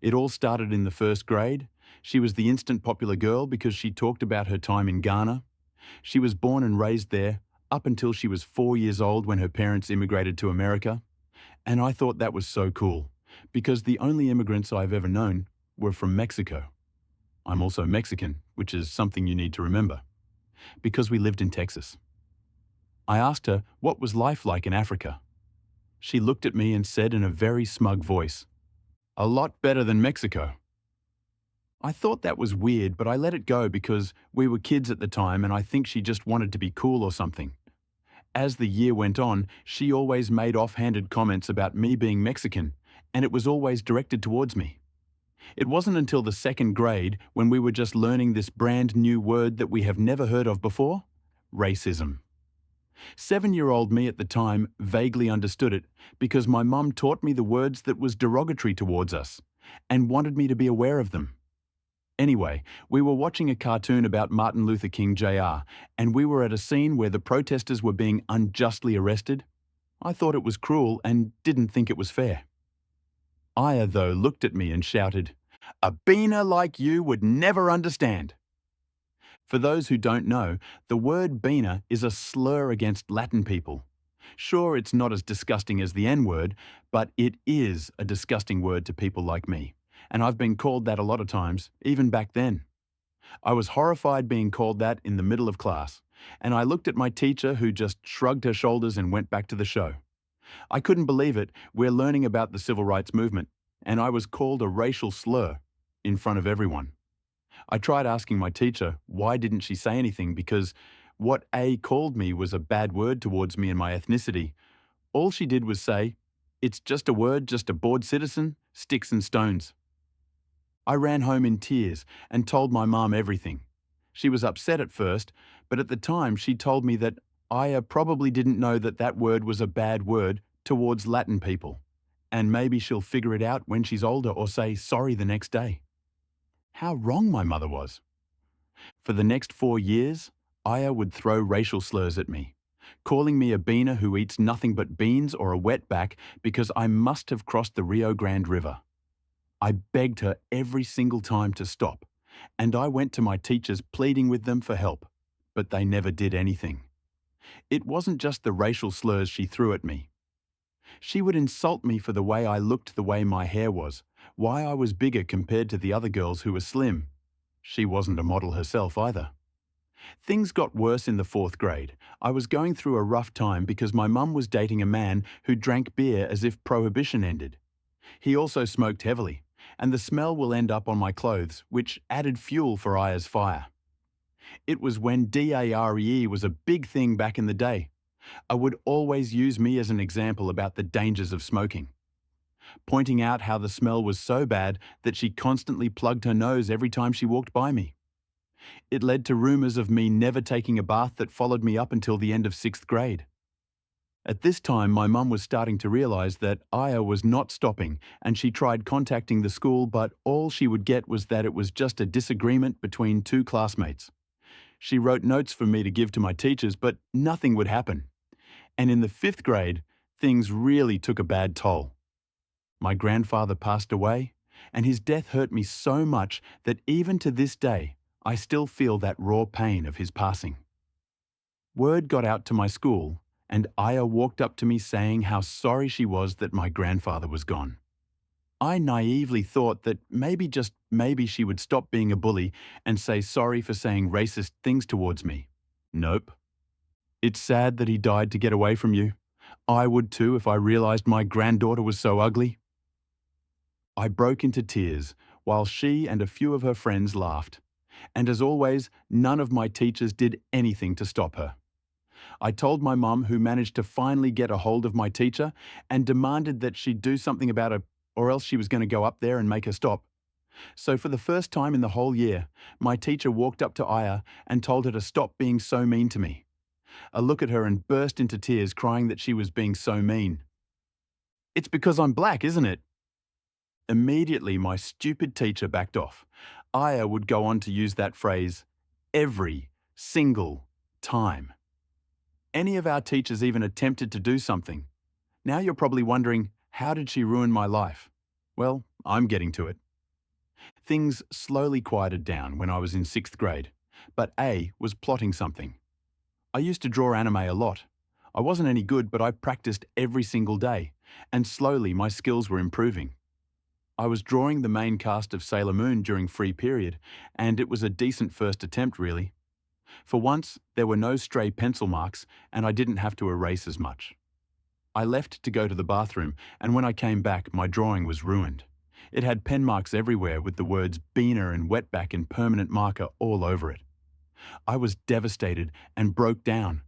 It all started in the first grade. She was the instant popular girl because she talked about her time in Ghana. She was born and raised there, up until she was 4 years old when her parents immigrated to America. And I thought that was so cool, because the only immigrants I've ever known were from Mexico. I'm also Mexican, which is something you need to remember, because we lived in Texas. I asked her what was life like in Africa. She looked at me and said in a very smug voice, "A lot better than Mexico." I thought that was weird, but I let it go because we were kids at the time and I think she just wanted to be cool or something. As the year went on, she always made offhanded comments about me being Mexican, and it was always directed towards me. It wasn't until the second grade when we were just learning this brand new word that we have never heard of before: racism. 7-year-old me at the time vaguely understood it because my mum taught me the words that was derogatory towards us and wanted me to be aware of them. Anyway, we were watching a cartoon about Martin Luther King Jr., and we were at a scene where the protesters were being unjustly arrested. I thought it was cruel and didn't think it was fair. Aya, though, looked at me and shouted, "A beaner like you would never understand." For those who don't know, the word beaner is a slur against Latin people. Sure, it's not as disgusting as the N-word, but it is a disgusting word to people like me. And I've been called that a lot of times, even back then. I was horrified being called that in the middle of class, and I looked at my teacher who just shrugged her shoulders and went back to the show. I couldn't believe it. We're learning about the civil rights movement, and I was called a racial slur in front of everyone. I tried asking my teacher why didn't she say anything because what A called me was a bad word towards me and my ethnicity. All she did was say, "It's just a word, just a bored citizen, sticks and stones." I ran home in tears and told my mom everything. She was upset at first, but at the time she told me that Aya probably didn't know that that word was a bad word towards Latin people, and maybe she'll figure it out when she's older or say sorry the next day. How wrong my mother was. For the next 4 years, Aya would throw racial slurs at me, calling me a beaner who eats nothing but beans or a wetback because I must have crossed the Rio Grande River. I begged her every single time to stop, and I went to my teachers pleading with them for help, but they never did anything. It wasn't just the racial slurs she threw at me. She would insult me for the way I looked, the way my hair was, why I was bigger compared to the other girls who were slim. She wasn't a model herself either. Things got worse in the 4th grade. I was going through a rough time because my mum was dating a man who drank beer as if prohibition ended. He also smoked heavily, and the smell will end up on my clothes, which added fuel for Aya's fire. It was when DARE was a big thing back in the day. I would always use me as an example about the dangers of smoking, pointing out how the smell was so bad that she constantly plugged her nose every time she walked by me. It led to rumors of me never taking a bath that followed me up until the end of 6th grade. At this time, my mum was starting to realize that Aya was not stopping, and she tried contacting the school, but all she would get was that it was just a disagreement between two classmates. She wrote notes for me to give to my teachers, but nothing would happen. And in the 5th grade, things really took a bad toll. My grandfather passed away, and his death hurt me so much that even to this day, I still feel that raw pain of his passing. Word got out to my school, and Aya walked up to me saying how sorry she was that my grandfather was gone. I naively thought that maybe she would stop being a bully and say sorry for saying racist things towards me. Nope. It's sad that he died to get away from you. I would too if I realized my granddaughter was so ugly. I broke into tears while she and a few of her friends laughed. And as always, none of my teachers did anything to stop her. I told my mum, who managed to finally get a hold of my teacher, and demanded that she do something about her, or else she was going to go up there and make her stop. So for the first time in the whole year, my teacher walked up to Aya and told her to stop being so mean to me. I looked at her and burst into tears, crying that she was being so mean. It's because I'm black, isn't it? Immediately, my stupid teacher backed off. Aya would go on to use that phrase every single time. Any of our teachers even attempted to do something. Now you're probably wondering, how did she ruin my life? Well, I'm getting to it. Things slowly quieted down when I was in 6th grade, but A was plotting something. I used to draw anime a lot. I wasn't any good, but I practiced every single day, and slowly my skills were improving. I was drawing the main cast of Sailor Moon during free period, and it was a decent first attempt, really. For once, there were no stray pencil marks, and I didn't have to erase as much. I left to go to the bathroom, and when I came back, my drawing was ruined. It had pen marks everywhere with the words Beaner and Wetback in permanent marker all over it. I was devastated and broke down.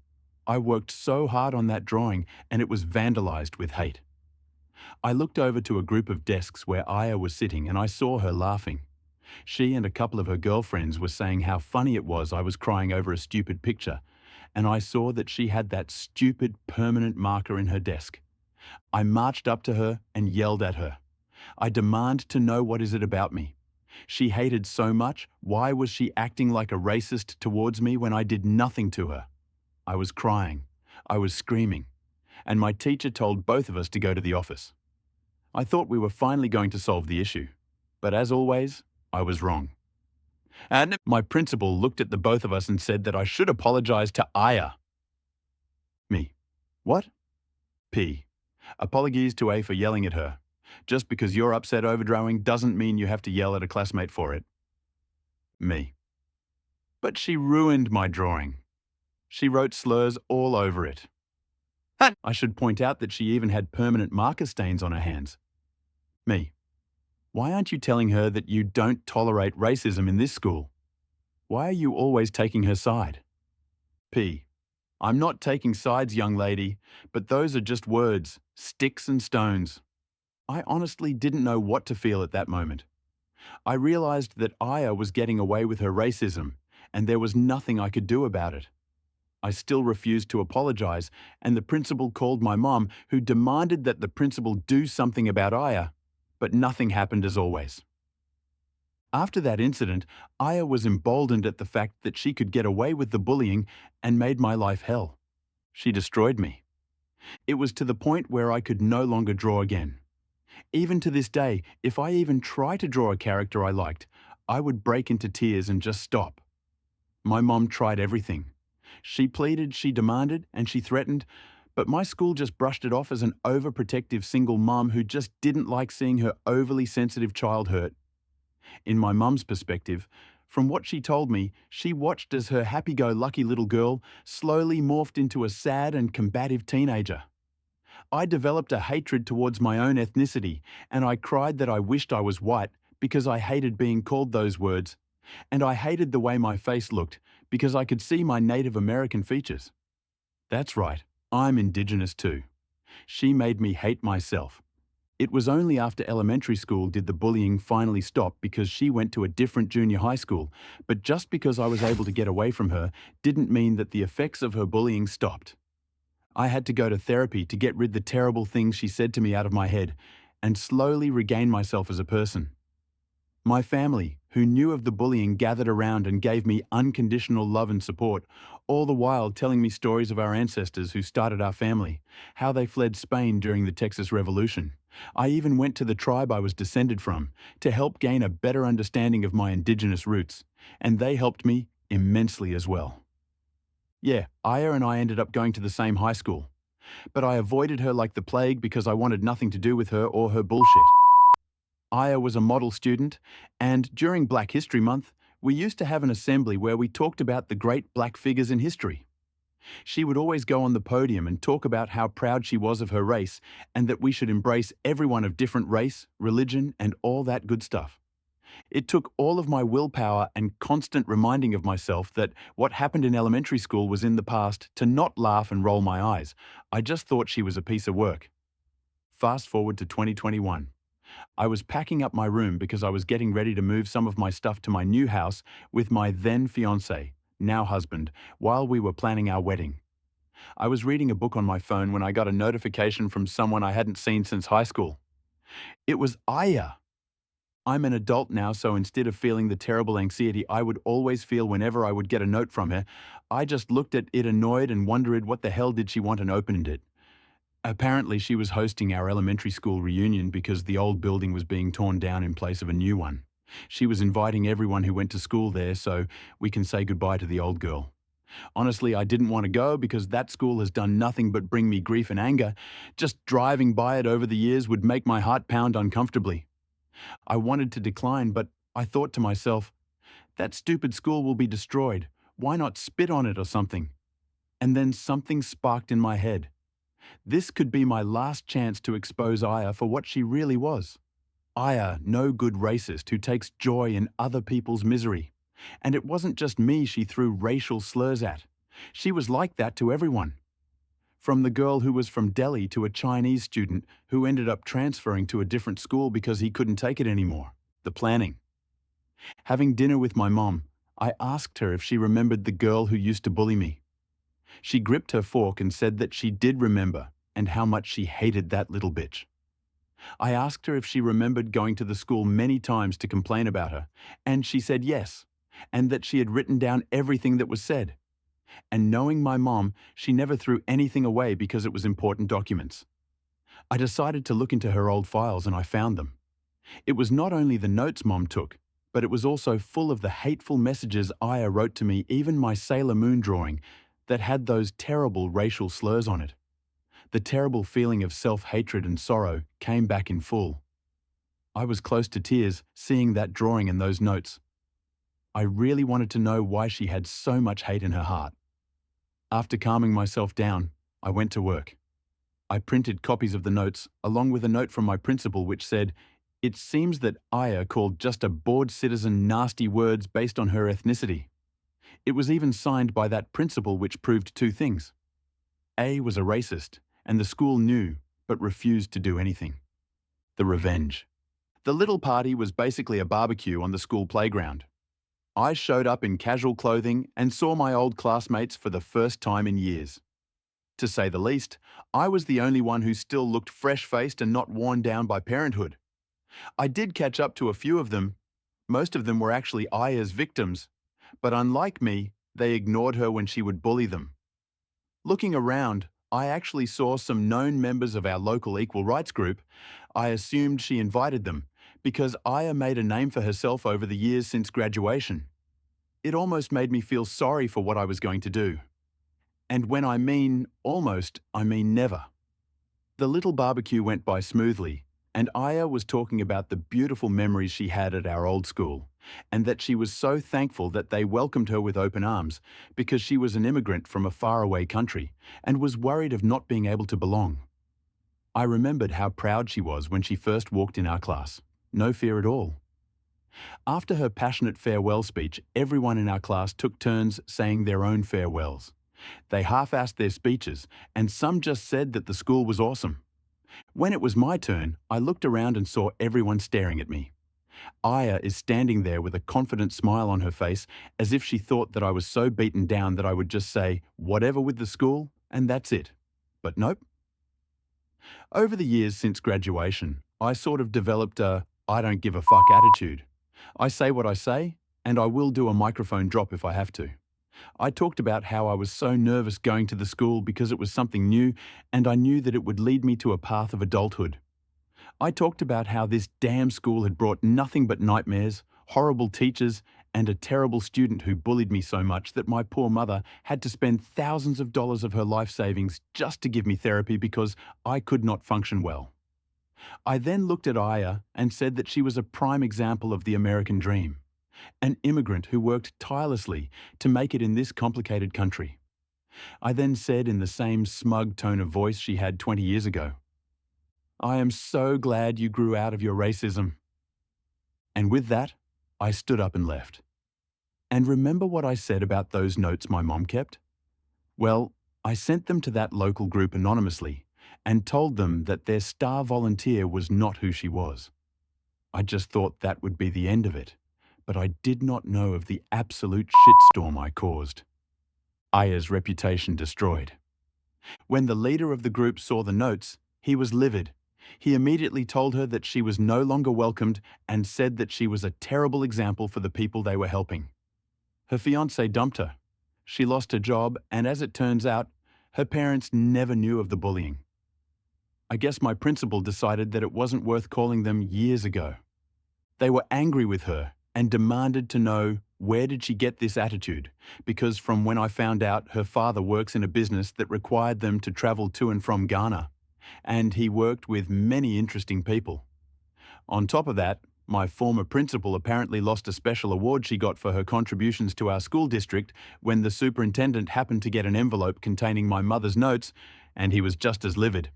I worked so hard on that drawing, and it was vandalized with hate. I looked over to a group of desks where Aya was sitting, and I saw her laughing. She and a couple of her girlfriends were saying how funny it was I was crying over a stupid picture, and I saw that she had that stupid permanent marker in her desk. I marched up to her and yelled at her. I demand to know, what is it about me? She hated so much, why was she acting like a racist towards me when I did nothing to her? I was crying. I was screaming. And my teacher told both of us to go to the office. I thought we were finally going to solve the issue. But as always, I was wrong. And my principal looked at the both of us and said that I should apologize to Aya. Me. What? P. Apologies to A for yelling at her. Just because you're upset over drawing doesn't mean you have to yell at a classmate for it. Me. But she ruined my drawing. She wrote slurs all over it. I should point out that she even had permanent marker stains on her hands. Me. Why aren't you telling her that you don't tolerate racism in this school? Why are you always taking her side? P. I'm not taking sides, young lady, but those are just words, sticks and stones. I honestly didn't know what to feel at that moment. I realized that Aya was getting away with her racism, and there was nothing I could do about it. I still refused to apologize, and the principal called my mom, who demanded that the principal do something about Aya, but nothing happened as always. After that incident, Aya was emboldened at the fact that she could get away with the bullying and made my life hell. She destroyed me. It was to the point where I could no longer draw again. Even to this day, if I even try to draw a character I liked, I would break into tears and just stop. My mom tried everything. She pleaded, she demanded, and she threatened, but my school just brushed it off as an overprotective single mom who just didn't like seeing her overly sensitive child hurt. In my mum's perspective, from what she told me, she watched as her happy-go-lucky little girl slowly morphed into a sad and combative teenager. I developed a hatred towards my own ethnicity, and I cried that I wished I was white because I hated being called those words, and I hated the way my face looked because I could see my Native American features. That's right, I'm Indigenous too. She made me hate myself. It was only after elementary school did the bullying finally stop because she went to a different junior high school, but just because I was able to get away from her didn't mean that the effects of her bullying stopped. I had to go to therapy to get rid of the terrible things she said to me out of my head and slowly regain myself as a person. My family, who knew of the bullying, gathered around and gave me unconditional love and support, all the while telling me stories of our ancestors who started our family, how they fled Spain during the Texas Revolution. I even went to the tribe I was descended from to help gain a better understanding of my Indigenous roots, and they helped me immensely as well. Yeah, Aya and I ended up going to the same high school, but I avoided her like the plague because I wanted nothing to do with her or her bullshit. Aya was a model student, and during Black History Month, We used to have an assembly where we talked about the great black figures in history. She would always go on the podium and talk about how proud she was of her race and that we should embrace everyone of different race, religion, and all that good stuff. It took all of my willpower and constant reminding of myself that what happened in elementary school was in the past to not laugh and roll my eyes. I just thought she was a piece of work. Fast forward to 2021. I was packing up my room because I was getting ready to move some of my stuff to my new house with my then fiancé, now husband, while we were planning our wedding. I was reading a book on my phone when I got a notification from someone I hadn't seen since high school. It was Aya. I'm an adult now, so instead of feeling the terrible anxiety I would always feel whenever I would get a note from her, I just looked at it annoyed and wondered what the hell did she want and opened it. Apparently she was hosting our elementary school reunion because the old building was being torn down in place of a new one. She was inviting everyone who went to school there so we can say goodbye to the old girl. Honestly, I didn't want to go because that school has done nothing but bring me grief and anger. Just driving by it over the years would make my heart pound uncomfortably. I wanted to decline, but I thought to myself, that stupid school will be destroyed. Why not spit on it or something? And then something sparked in my head. This could be my last chance to expose Aya for what she really was. Aya, no good racist who takes joy in other people's misery. And it wasn't just me she threw racial slurs at. She was like that to everyone. From the girl who was from Delhi to a Chinese student who ended up transferring to a different school because he couldn't take it anymore. The planning. Having dinner with my mom, I asked her if she remembered the girl who used to bully me. She gripped her fork and said that she did remember and how much she hated that little bitch. I asked her if she remembered going to the school many times to complain about her, and she said yes, and that she had written down everything that was said. And knowing my mom, she never threw anything away because it was important documents. I decided to look into her old files and I found them. It was not only the notes Mom took, but it was also full of the hateful messages Aya wrote to me, even my Sailor Moon drawing, that had those terrible racial slurs on it. The terrible feeling of self-hatred and sorrow came back in full. I was close to tears seeing that drawing and those notes. I really wanted to know why she had so much hate in her heart. After calming myself down, I went to work. I printed copies of the notes, along with a note from my principal which said, "It seems that Aya called just a bored citizen nasty words based on her ethnicity." It was even signed by that principal, which proved two things. A was a racist, and the school knew, but refused to do anything. The revenge. The little party was basically a barbecue on the school playground. I showed up in casual clothing and saw my old classmates for the first time in years. To say the least, I was the only one who still looked fresh-faced and not worn down by parenthood. I did catch up to a few of them. Most of them were actually Aya's victims, but unlike me, they ignored her when she would bully them. Looking around, I actually saw some known members of our local equal rights group. I assumed she invited them, because Aya made a name for herself over the years since graduation. It almost made me feel sorry for what I was going to do. And when I mean almost, I mean never. The little barbecue went by smoothly, and Aya was talking about the beautiful memories she had at our old school, and that she was so thankful that they welcomed her with open arms because she was an immigrant from a faraway country and was worried of not being able to belong. I remembered how proud she was when she first walked in our class. No fear at all. After her passionate farewell speech, everyone in our class took turns saying their own farewells. They half-assed their speeches, and some just said that the school was awesome. When it was my turn, I looked around and saw everyone staring at me. Aya is standing there with a confident smile on her face, as if she thought that I was so beaten down that I would just say, whatever with the school, and that's it. But nope. Over the years since graduation, I sort of developed a I don't give a fuck attitude. I say what I say, and I will do a microphone drop if I have to. I talked about how I was so nervous going to the school because it was something new, and I knew that it would lead me to a path of adulthood. I talked about how this damn school had brought nothing but nightmares, horrible teachers, and a terrible student who bullied me so much that my poor mother had to spend thousands of dollars of her life savings just to give me therapy because I could not function well. I then looked at Aya and said that she was a prime example of the American dream. an immigrant who worked tirelessly to make it in this complicated country. I then said in the same smug tone of voice she had 20 years ago, "I am so glad you grew out of your racism." And with that, I stood up and left. And remember what I said about those notes my mom kept? Well, I sent them to that local group anonymously and told them that their star volunteer was not who she was. I just thought that would be the end of it, but I did not know of the absolute shitstorm I caused. Aya's reputation destroyed. When the leader of the group saw the notes, he was livid. He immediately told her that she was no longer welcomed and said that she was a terrible example for the people they were helping. Her fiancé dumped her. She lost her job, and as it turns out, her parents never knew of the bullying. I guess my principal decided that it wasn't worth calling them years ago. They were angry with her and demanded to know where did she get this attitude, because from when I found out her father works in a business that required them to travel to and from Ghana, and he worked with many interesting people. On top of that, my former principal apparently lost a special award she got for her contributions to our school district when the superintendent happened to get an envelope containing my mother's notes, and he was just as livid.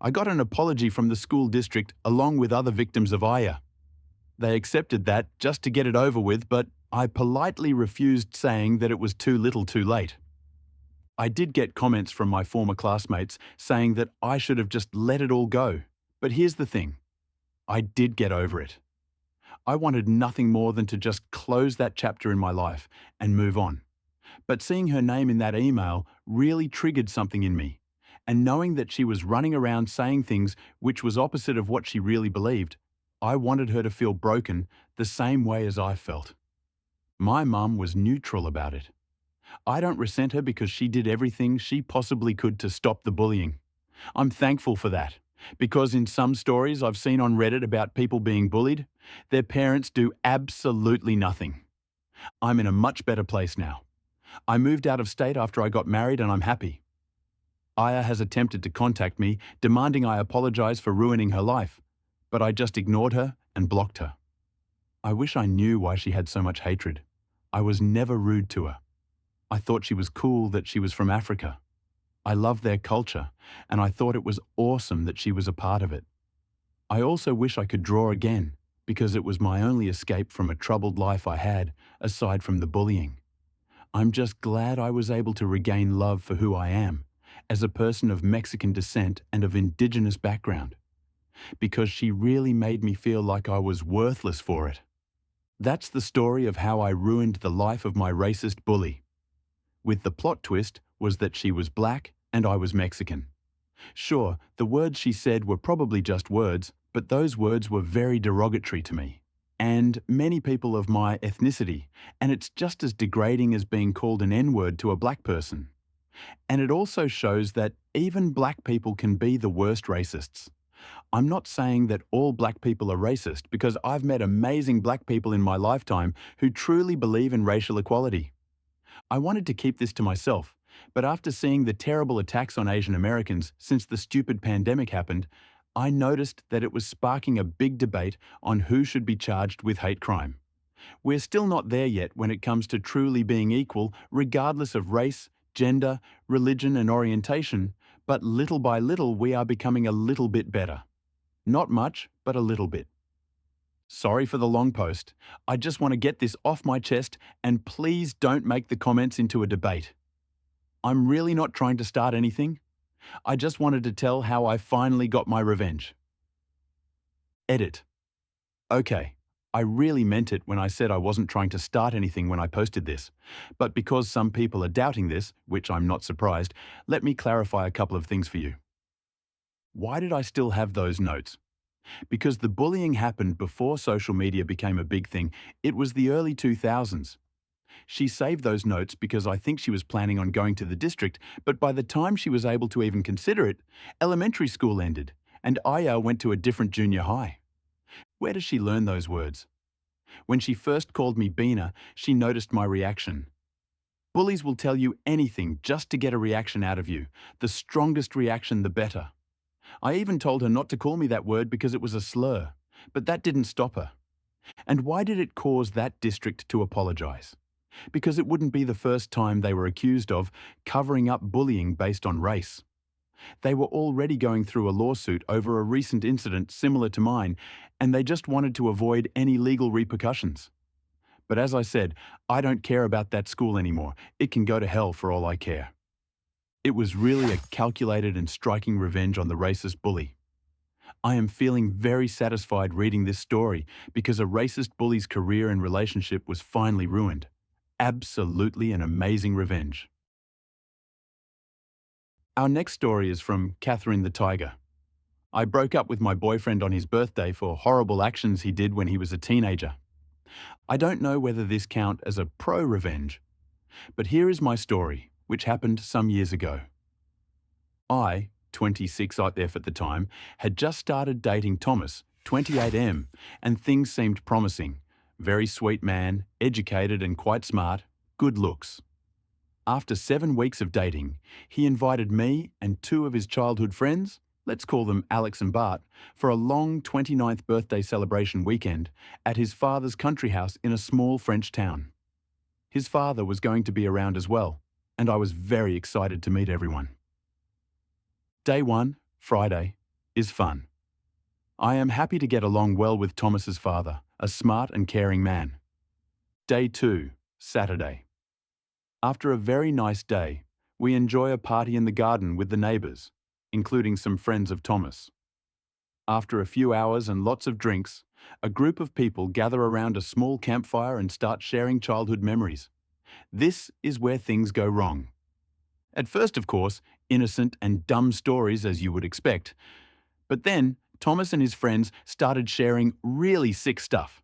I got an apology from the school district along with other victims of Aya. They accepted that just to get it over with, but I politely refused, saying that it was too little too late. I did get comments from my former classmates saying that I should have just let it all go. But here's the thing. I did get over it. I wanted nothing more than to just close that chapter in my life and move on. But seeing her name in that email really triggered something in me. And knowing that she was running around saying things which was opposite of what she really believed, I wanted her to feel broken the same way as I felt. My mum was neutral about it. I don't resent her because she did everything she possibly could to stop the bullying. I'm thankful for that, because in some stories I've seen on Reddit about people being bullied, their parents do absolutely nothing. I'm in a much better place now. I moved out of state after I got married and I'm happy. Aya has attempted to contact me, demanding I apologize for ruining her life, but I just ignored her and blocked her. I wish I knew why she had so much hatred. I was never rude to her. I thought she was cool that she was from Africa. I loved their culture, and I thought it was awesome that she was a part of it. I also wish I could draw again, because it was my only escape from a troubled life I had, aside from the bullying. I'm just glad I was able to regain love for who I am, as a person of Mexican descent and of indigenous background, because she really made me feel like I was worthless for it. That's the story of how I ruined the life of my racist bully. With the plot twist was that she was black and I was Mexican. Sure, the words she said were probably just words, but those words were very derogatory to me, and many people of my ethnicity, and it's just as degrading as being called an N-word to a black person. And it also shows that even black people can be the worst racists. I'm not saying that all black people are racist, because I've met amazing black people in my lifetime who truly believe in racial equality. I wanted to keep this to myself, but after seeing the terrible attacks on Asian Americans since the stupid pandemic happened, I noticed that it was sparking a big debate on who should be charged with hate crime. We're still not there yet when it comes to truly being equal, regardless of race, gender, religion, and orientation, but little by little we are becoming a little bit better. Not much, but a little bit. Sorry for the long post. I just want to get this off my chest, and please don't make the comments into a debate. I'm really not trying to start anything. I just wanted to tell how I finally got my revenge. Edit. Okay, I really meant it when I said I wasn't trying to start anything when I posted this, but because some people are doubting this, which I'm not surprised, let me clarify a couple of things for you. Why did I still have those notes? Because the bullying happened before social media became a big thing. It was the early 2000s. She saved those notes because I think she was planning on going to the district, but by the time she was able to even consider it, elementary school ended, and Aya went to a different junior high. Where does she learn those words? When she first called me Beena, she noticed my reaction. Bullies will tell you anything just to get a reaction out of you. The strongest reaction, the better. I even told her not to call me that word because it was a slur, but that didn't stop her. And why did it cause that district to apologize? Because it wouldn't be the first time they were accused of covering up bullying based on race. They were already going through a lawsuit over a recent incident similar to mine, and they just wanted to avoid any legal repercussions. But as I said, I don't care about that school anymore. It can go to hell for all I care. It was really a calculated and striking revenge on the racist bully. I am feeling very satisfied reading this story because a racist bully's career and relationship was finally ruined. Absolutely an amazing revenge. Our next story is from Catherine the Tiger. I broke up with my boyfriend on his birthday for horrible actions he did when he was a teenager. I don't know whether this counts as a pro-revenge, but here is my story, which happened some years ago. I, 26 out there at the time, had just started dating Thomas, 28M, and things seemed promising. Very sweet man, educated and quite smart, good looks. After 7 weeks of dating, he invited me and 2 of his childhood friends, let's call them Alex and Bart, for a long 29th birthday celebration weekend at his father's country house in a small French town. His father was going to be around as well, and I was very excited to meet everyone. Day 1, Friday, is fun. I am happy to get along well with Thomas's father, a smart and caring man. Day 2, Saturday. After a very nice day, we enjoy a party in the garden with the neighbours, including some friends of Thomas. After a few hours and lots of drinks, a group of people gather around a small campfire and start sharing childhood memories. This is where things go wrong. At first, of course, innocent and dumb stories as you would expect. But then, Thomas and his friends started sharing really sick stuff.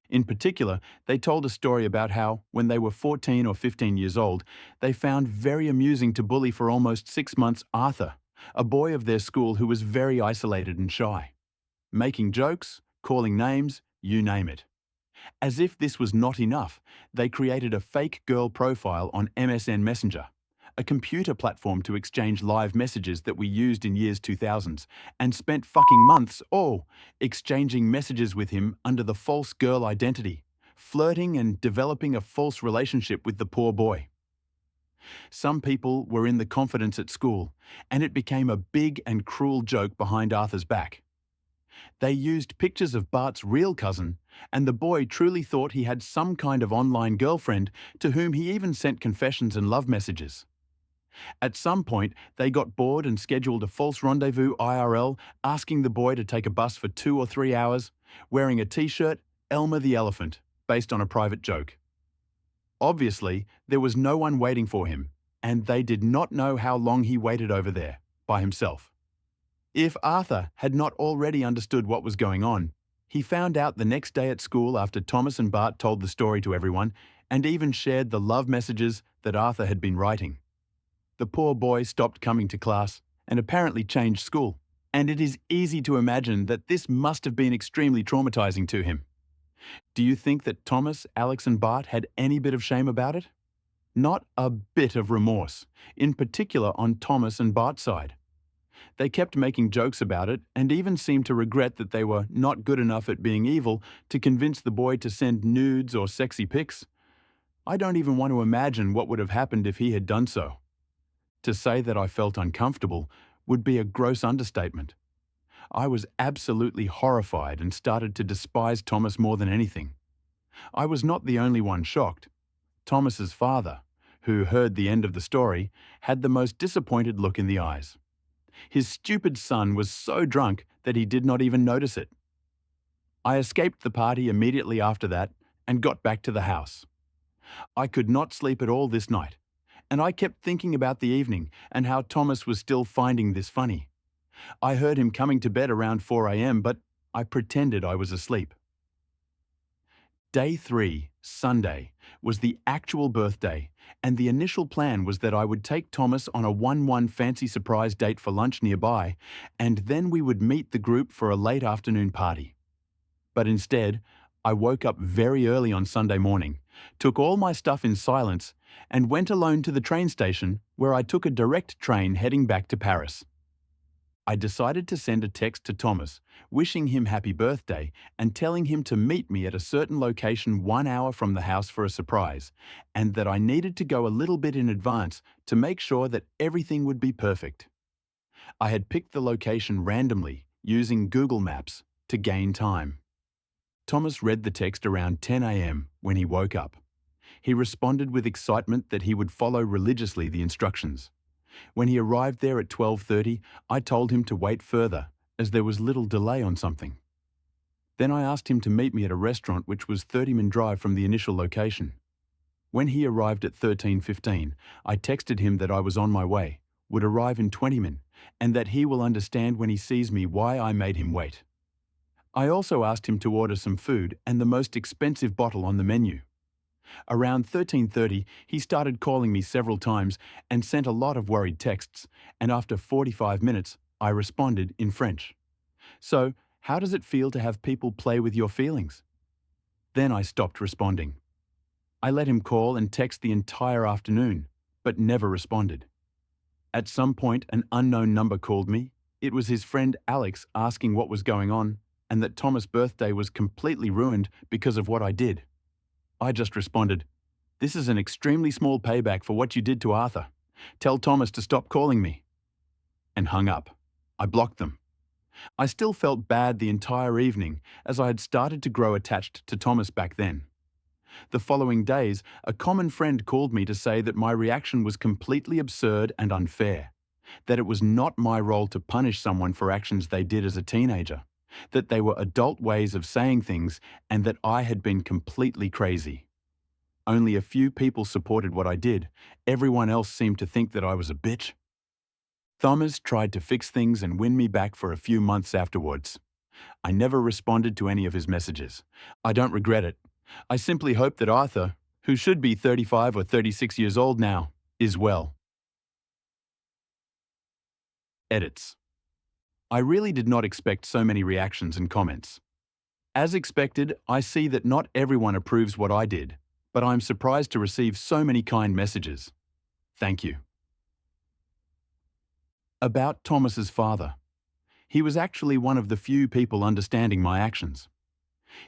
In particular, they told a story about how, when they were 14 or 15 years old, they found very amusing to bully for almost 6 months Arthur, a boy of their school who was very isolated and shy. Making jokes, calling names, you name it. As if this was not enough, they created a fake girl profile on MSN Messenger, a computer platform to exchange live messages that we used in years 2000s, and spent fucking months, exchanging messages with him under the false girl identity, flirting and developing a false relationship with the poor boy. Some people were in the confidence at school, and it became a big and cruel joke behind Arthur's back. They used pictures of Bart's real cousin, and the boy truly thought he had some kind of online girlfriend to whom he even sent confessions and love messages. At some point, they got bored and scheduled a false rendezvous IRL, asking the boy to take a bus for 2 or 3 hours, wearing a t-shirt, Elmer the Elephant, based on a private joke. Obviously, there was no one waiting for him, and they did not know how long he waited over there, by himself. If Arthur had not already understood what was going on, he found out the next day at school after Thomas and Bart told the story to everyone, and even shared the love messages that Arthur had been writing. The poor boy stopped coming to class and apparently changed school, and it is easy to imagine that this must have been extremely traumatizing to him. Do you think that Thomas, Alex and Bart had any bit of shame about it? Not a bit of remorse, in particular on Thomas and Bart's side. They kept making jokes about it and even seemed to regret that they were not good enough at being evil to convince the boy to send nudes or sexy pics. I don't even want to imagine what would have happened if he had done so. To say that I felt uncomfortable would be a gross understatement. I was absolutely horrified and started to despise Thomas more than anything. I was not the only one shocked. Thomas's father, who heard the end of the story, had the most disappointed look in the eyes. His stupid son was so drunk that he did not even notice it. I escaped the party immediately after that and got back to the house. I could not sleep at all this night, and I kept thinking about the evening and how Thomas was still finding this funny. I heard him coming to bed around 4 a.m., but I pretended I was asleep. Day 3, Sunday, was the actual birthday, and the initial plan was that I would take Thomas on a 1-1 fancy surprise date for lunch nearby, and then we would meet the group for a late afternoon party. But instead, I woke up very early on Sunday morning, took all my stuff in silence, and went alone to the train station where I took a direct train heading back to Paris. I decided to send a text to Thomas, wishing him happy birthday and telling him to meet me at a certain location 1 hour from the house for a surprise, and that I needed to go a little bit in advance to make sure that everything would be perfect. I had picked the location randomly, using Google Maps, to gain time. Thomas read the text around 10 a.m. when he woke up. He responded with excitement that he would follow religiously the instructions. When he arrived there at 12:30, I told him to wait further, as there was little delay on something. Then I asked him to meet me at a restaurant which was 30-minute drive from the initial location. When he arrived at 13:15, I texted him that I was on my way, would arrive in 20 minutes, and that he will understand when he sees me why I made him wait. I also asked him to order some food and the most expensive bottle on the menu. Around 13:30, he started calling me several times and sent a lot of worried texts, and after 45 minutes, I responded in French. So, how does it feel to have people play with your feelings? Then I stopped responding. I let him call and text the entire afternoon, but never responded. At some point, an unknown number called me. It was his friend Alex asking what was going on and that Thomas' birthday was completely ruined because of what I did. I just responded, "This is an extremely small payback for what you did to Arthur. Tell Thomas to stop calling me," and hung up. I blocked them. I still felt bad the entire evening, as I had started to grow attached to Thomas back then. The following days, a common friend called me to say that my reaction was completely absurd and unfair, that it was not my role to punish someone for actions they did as a teenager, that they were adult ways of saying things, and that I had been completely crazy. Only a few people supported what I did. Everyone else seemed to think that I was a bitch. Thomas tried to fix things and win me back for a few months afterwards. I never responded to any of his messages. I don't regret it. I simply hope that Arthur, who should be 35 or 36 years old now, is well. Edits. I really did not expect so many reactions and comments. As expected, I see that not everyone approves what I did, but I'm surprised to receive so many kind messages. Thank you. About Thomas's father. He was actually one of the few people understanding my actions.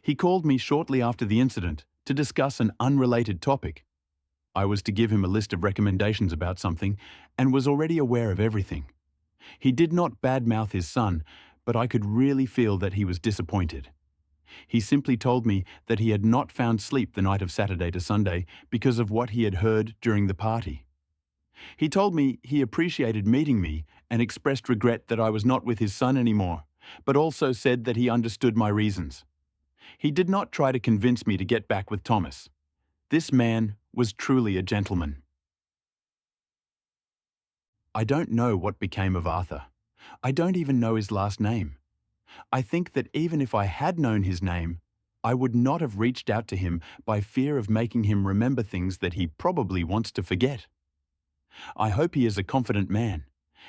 He called me shortly after the incident to discuss an unrelated topic. I was to give him a list of recommendations about something and was already aware of everything. He did not badmouth his son, but I could really feel that he was disappointed. He simply told me that he had not found sleep the night of Saturday to Sunday because of what he had heard during the party. He told me he appreciated meeting me and expressed regret that I was not with his son anymore, but also said that he understood my reasons. He did not try to convince me to get back with Thomas. This man was truly a gentleman. I don't know what became of Arthur. I don't even know his last name. I think that even if I had known his name, I would not have reached out to him by fear of making him remember things that he probably wants to forget. I hope he is a confident man,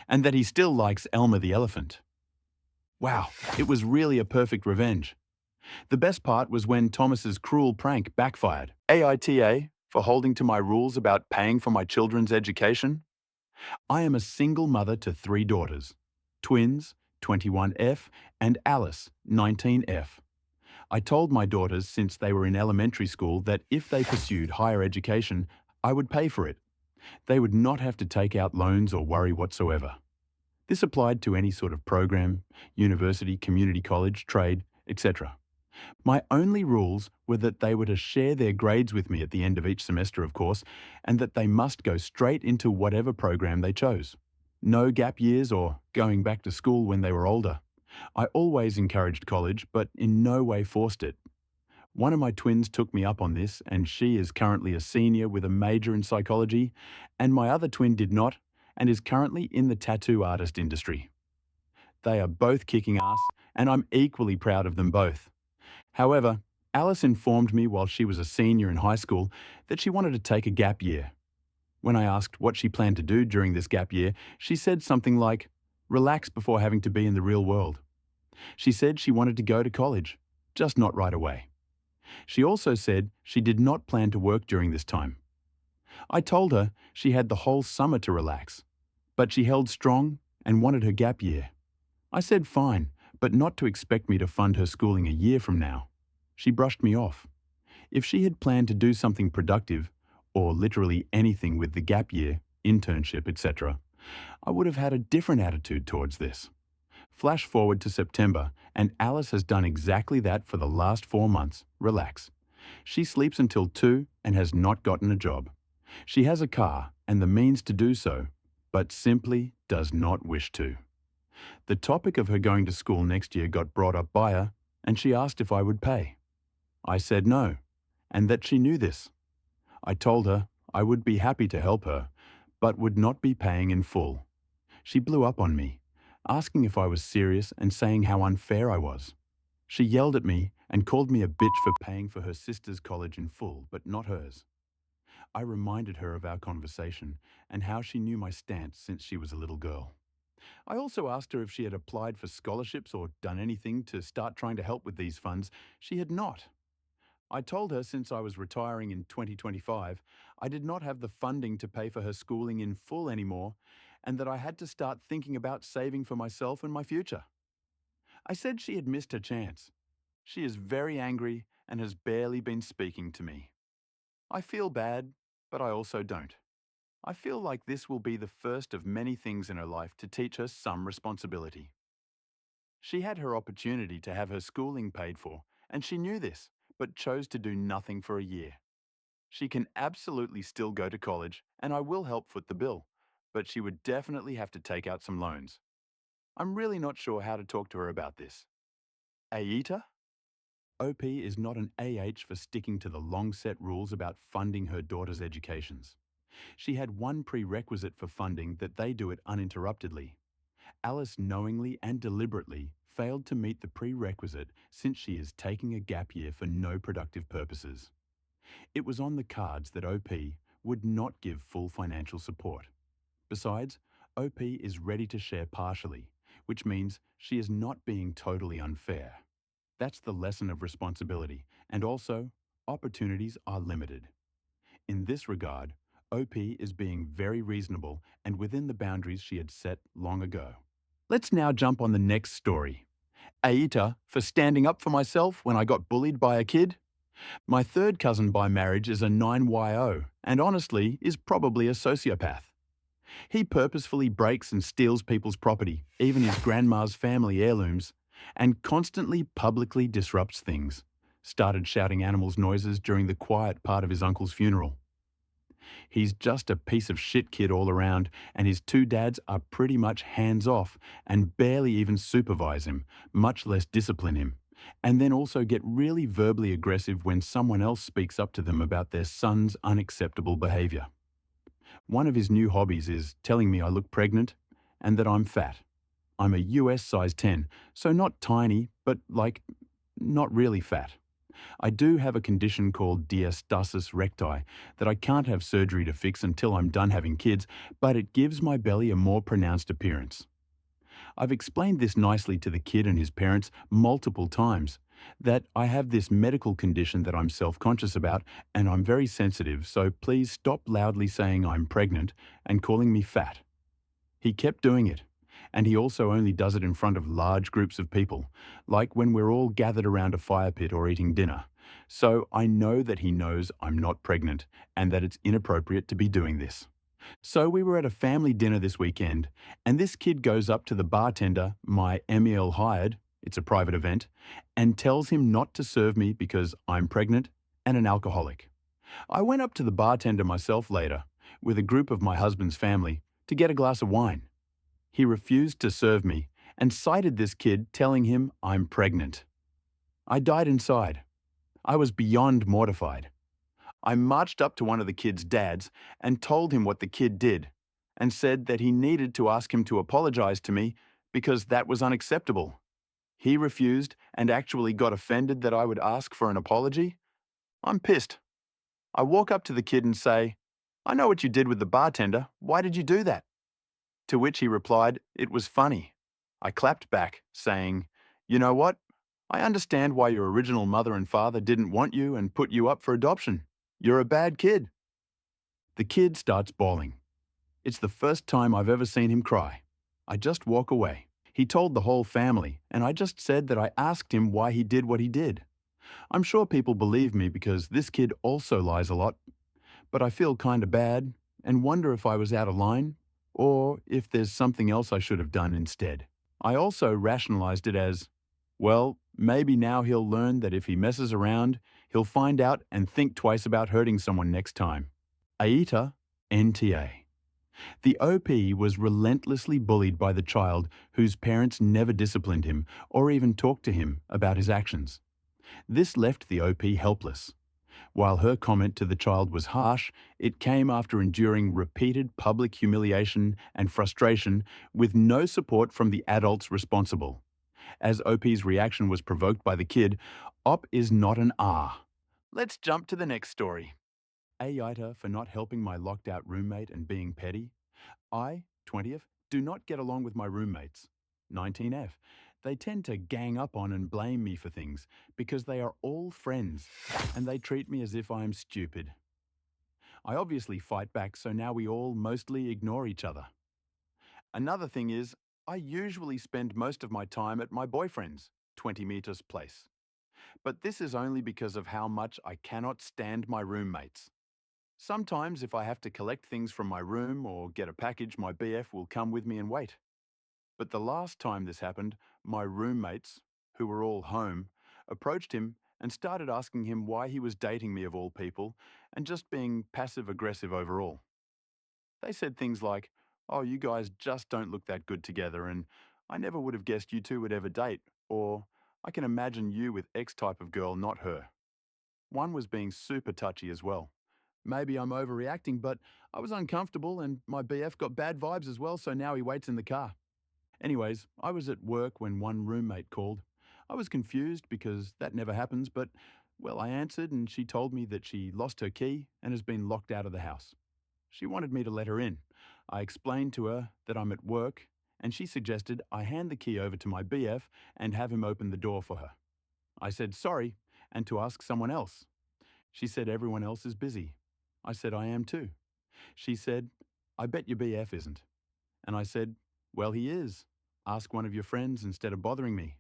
and that he still likes Elmer the elephant. Wow, it was really a perfect revenge. The best part was when Thomas's cruel prank backfired. AITA for holding to my rules about paying for my children's education. I am a single mother to 3 daughters, twins, 21F, and Alice, 19F. I told my daughters since they were in elementary school that if they pursued higher education, I would pay for it. They would not have to take out loans or worry whatsoever. This applied to any sort of program, university, community college, trade, etc. My only rules were that they were to share their grades with me at the end of each semester, of course, and that they must go straight into whatever program they chose. No gap years or going back to school when they were older. I always encouraged college, but in no way forced it. One of my twins took me up on this, and she is currently a senior with a major in psychology, and my other twin did not, and is currently in the tattoo artist industry. They are both kicking ass, and I'm equally proud of them both. However, Alice informed me while she was a senior in high school that she wanted to take a gap year. When I asked what she planned to do during this gap year, she said something like, relax before having to be in the real world. She said she wanted to go to college, just not right away. She also said she did not plan to work during this time. I told her she had the whole summer to relax, but she held strong and wanted her gap year. I said fine, but not to expect me to fund her schooling a year from now. She brushed me off. If she had planned to do something productive, or literally anything with the gap year, internship, etc., I would have had a different attitude towards this. Flash forward to September, and Alice has done exactly that for the last 4 months. Relax. She sleeps until 2 and has not gotten a job. She has a car and the means to do so, but simply does not wish to. The topic of her going to school next year got brought up by her, and she asked if I would pay. I said no, and that she knew this. I told her I would be happy to help her, but would not be paying in full. She blew up on me, asking if I was serious and saying how unfair I was. She yelled at me and called me a bitch for paying for her sister's college in full, but not hers. I reminded her of our conversation and how she knew my stance since she was a little girl. I also asked her if she had applied for scholarships or done anything to start trying to help with these funds. She had not. I told her since I was retiring in 2025, I did not have the funding to pay for her schooling in full anymore, and that I had to start thinking about saving for myself and my future. I said she had missed her chance. She is very angry and has barely been speaking to me. I feel bad, but I also don't. I feel like this will be the first of many things in her life to teach her some responsibility. She had her opportunity to have her schooling paid for, and she knew this, but chose to do nothing for a year. She can absolutely still go to college, and I will help foot the bill, but she would definitely have to take out some loans. I'm really not sure how to talk to her about this. Aita? OP is not an AH for sticking to the long set rules about funding her daughter's educations. She had one prerequisite for funding that they do it uninterruptedly. Alice knowingly and deliberately failed to meet the prerequisite since she is taking a gap year for no productive purposes. It was on the cards that OP would not give full financial support. Besides, OP is ready to share partially, which means she is not being totally unfair. That's the lesson of responsibility, and also, opportunities are limited. In this regard, OP is being very reasonable and within the boundaries she had set long ago. Let's now jump on the next story. Aita for standing up for myself when I got bullied by a kid. My third cousin by marriage is a 9YO and honestly is probably a sociopath. He purposefully breaks and steals people's property, even his grandma's family heirlooms, and constantly publicly disrupts things. Started shouting animals' noises during the quiet part of his uncle's funeral. He's just a piece of shit kid all around, and his two dads are pretty much hands-off and barely even supervise him, much less discipline him, and then also get really verbally aggressive when someone else speaks up to them about their son's unacceptable behavior. One of his new hobbies is telling me I look pregnant and that I'm fat. I'm a US size 10, so not tiny, but not really fat. I do have a condition called diastasis recti that I can't have surgery to fix until I'm done having kids, but it gives my belly a more pronounced appearance. I've explained this nicely to the kid and his parents multiple times, that I have this medical condition that I'm self-conscious about and I'm very sensitive, so please stop loudly saying I'm pregnant and calling me fat. He kept doing it, and he also only does it in front of large groups of people, like when we're all gathered around a fire pit or eating dinner. So I know that he knows I'm not pregnant and that it's inappropriate to be doing this. So we were at a family dinner this weekend, and this kid goes up to the bartender my Emil hired, it's a private event, and tells him not to serve me because I'm pregnant and an alcoholic. I went up to the bartender myself later, with a group of my husband's family, to get a glass of wine. He refused to serve me and cited this kid telling him I'm pregnant. I died inside. I was beyond mortified. I marched up to one of the kid's dads and told him what the kid did and said that he needed to ask him to apologize to me because that was unacceptable. He refused and actually got offended that I would ask for an apology. I'm pissed. I walk up to the kid and say, "I know what you did with the bartender. Why did you do that?" To which he replied, "It was funny." I clapped back, saying, "You know what? I understand why your original mother and father didn't want you and put you up for adoption. You're a bad kid." The kid starts bawling. It's the first time I've ever seen him cry. I just walk away. He told the whole family, and I just said that I asked him why he did what he did. I'm sure people believe me because this kid also lies a lot, but I feel kinda bad and wonder if I was out of line or if there's something else I should have done instead. I also rationalized it as, well, maybe now he'll learn that if he messes around, he'll find out and think twice about hurting someone next time. Aita, NTA. The OP was relentlessly bullied by the child whose parents never disciplined him or even talked to him about his actions. This left the OP helpless. While her comment to the child was harsh, it came after enduring repeated public humiliation and frustration with no support from the adults responsible. As OP's reaction was provoked by the kid, OP is not an R. Let's jump to the next story. Aita for not helping my locked out roommate and being petty. I, 20th, do not get along with my roommates. 19F. They tend to gang up on and blame me for things because they are all friends and they treat me as if I am stupid. I obviously fight back, so now we all mostly ignore each other. Another thing is, I usually spend most of my time at my boyfriend's, 20 meters place. But this is only because of how much I cannot stand my roommates. Sometimes if I have to collect things from my room or get a package, my BF will come with me and wait. But the last time this happened, my roommates, who were all home, approached him and started asking him why he was dating me of all people and just being passive-aggressive overall. They said things like, "Oh, you guys just don't look that good together and I never would have guessed you two would ever date," or "I can imagine you with X type of girl, not her." One was being super touchy as well. Maybe I'm overreacting, but I was uncomfortable and my BF got bad vibes as well, so now he waits in the car. Anyways, I was at work when one roommate called. I was confused because that never happens, but, well, I answered and she told me that she lost her key and has been locked out of the house. She wanted me to let her in. I explained to her that I'm at work and she suggested I hand the key over to my BF and have him open the door for her. I said sorry and to ask someone else. She said everyone else is busy. I said I am too. She said, I bet your BF isn't. And I said, well, he is. Ask one of your friends instead of bothering me.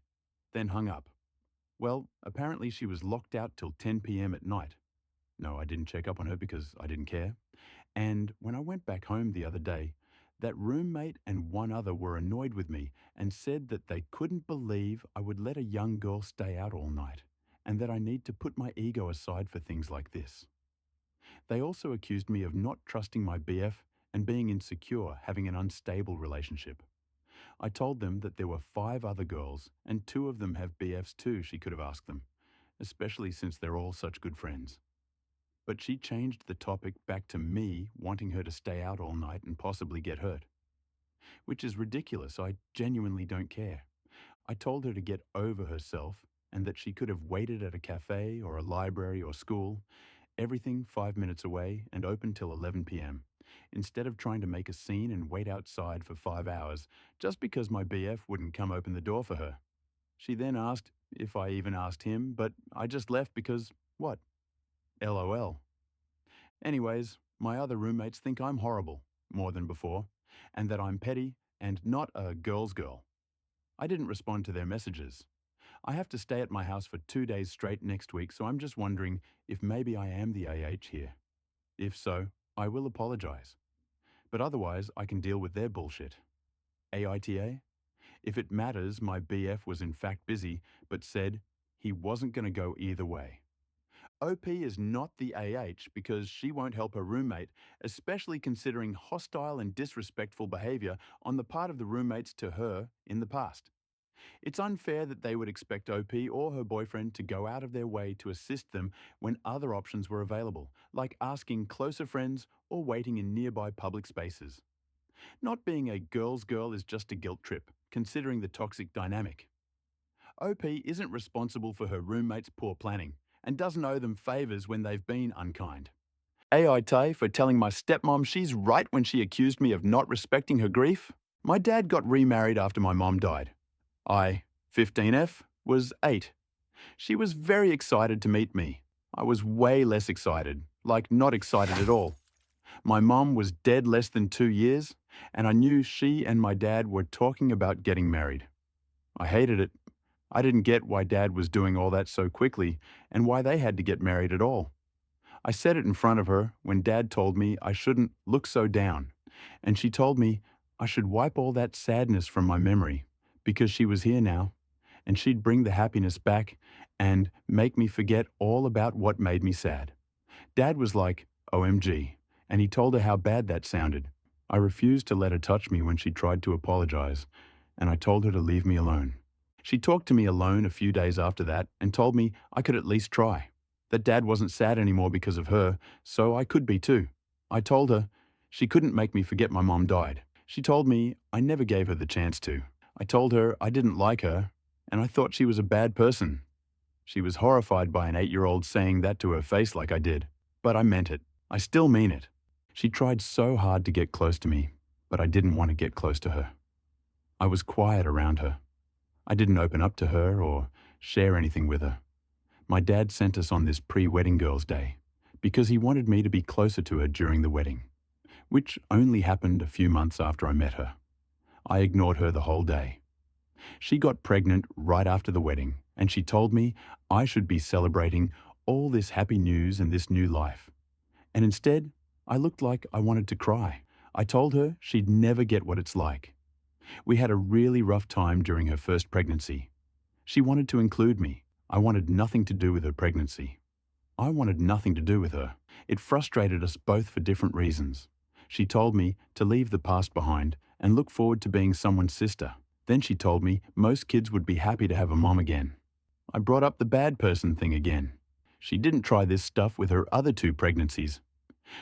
Then hung up. Well, apparently she was locked out till 10 p.m. at night. No, I didn't check up on her because I didn't care. And when I went back home the other day, that roommate and one other were annoyed with me and said that they couldn't believe I would let a young girl stay out all night and that I need to put my ego aside for things like this. They also accused me of not trusting my BF and being insecure, having an unstable relationship. I told them that there were 5 other girls and 2 of them have BFs too, she could have asked them, especially since they're all such good friends. But she changed the topic back to me wanting her to stay out all night and possibly get hurt. Which is ridiculous, I genuinely don't care. I told her to get over herself and that she could have waited at a cafe or a library or school, everything 5 minutes away and open till 11 p.m., instead of trying to make a scene and wait outside for 5 hours just because my BF wouldn't come open the door for her. She then asked if I even asked him, but I just left because, what? LOL. Anyways, my other roommates think I'm horrible, more than before, and that I'm petty and not a girl's girl. I didn't respond to their messages. I have to stay at my house for 2 days straight next week, so I'm just wondering if maybe I am the AH here. If so, I will apologize. But otherwise, I can deal with their bullshit. AITA? If it matters, my BF was in fact busy, but said he wasn't going to go either way. OP is not the AH because she won't help her roommate, especially considering hostile and disrespectful behavior on the part of the roommates to her in the past. It's unfair that they would expect OP or her boyfriend to go out of their way to assist them when other options were available, like asking closer friends or waiting in nearby public spaces. Not being a girl's girl is just a guilt trip, considering the toxic dynamic. OP isn't responsible for her roommates' poor planning and doesn't owe them favours when they've been unkind. AITA for telling my stepmom she's right when she accused me of not respecting her grief. My dad got remarried after my mom died. I, 15F, was 8. She was very excited to meet me. I was way less excited, like not excited at all. My mom was dead less than 2 years, And I knew she and my dad were talking about getting married. I hated it. I didn't get why Dad was doing all that so quickly and why they had to get married at all. I said it in front of her when Dad told me I shouldn't look so down, and she told me I should wipe all that sadness from my memory because she was here now, and she'd bring the happiness back and make me forget all about what made me sad. Dad was like, OMG, and he told her how bad that sounded. I refused to let her touch me when she tried to apologize, and I told her to leave me alone. She talked to me alone a few days after that and told me I could at least try, that Dad wasn't sad anymore because of her, so I could be too. I told her she couldn't make me forget my mom died. She told me I never gave her the chance to. I told her I didn't like her, and I thought she was a bad person. She was horrified by an 8-year-old saying that to her face like I did. But I meant it. I still mean it. She tried so hard to get close to me, but I didn't want to get close to her. I was quiet around her. I didn't open up to her or share anything with her. My dad sent us on this pre-wedding girls' day because he wanted me to be closer to her during the wedding, which only happened a few months after I met her. I ignored her the whole day. She got pregnant right after the wedding, and she told me I should be celebrating all this happy news and this new life. And instead, I looked like I wanted to cry. I told her she'd never get what it's like. We had a really rough time during her first pregnancy. She wanted to include me. I wanted nothing to do with her pregnancy. I wanted nothing to do with her. It frustrated us both for different reasons. She told me to leave the past behind and look forward to being someone's sister. Then she told me most kids would be happy to have a mom again. I brought up the bad person thing again. She didn't try this stuff with her other 2 pregnancies.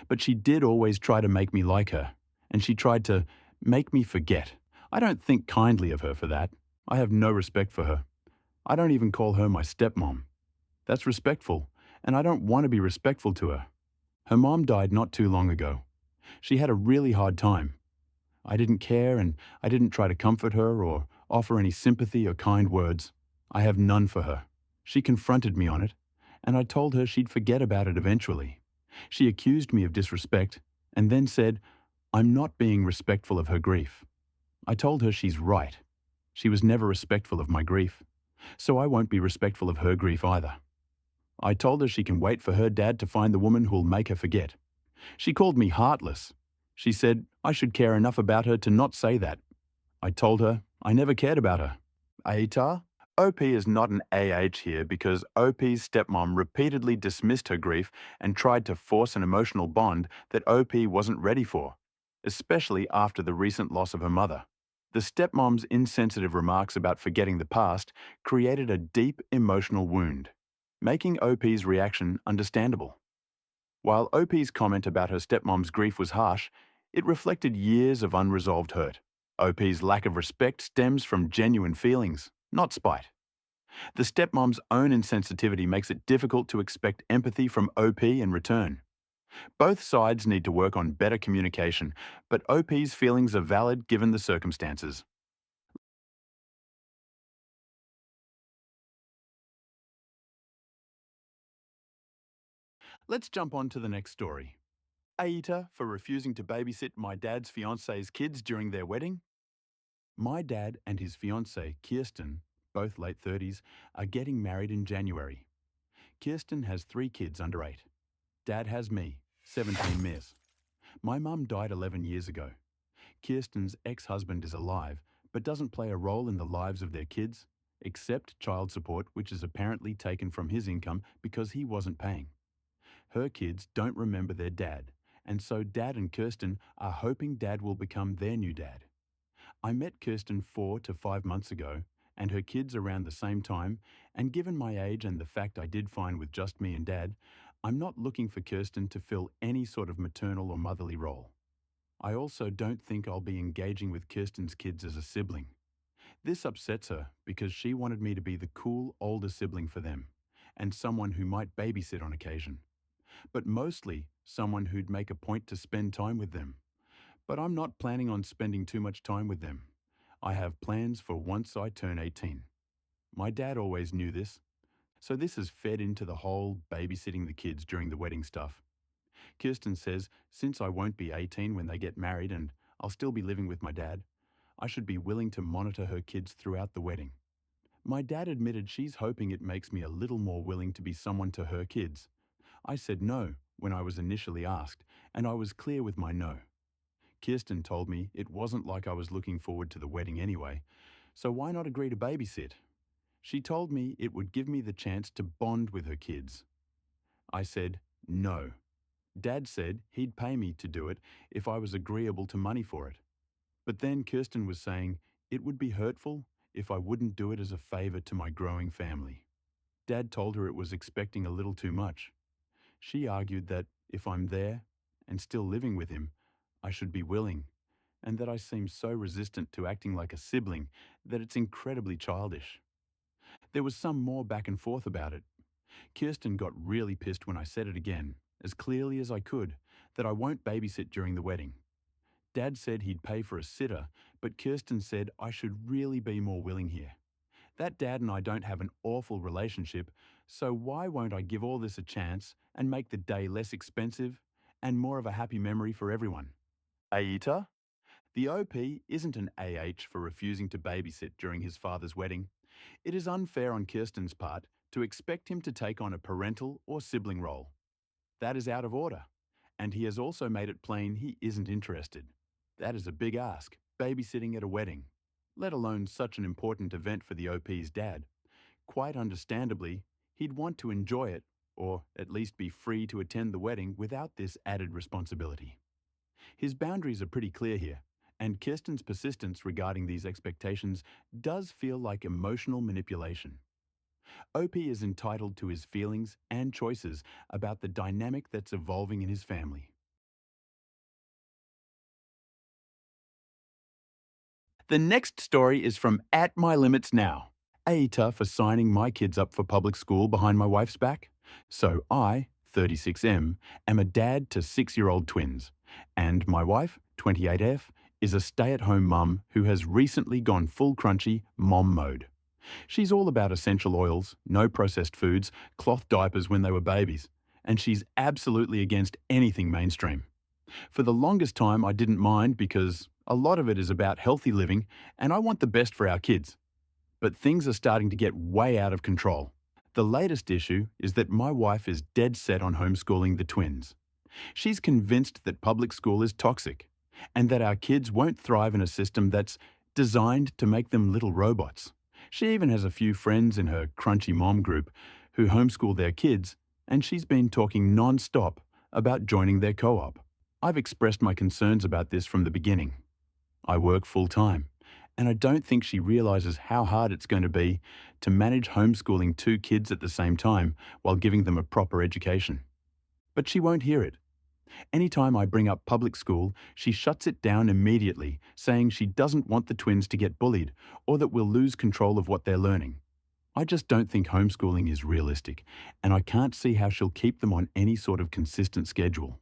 But she did always try to make me like her, and she tried to make me forget. I don't think kindly of her for that. I have no respect for her. I don't even call her my stepmom. That's respectful, and I don't want to be respectful to her. Her mom died not too long ago. She had a really hard time. I didn't care, and I didn't try to comfort her or offer any sympathy or kind words. I have none for her. She confronted me on it, and I told her she'd forget about it eventually. She accused me of disrespect and then said, I'm not being respectful of her grief. I told her she's right. She was never respectful of my grief, so I won't be respectful of her grief either. I told her she can wait for her dad to find the woman who'll make her forget. She called me heartless. She said I should care enough about her to not say that. I told her I never cared about her. Aita? OP is not an AH here because OP's stepmom repeatedly dismissed her grief and tried to force an emotional bond that OP wasn't ready for, especially after the recent loss of her mother. The stepmom's insensitive remarks about forgetting the past created a deep emotional wound, making OP's reaction understandable. While OP's comment about her stepmom's grief was harsh, it reflected years of unresolved hurt. OP's lack of respect stems from genuine feelings, not spite. The stepmom's own insensitivity makes it difficult to expect empathy from OP in return. Both sides need to work on better communication, but OP's feelings are valid given the circumstances. Let's jump on to the next story. Aita for refusing to babysit my dad's fiance's kids during their wedding. My dad and his fiancée, Kirsten, both late 30s, are getting married in January. Kirsten has 3 kids under 8. Dad has me, 17 Ms. My mum died 11 years ago. Kirsten's ex-husband is alive, but doesn't play a role in the lives of their kids, except child support, which is apparently taken from his income because he wasn't paying. Her kids don't remember their dad, and so Dad and Kirsten are hoping Dad will become their new dad. I met Kirsten 4 to 5 months ago, and her kids around the same time, and given my age and the fact I did fine with just me and Dad, I'm not looking for Kirsten to fill any sort of maternal or motherly role. I also don't think I'll be engaging with Kirsten's kids as a sibling. This upsets her because she wanted me to be the cool older sibling for them, and someone who might babysit on occasion. But mostly someone who'd make a point to spend time with them. But I'm not planning on spending too much time with them. I have plans for once I turn 18. My dad always knew this, so this has fed into the whole babysitting the kids during the wedding stuff. Kirsten says since I won't be 18 when they get married and I'll still be living with my dad. I should be willing to monitor her kids throughout the wedding. My dad admitted she's hoping it makes me a little more willing to be someone to her kids. I said no when I was initially asked, and I was clear with my no. Kirsten told me it wasn't like I was looking forward to the wedding anyway, so why not agree to babysit? She told me it would give me the chance to bond with her kids. I said no. Dad said he'd pay me to do it if I was agreeable to money for it. But then Kirsten was saying it would be hurtful if I wouldn't do it as a favor to my growing family. Dad told her it was expecting a little too much. She argued that if I'm there and still living with him, I should be willing, and that I seem so resistant to acting like a sibling that it's incredibly childish. There was some more back and forth about it. Kirsten got really pissed when I said it again, as clearly as I could, that I won't babysit during the wedding. Dad said he'd pay for a sitter, but Kirsten said I should really be more willing here. That dad and I don't have an awful relationship, so why won't I give all this a chance and make the day less expensive and more of a happy memory for everyone? Aita? The OP isn't an AH for refusing to babysit during his father's wedding. It is unfair on Kirsten's part to expect him to take on a parental or sibling role. That is out of order, and he has also made it plain he isn't interested. That is a big ask, babysitting at a wedding, let alone such an important event for the OP's dad. Quite understandably, he'd want to enjoy it, or at least be free to attend the wedding without this added responsibility. His boundaries are pretty clear here, and Kirsten's persistence regarding these expectations does feel like emotional manipulation. OP is entitled to his feelings and choices about the dynamic that's evolving in his family. The next story is from At My Limits Now. Aita for signing my kids up for public school behind my wife's back. So I, 36M, am a dad to 6-year-old twins. And my wife, 28F, is a stay-at-home mum who has recently gone full crunchy mom mode. She's all about essential oils, no processed foods, cloth diapers when they were babies, and she's absolutely against anything mainstream. For the longest time, I didn't mind because a lot of it is about healthy living and I want the best for our kids. But things are starting to get way out of control. The latest issue is that my wife is dead set on homeschooling the twins. She's convinced that public school is toxic and that our kids won't thrive in a system that's designed to make them little robots. She even has a few friends in her crunchy mom group who homeschool their kids, and she's been talking non-stop about joining their co-op. I've expressed my concerns about this from the beginning. I work full-time, and I don't think she realizes how hard it's going to be to manage homeschooling 2 kids at the same time while giving them a proper education. But she won't hear it. Anytime I bring up public school, she shuts it down immediately, saying she doesn't want the twins to get bullied or that we'll lose control of what they're learning. I just don't think homeschooling is realistic, and I can't see how she'll keep them on any sort of consistent schedule.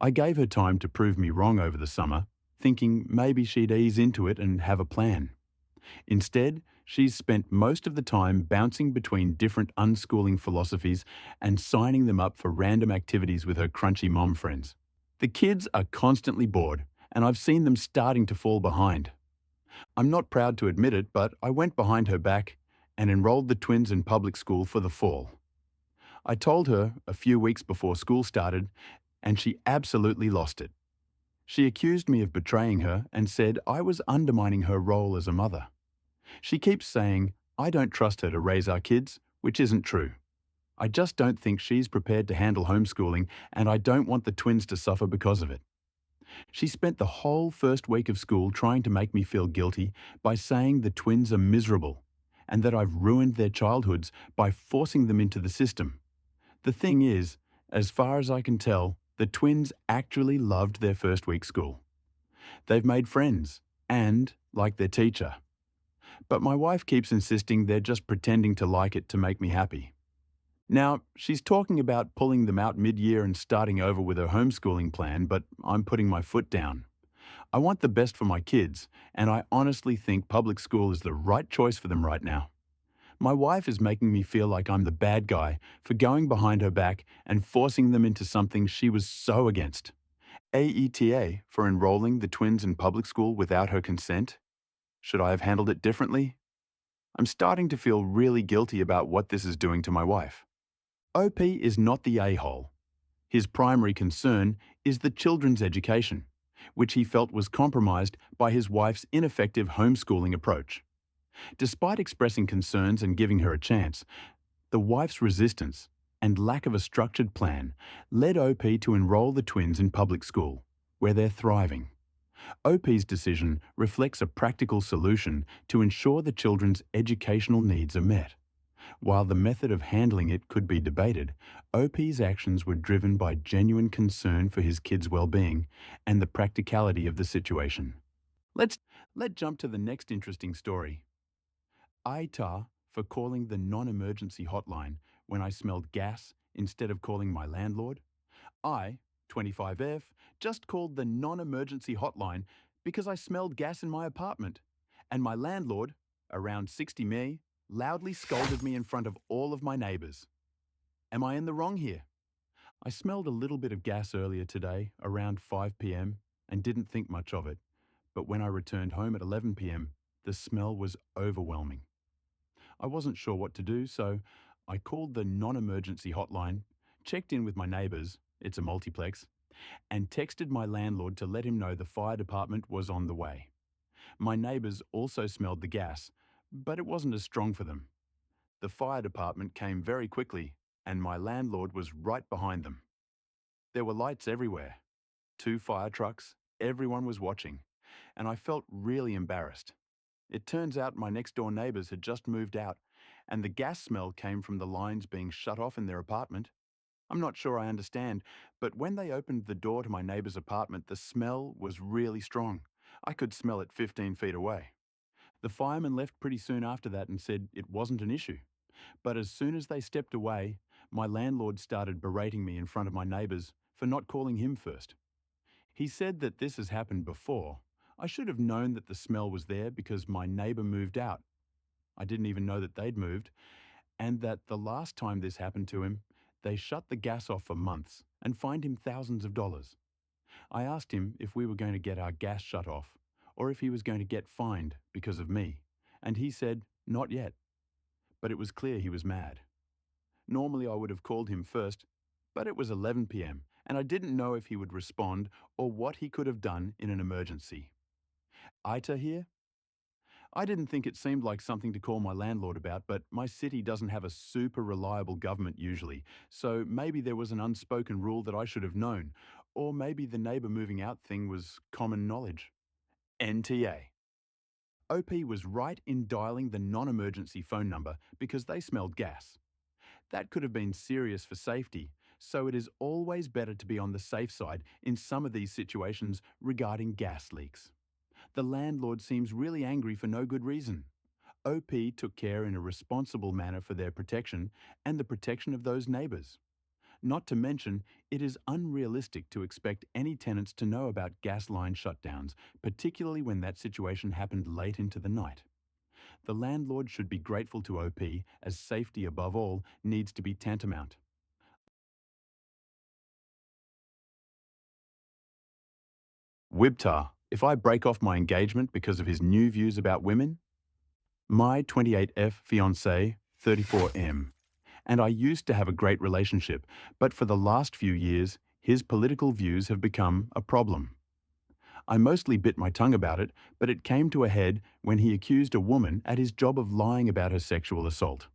I gave her time to prove me wrong over the summer, thinking maybe she'd ease into it and have a plan. Instead, she's spent most of the time bouncing between different unschooling philosophies and signing them up for random activities with her crunchy mom friends. The kids are constantly bored, and I've seen them starting to fall behind. I'm not proud to admit it, but I went behind her back and enrolled the twins in public school for the fall. I told her a few weeks before school started, and she absolutely lost it. She accused me of betraying her and said I was undermining her role as a mother. She keeps saying I don't trust her to raise our kids, which isn't true. I just don't think she's prepared to handle homeschooling, and I don't want the twins to suffer because of it. She spent the whole first week of school trying to make me feel guilty by saying the twins are miserable and that I've ruined their childhoods by forcing them into the system. The thing is, as far as I can tell, the twins actually loved their first week school. They've made friends and like their teacher. But my wife keeps insisting they're just pretending to like it to make me happy. Now, she's talking about pulling them out mid-year and starting over with her homeschooling plan, but I'm putting my foot down. I want the best for my kids, and I honestly think public school is the right choice for them right now. My wife is making me feel like I'm the bad guy for going behind her back and forcing them into something she was so against. AETA for enrolling the twins in public school without her consent? Should I have handled it differently? I'm starting to feel really guilty about what this is doing to my wife. OP is not the a-hole. His primary concern is the children's education, which he felt was compromised by his wife's ineffective homeschooling approach. Despite expressing concerns and giving her a chance, the wife's resistance and lack of a structured plan led OP to enroll the twins in public school, where they're thriving. OP's decision reflects a practical solution to ensure the children's educational needs are met. While the method of handling it could be debated, OP's actions were driven by genuine concern for his kids' well-being and the practicality of the situation. Let's jump to the next interesting story. ITA for calling the non-emergency hotline when I smelled gas instead of calling my landlord. I, 25F, just called the non-emergency hotline because I smelled gas in my apartment, and my landlord, around 60 me, loudly scolded me in front of all of my neighbours. Am I in the wrong here? I smelled a little bit of gas earlier today, around 5 p.m, and didn't think much of it, but when I returned home at 11 p.m, the smell was overwhelming. I wasn't sure what to do, so I called the non-emergency hotline, checked in with my neighbours, it's a multiplex, and texted my landlord to let him know the fire department was on the way. My neighbours also smelled the gas, but it wasn't as strong for them. The fire department came very quickly, and my landlord was right behind them. There were lights everywhere, 2 fire trucks, everyone was watching, and I felt really embarrassed. It turns out my next-door neighbours had just moved out, and the gas smell came from the lines being shut off in their apartment. I'm not sure I understand, but when they opened the door to my neighbour's apartment, the smell was really strong. I could smell it 15 feet away. The firemen left pretty soon after that and said it wasn't an issue. But as soon as they stepped away, my landlord started berating me in front of my neighbours for not calling him first. He said that this has happened before. I should have known that the smell was there because my neighbour moved out. I didn't even know that they'd moved, and that the last time this happened to him, they shut the gas off for months and fined him thousands of dollars. I asked him if we were going to get our gas shut off, or if he was going to get fined because of me, and he said, not yet. But it was clear he was mad. Normally I would have called him first, but it was 11 p.m, and I didn't know if he would respond or what he could have done in an emergency. Ita here? I didn't think it seemed like something to call my landlord about, but my city doesn't have a super reliable government usually, so maybe there was an unspoken rule that I should have known, or maybe the neighbour moving out thing was common knowledge. NTA. OP was right in dialing the non-emergency phone number because they smelled gas. That could have been serious for safety, so it is always better to be on the safe side in some of these situations regarding gas leaks. The landlord seems really angry for no good reason. OP took care in a responsible manner for their protection and the protection of those neighbours. Not to mention, it is unrealistic to expect any tenants to know about gas line shutdowns, particularly when that situation happened late into the night. The landlord should be grateful to OP, as safety above all needs to be tantamount. Wibtar, if I break off my engagement because of his new views about women? My 28F fiancé, 34M, and I used to have a great relationship, but for the last few years, his political views have become a problem. I mostly bit my tongue about it, but it came to a head when he accused a woman at his job of lying about her sexual assault.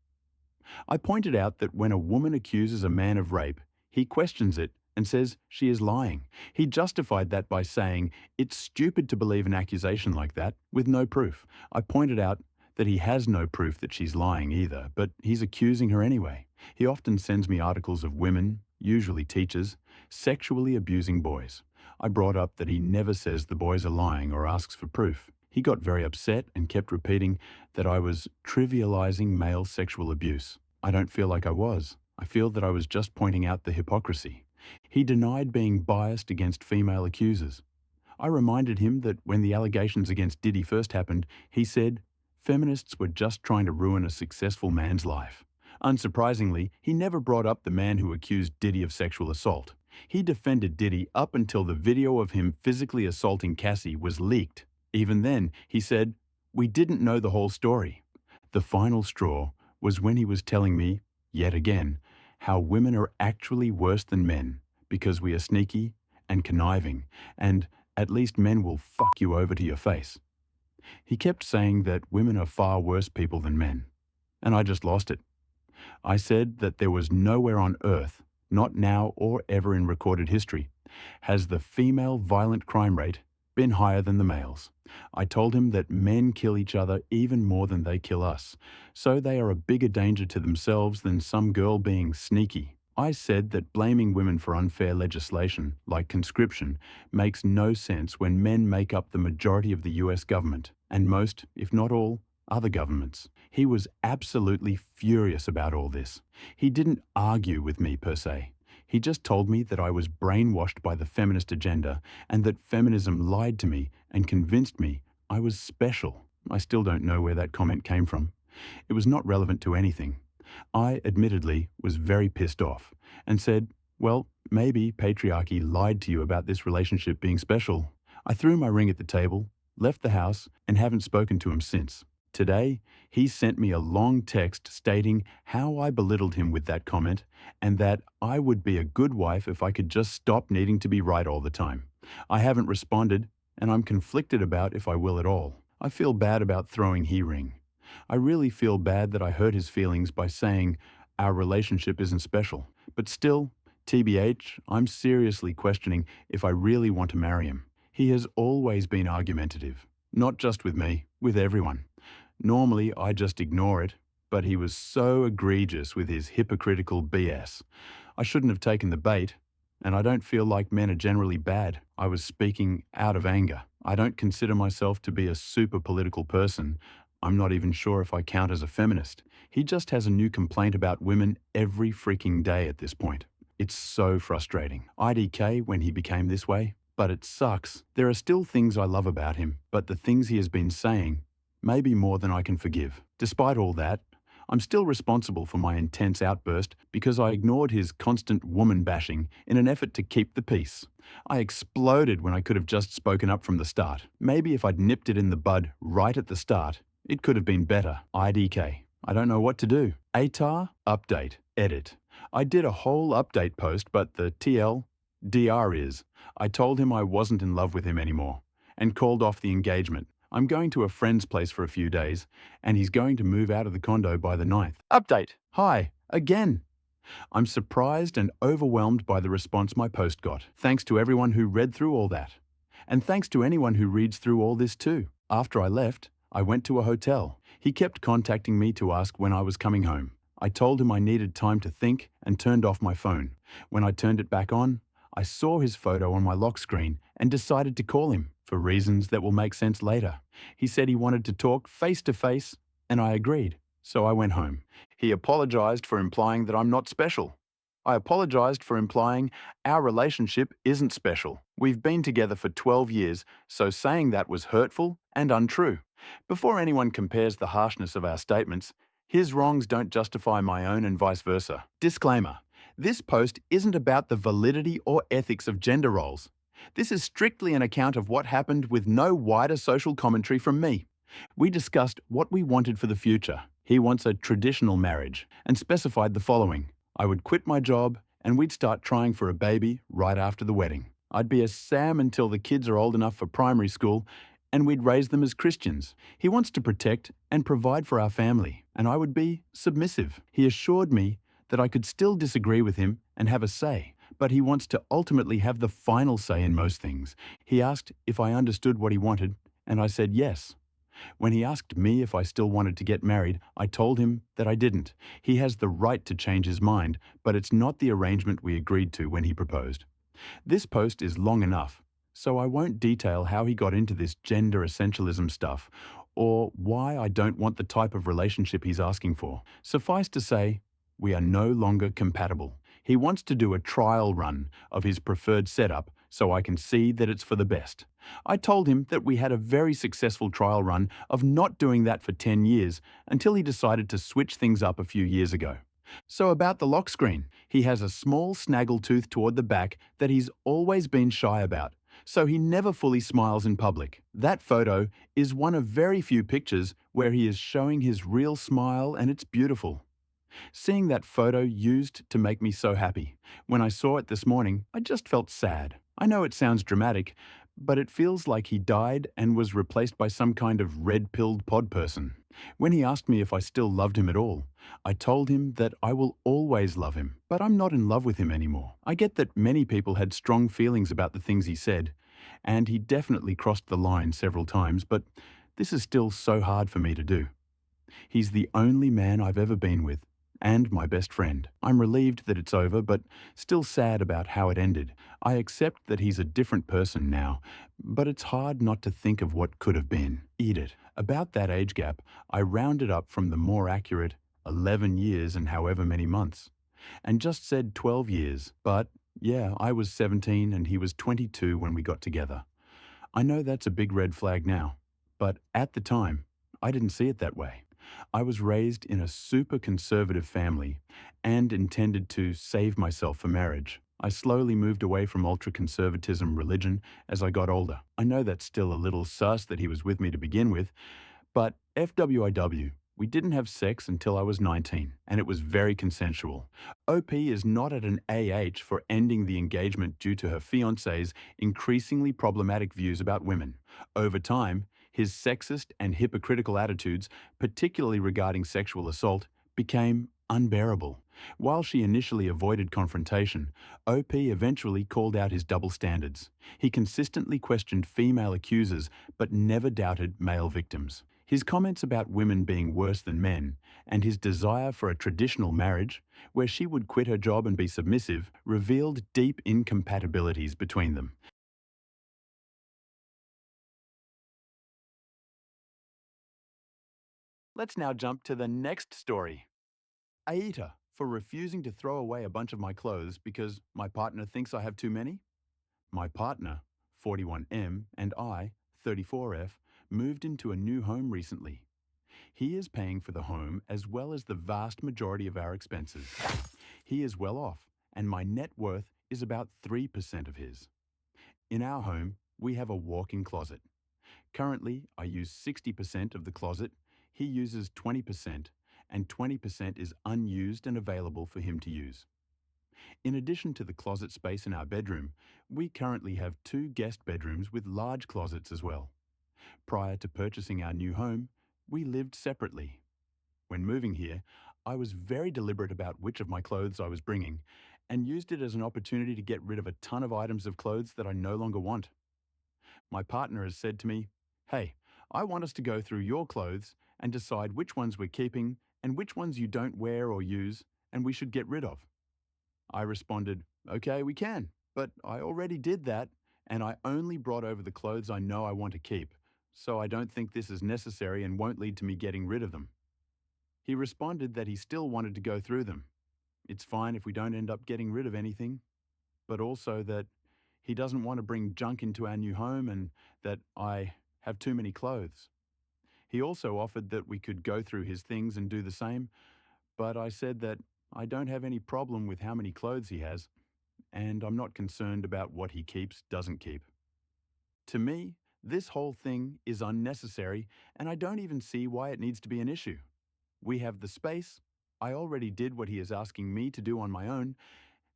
I pointed out that when a woman accuses a man of rape, he questions it and says she is lying. He justified that by saying, it's stupid to believe an accusation like that with no proof. I pointed out that he has no proof that she's lying either, but he's accusing her anyway. He often sends me articles of women, usually teachers, sexually abusing boys. I brought up that he never says the boys are lying or asks for proof. He got very upset and kept repeating that I was trivializing male sexual abuse. I don't feel like I was. I feel that I was just pointing out the hypocrisy. He denied being biased against female accusers. I reminded him that when the allegations against Diddy first happened, he said, feminists were just trying to ruin a successful man's life. Unsurprisingly, he never brought up the man who accused Diddy of sexual assault. He defended Diddy up until the video of him physically assaulting Cassie was leaked. Even then, he said, "We didn't know the whole story." The final straw was when he was telling me, yet again, how women are actually worse than men because we are sneaky and conniving, and at least men will fuck you over to your face. He kept saying that women are far worse people than men, and I just lost it. I said that there was nowhere on earth, not now or ever in recorded history, has the female violent crime rate been higher than the males. I told him that men kill each other even more than they kill us, so they are a bigger danger to themselves than some girl being sneaky. I said that blaming women for unfair legislation, like conscription, makes no sense when men make up the majority of the US government, and most, if not all, other governments. He was absolutely furious about all this. He didn't argue with me per se. He just told me that I was brainwashed by the feminist agenda and that feminism lied to me and convinced me I was special. I still don't know where that comment came from. It was not relevant to anything. I, admittedly, was very pissed off and said, "Well, maybe patriarchy lied to you about this relationship being special." I threw my ring at the table, left the house, and haven't spoken to him since. Today, he sent me a long text stating how I belittled him with that comment and that I would be a good wife if I could just stop needing to be right all the time. I haven't responded, and I'm conflicted about if I will at all. I feel bad about throwing he ring. I really feel bad that I hurt his feelings by saying our relationship isn't special. But still, TBH, I'm seriously questioning if I really want to marry him. He has always been argumentative, not just with me, with everyone. Normally, I just ignore it, but he was so egregious with his hypocritical BS. I shouldn't have taken the bait, and I don't feel like men are generally bad. I was speaking out of anger. I don't consider myself to be a super political person. I'm not even sure if I count as a feminist. He just has a new complaint about women every freaking day at this point. It's so frustrating. IDK when he became this way, but it sucks. There are still things I love about him, but the things he has been saying, maybe more than I can forgive. Despite all that, I'm still responsible for my intense outburst because I ignored his constant woman bashing in an effort to keep the peace. I exploded when I could have just spoken up from the start. Maybe if I'd nipped it in the bud right at the start, it could have been better. IDK. I don't know what to do. ATAR, update, edit. I did a whole update post, but the DR is. I told him I wasn't in love with him anymore and called off the engagement. I'm going to a friend's place for a few days, and he's going to move out of the condo by the 9th. Update. Hi, again. I'm surprised and overwhelmed by the response my post got. Thanks to everyone who read through all that. And thanks to anyone who reads through all this too. After I left, I went to a hotel. He kept contacting me to ask when I was coming home. I told him I needed time to think and turned off my phone. When I turned it back on, I saw his photo on my lock screen and decided to call him. For reasons that will make sense later. He said he wanted to talk face to face, and I agreed, so I went home. He apologized for implying that I'm not special. I apologized for implying our relationship isn't special. We've been together for 12 years, so saying that was hurtful and untrue. Before anyone compares the harshness of our statements, his wrongs don't justify my own and vice versa. Disclaimer: this post isn't about the validity or ethics of gender roles. This is strictly an account of what happened with no wider social commentary from me. We discussed what we wanted for the future. He wants a traditional marriage and specified the following. I would quit my job and we'd start trying for a baby right after the wedding. I'd be a Sam until the kids are old enough for primary school and we'd raise them as Christians. He wants to protect and provide for our family, and I would be submissive. He assured me that I could still disagree with him and have a say, but he wants to ultimately have the final say in most things. He asked if I understood what he wanted, and I said yes. When he asked me if I still wanted to get married, I told him that I didn't. He has the right to change his mind, but it's not the arrangement we agreed to when he proposed. This post is long enough, so I won't detail how he got into this gender essentialism stuff, or why I don't want the type of relationship he's asking for. Suffice to say, we are no longer compatible. He wants to do a trial run of his preferred setup so I can see that it's for the best. I told him that we had a very successful trial run of not doing that for 10 years until he decided to switch things up a few years ago. So about the lock screen, he has a small snaggle tooth toward the back that he's always been shy about, so he never fully smiles in public. That photo is one of very few pictures where he is showing his real smile, and it's beautiful. Seeing that photo used to make me so happy. When I saw it this morning, I just felt sad. I know it sounds dramatic, but it feels like he died and was replaced by some kind of red-pilled pod person. When he asked me if I still loved him at all, I told him that I will always love him, but I'm not in love with him anymore. I get that many people had strong feelings about the things he said, and he definitely crossed the line several times, but this is still so hard for me to do. He's the only man I've ever been with, and my best friend. I'm relieved that it's over, but still sad about how it ended. I accept that he's a different person now, but it's hard not to think of what could have been. Eat it. About that age gap, I rounded up from the more accurate 11 years and however many months, and just said 12 years, but yeah, I was 17 and he was 22 when we got together. I know that's a big red flag now, but at the time, I didn't see it that way. I was raised in a super conservative family and intended to save myself for marriage. I slowly moved away from ultra-conservatism religion as I got older. I know that's still a little sus that he was with me to begin with, but FWIW, we didn't have sex until I was 19, and it was very consensual. OP is not at an AH for ending the engagement due to her fiancé's increasingly problematic views about women. Over time, his sexist and hypocritical attitudes, particularly regarding sexual assault, became unbearable. While she initially avoided confrontation, OP eventually called out his double standards. He consistently questioned female accusers but never doubted male victims. His comments about women being worse than men and his desire for a traditional marriage, where she would quit her job and be submissive, revealed deep incompatibilities between them. Let's now jump to the next story. Aita, for refusing to throw away a bunch of my clothes because my partner thinks I have too many? My partner, 41M, and I, 34F, moved into a new home recently. He is paying for the home as well as the vast majority of our expenses. He is well off, and my net worth is about 3% of his. In our home, we have a walk-in closet. Currently, I use 60% of the closet, he uses 20%, and 20% is unused and available for him to use. In addition to the closet space in our bedroom, we currently have 2 guest bedrooms with large closets as well. Prior to purchasing our new home, we lived separately. When moving here, I was very deliberate about which of my clothes I was bringing and used it as an opportunity to get rid of a ton of items of clothes that I no longer want. My partner has said to me, "Hey, I want us to go through your clothes and decide which ones we're keeping and which ones you don't wear or use and we should get rid of." I responded, "Okay, we can, but I already did that and I only brought over the clothes I know I want to keep, so I don't think this is necessary and won't lead to me getting rid of them." He responded that he still wanted to go through them. It's fine if we don't end up getting rid of anything, but also that he doesn't want to bring junk into our new home and that I have too many clothes. He also offered that we could go through his things and do the same, but I said that I don't have any problem with how many clothes he has, and I'm not concerned about what he keeps, doesn't keep. To me, this whole thing is unnecessary, and I don't even see why it needs to be an issue. We have the space, I already did what he is asking me to do on my own,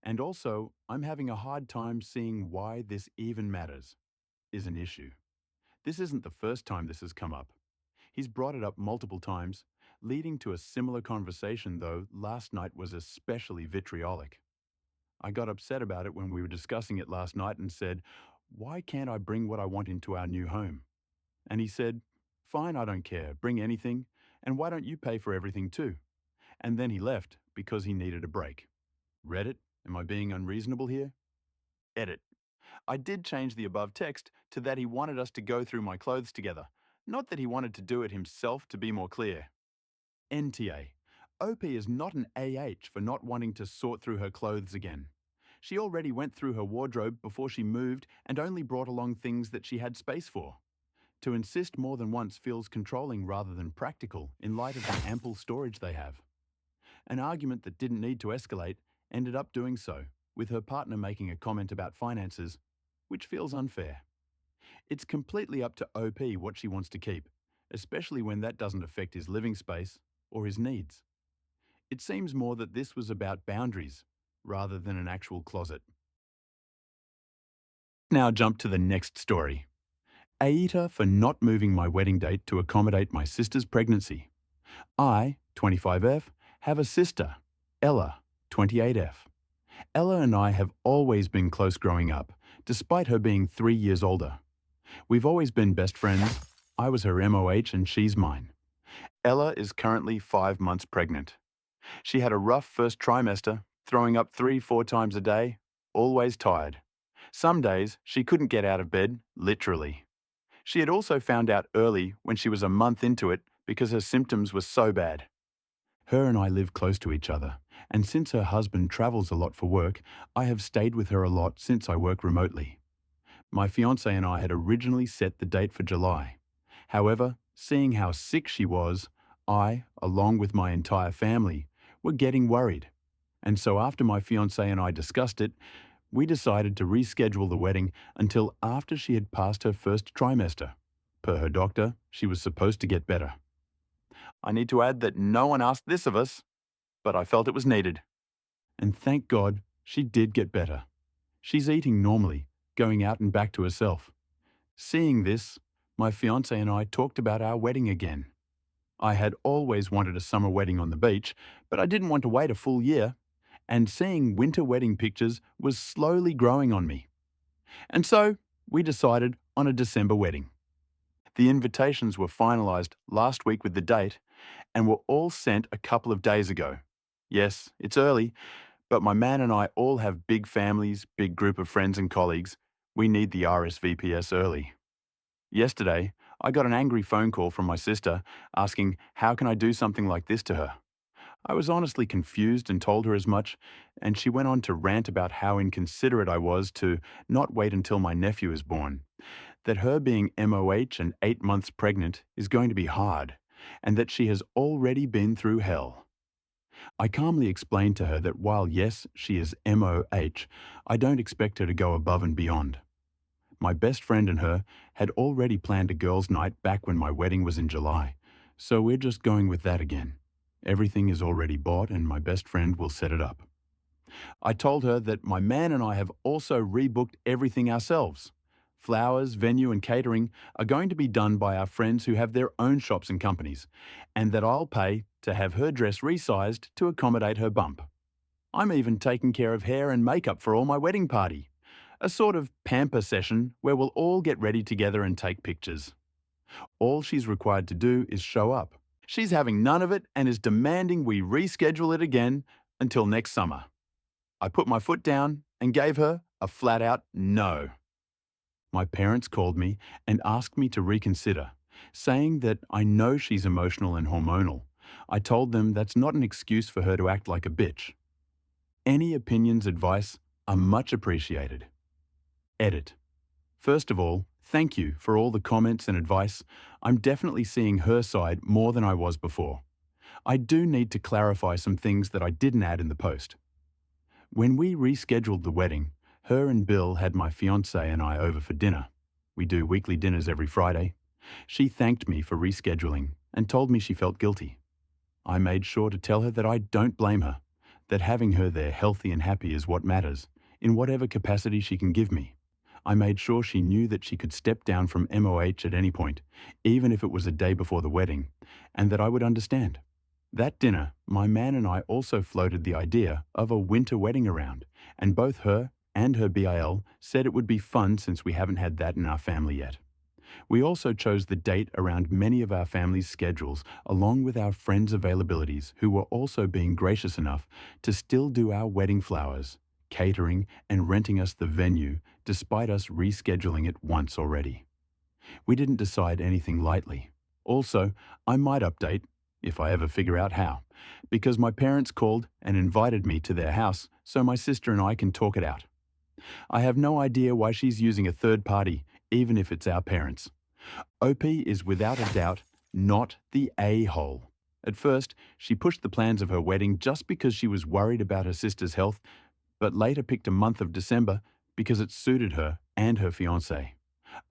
and also, I'm having a hard time seeing why this even matters, is an issue. This isn't the first time this has come up. He's brought it up multiple times, leading to a similar conversation, though last night was especially vitriolic. I got upset about it when we were discussing it last night and said, "Why can't I bring what I want into our new home?" And he said, "Fine, I don't care, bring anything, and why don't you pay for everything too?" And then he left because he needed a break. Read it? Am I being unreasonable here? Edit. I did change the above text to that he wanted us to go through my clothes together, not that he wanted to do it himself to be more clear. NTA. OP is not an AH for not wanting to sort through her clothes again. She already went through her wardrobe before she moved and only brought along things that she had space for. To insist more than once feels controlling rather than practical in light of the ample storage they have. An argument that didn't need to escalate ended up doing so, with her partner making a comment about finances, which feels unfair. It's completely up to OP what she wants to keep, especially when that doesn't affect his living space or his needs. It seems more that this was about boundaries rather than an actual closet. Now jump to the next story. Aita for not moving my wedding date to accommodate my sister's pregnancy. I, 25F, have a sister, Ella, 28F. Ella and I have always been close growing up, despite her being 3 years older. We've always been best friends. I was her MOH and she's mine. Ella is currently 5 months pregnant. She had a rough first trimester, throwing up 3-4 times a day, always tired. Some days she couldn't get out of bed, literally. She had also found out early when she was a month into it because her symptoms were so bad. Her and I live close to each other, and since her husband travels a lot for work, I have stayed with her a lot since I work remotely. My fiancé and I had originally set the date for July. However, seeing how sick she was, I, along with my entire family, were getting worried. And so after my fiancé and I discussed it, we decided to reschedule the wedding until after she had passed her first trimester. Per her doctor, she was supposed to get better. I need to add that no one asked this of us, but I felt it was needed. And thank God, she did get better. She's eating normally, going out and back to herself. Seeing this, my fiancé and I talked about our wedding again. I had always wanted a summer wedding on the beach, but I didn't want to wait a full year, and seeing winter wedding pictures was slowly growing on me. And so, we decided on a December wedding. The invitations were finalised last week with the date, and were all sent a couple of days ago. Yes, it's early, but my man and I all have big families, big group of friends and colleagues. We need the RSVPs early. Yesterday, I got an angry phone call from my sister asking how can I do something like this to her. I was honestly confused and told her as much, and she went on to rant about how inconsiderate I was to not wait until my nephew is born, that her being MOH and 8 months pregnant is going to be hard, and that she has already been through hell. I calmly explained to her that while yes, she is MOH, I don't expect her to go above and beyond. My best friend and her had already planned a girls' night back when my wedding was in July, so we're just going with that again. Everything is already bought and my best friend will set it up. I told her that my man and I have also rebooked everything ourselves. Flowers, venue and catering are going to be done by our friends who have their own shops and companies, and that I'll pay to have her dress resized to accommodate her bump. I'm even taking care of hair and makeup for all my wedding party. A sort of pamper session where we'll all get ready together and take pictures. All she's required to do is show up. She's having none of it and is demanding we reschedule it again until next summer. I put my foot down and gave her a flat-out no. My parents called me and asked me to reconsider, saying that I know she's emotional and hormonal. I told them that's not an excuse for her to act like a bitch. Any opinions, advice are much appreciated. Edit. First of all, thank you for all the comments and advice. I'm definitely seeing her side more than I was before. I do need to clarify some things that I didn't add in the post. When we rescheduled the wedding, her and Bill had my fiancé and I over for dinner. We do weekly dinners every Friday. She thanked me for rescheduling and told me she felt guilty. I made sure to tell her that I don't blame her, that having her there healthy and happy is what matters, in whatever capacity she can give me. I made sure she knew that she could step down from MOH at any point, even if it was a day before the wedding, and that I would understand. That dinner, my man and I also floated the idea of a winter wedding around, and both her and her BIL said it would be fun since we haven't had that in our family yet. We also chose the date around many of our family's schedules, along with our friends' availabilities, who were also being gracious enough to still do our wedding flowers, catering, and renting us the venue, despite us rescheduling it once already. We didn't decide anything lightly. Also, I might update, if I ever figure out how, because my parents called and invited me to their house so my sister and I can talk it out. I have no idea why she's using a third party, even if it's our parents. OP is without a doubt not the a-hole. At first, she pushed the plans of her wedding just because she was worried about her sister's health, but later picked a month of December because it suited her and her fiancé.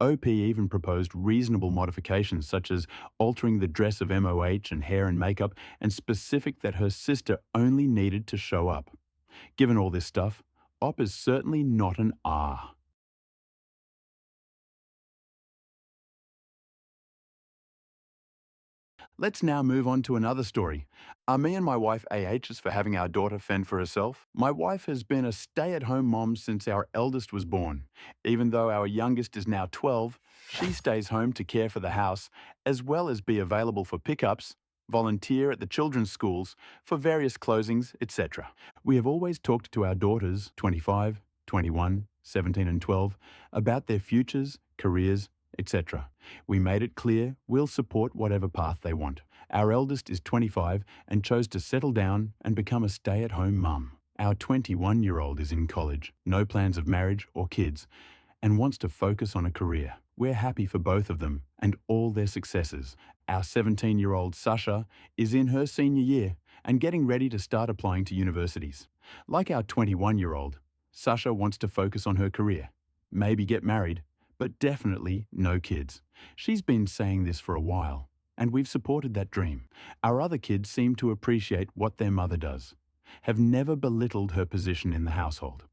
OP even proposed reasonable modifications such as altering the dress of MOH and hair and makeup and specific that her sister only needed to show up. Given all this stuff, OP is certainly not an R. Let's now move on to another story. Are me and my wife AHs for having our daughter fend for herself? My wife has been a stay-at-home mom since our eldest was born. Even though our youngest is now 12, she stays home to care for the house, as well as be available for pickups, volunteer at the children's schools, for various closings, etc. We have always talked to our daughters, 25, 21, 17 and 12, about their futures, careers, etc. We made it clear we'll support whatever path they want. Our eldest is 25 and chose to settle down and become a stay-at-home mum. Our 21-year-old is in college, no plans of marriage or kids, and wants to focus on a career. We're happy for both of them and all their successes. Our 17-year-old Sasha is in her senior year and getting ready to start applying to universities. Like our 21-year-old, Sasha wants to focus on her career, maybe get married, but definitely no kids. She's been saying this for a while, and we've supported that dream. Our other kids seem to appreciate what their mother does, have never belittled her position in the household.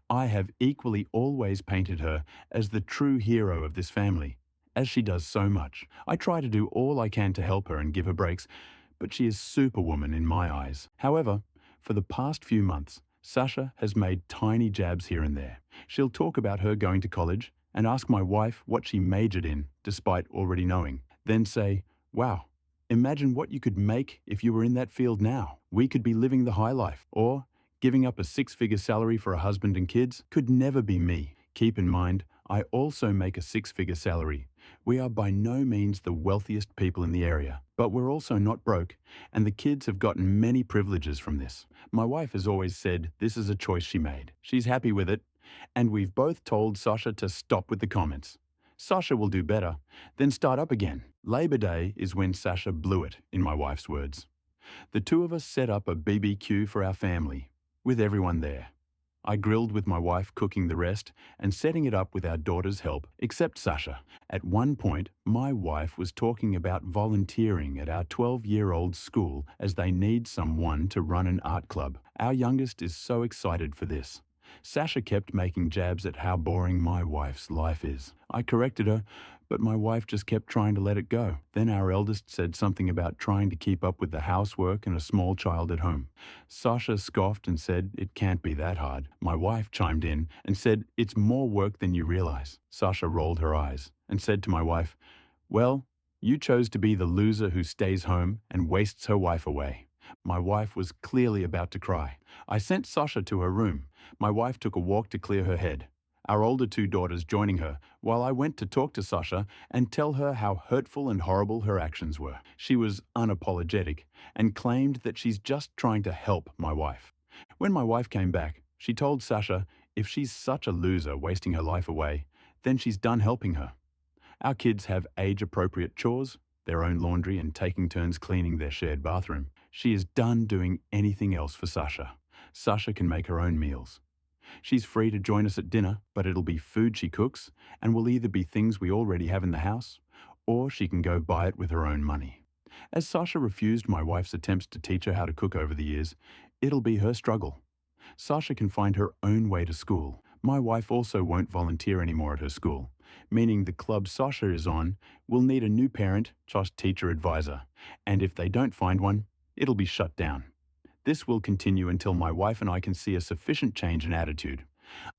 I have equally always painted her as the true hero of this family, as she does so much. I try to do all I can to help her and give her breaks, but she is superwoman in my eyes. However, for the past few months, Sasha has made tiny jabs here and there. She'll talk about her going to college and ask my wife what she majored in, despite already knowing. Then say, "Wow, imagine what you could make if you were in that field now. We could be living the high life." Or, "Giving up a six-figure salary for a husband and kids could never be me." Keep in mind, I also make a six-figure salary. We are by no means the wealthiest people in the area, but we're also not broke, and the kids have gotten many privileges from this. My wife has always said this is a choice she made. She's happy with it, and we've both told Sasha to stop with the comments. Sasha will do better, then start up again. Labor Day is when Sasha blew it, in my wife's words. The two of us set up a BBQ for our family, with everyone there. I grilled with my wife cooking the rest and setting it up with our daughter's help, except Sasha. At one point, my wife was talking about volunteering at our 12-year-old school as they need someone to run an art club. Our youngest is so excited for this. Sasha kept making jabs at how boring my wife's life is. I corrected her, but my wife just kept trying to let it go. Then our eldest said something about trying to keep up with the housework and a small child at home. Sasha scoffed and said it can't be that hard. My wife chimed in and said it's more work than you realize. Sasha rolled her eyes and said to my wife, "Well, you chose to be the loser who stays home and wastes her wife away." My wife was clearly about to cry. I sent Sasha to her room. My wife took a walk to clear her head, our older two daughters joining her, while I went to talk to Sasha and tell her how hurtful and horrible her actions were. She was unapologetic and claimed that she's just trying to help my wife. When my wife came back, she told Sasha if she's such a loser wasting her life away, then she's done helping her. Our kids have age-appropriate chores, their own laundry and taking turns cleaning their shared bathroom. She is done doing anything else for Sasha. Sasha can make her own meals. She's free to join us at dinner, but it'll be food she cooks and will either be things we already have in the house, or she can go buy it with her own money. As Sasha refused my wife's attempts to teach her how to cook over the years, it'll be her struggle. Sasha can find her own way to school. My wife also won't volunteer anymore at her school, meaning the club Sasha is on will need a new parent/teacher advisor, and if they don't find one, it'll be shut down. This will continue until my wife and I can see a sufficient change in attitude.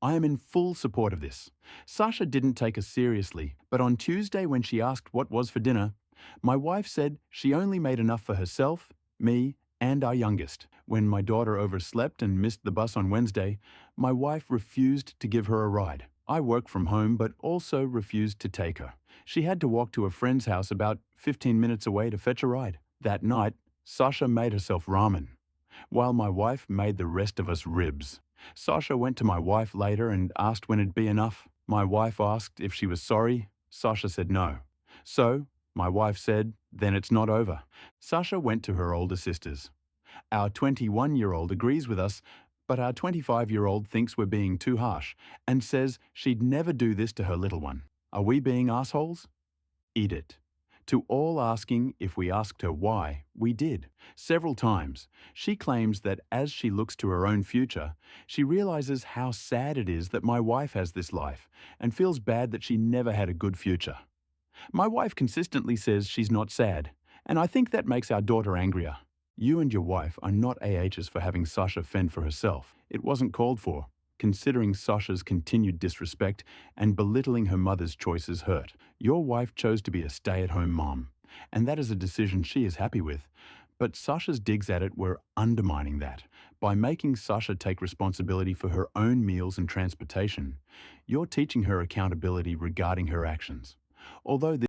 I am in full support of this. Sasha didn't take us seriously, but on Tuesday when she asked what was for dinner, my wife said she only made enough for herself, me, and our youngest. When my daughter overslept and missed the bus on Wednesday, my wife refused to give her a ride. I work from home but also refused to take her. She had to walk to a friend's house about 15 minutes away to fetch a ride. That night, Sasha made herself ramen, while my wife made the rest of us ribs. Sasha went to my wife later and asked when it'd be enough. My wife asked if she was sorry. Sasha said no. So, My wife said, then it's not over. Sasha went to her older sisters. Our 21-year-old agrees with us, but our 25-year-old thinks we're being too harsh and says she'd never do this to her little one. Are we being assholes? Eat it. To all asking if we asked her why, we did, several times. She claims that as she looks to her own future, she realizes how sad it is that my wife has this life and feels bad that she never had a good future. My wife consistently says she's not sad, and I think that makes our daughter angrier. You and your wife are not AHs for having Sasha fend for herself. It wasn't called for. Considering Sasha's continued disrespect and belittling her mother's choices hurt. Your wife chose to be a stay-at-home mom, and that is a decision she is happy with. But Sasha's digs at it were undermining that. By making Sasha take responsibility for her own meals and transportation, you're teaching her accountability regarding her actions. Although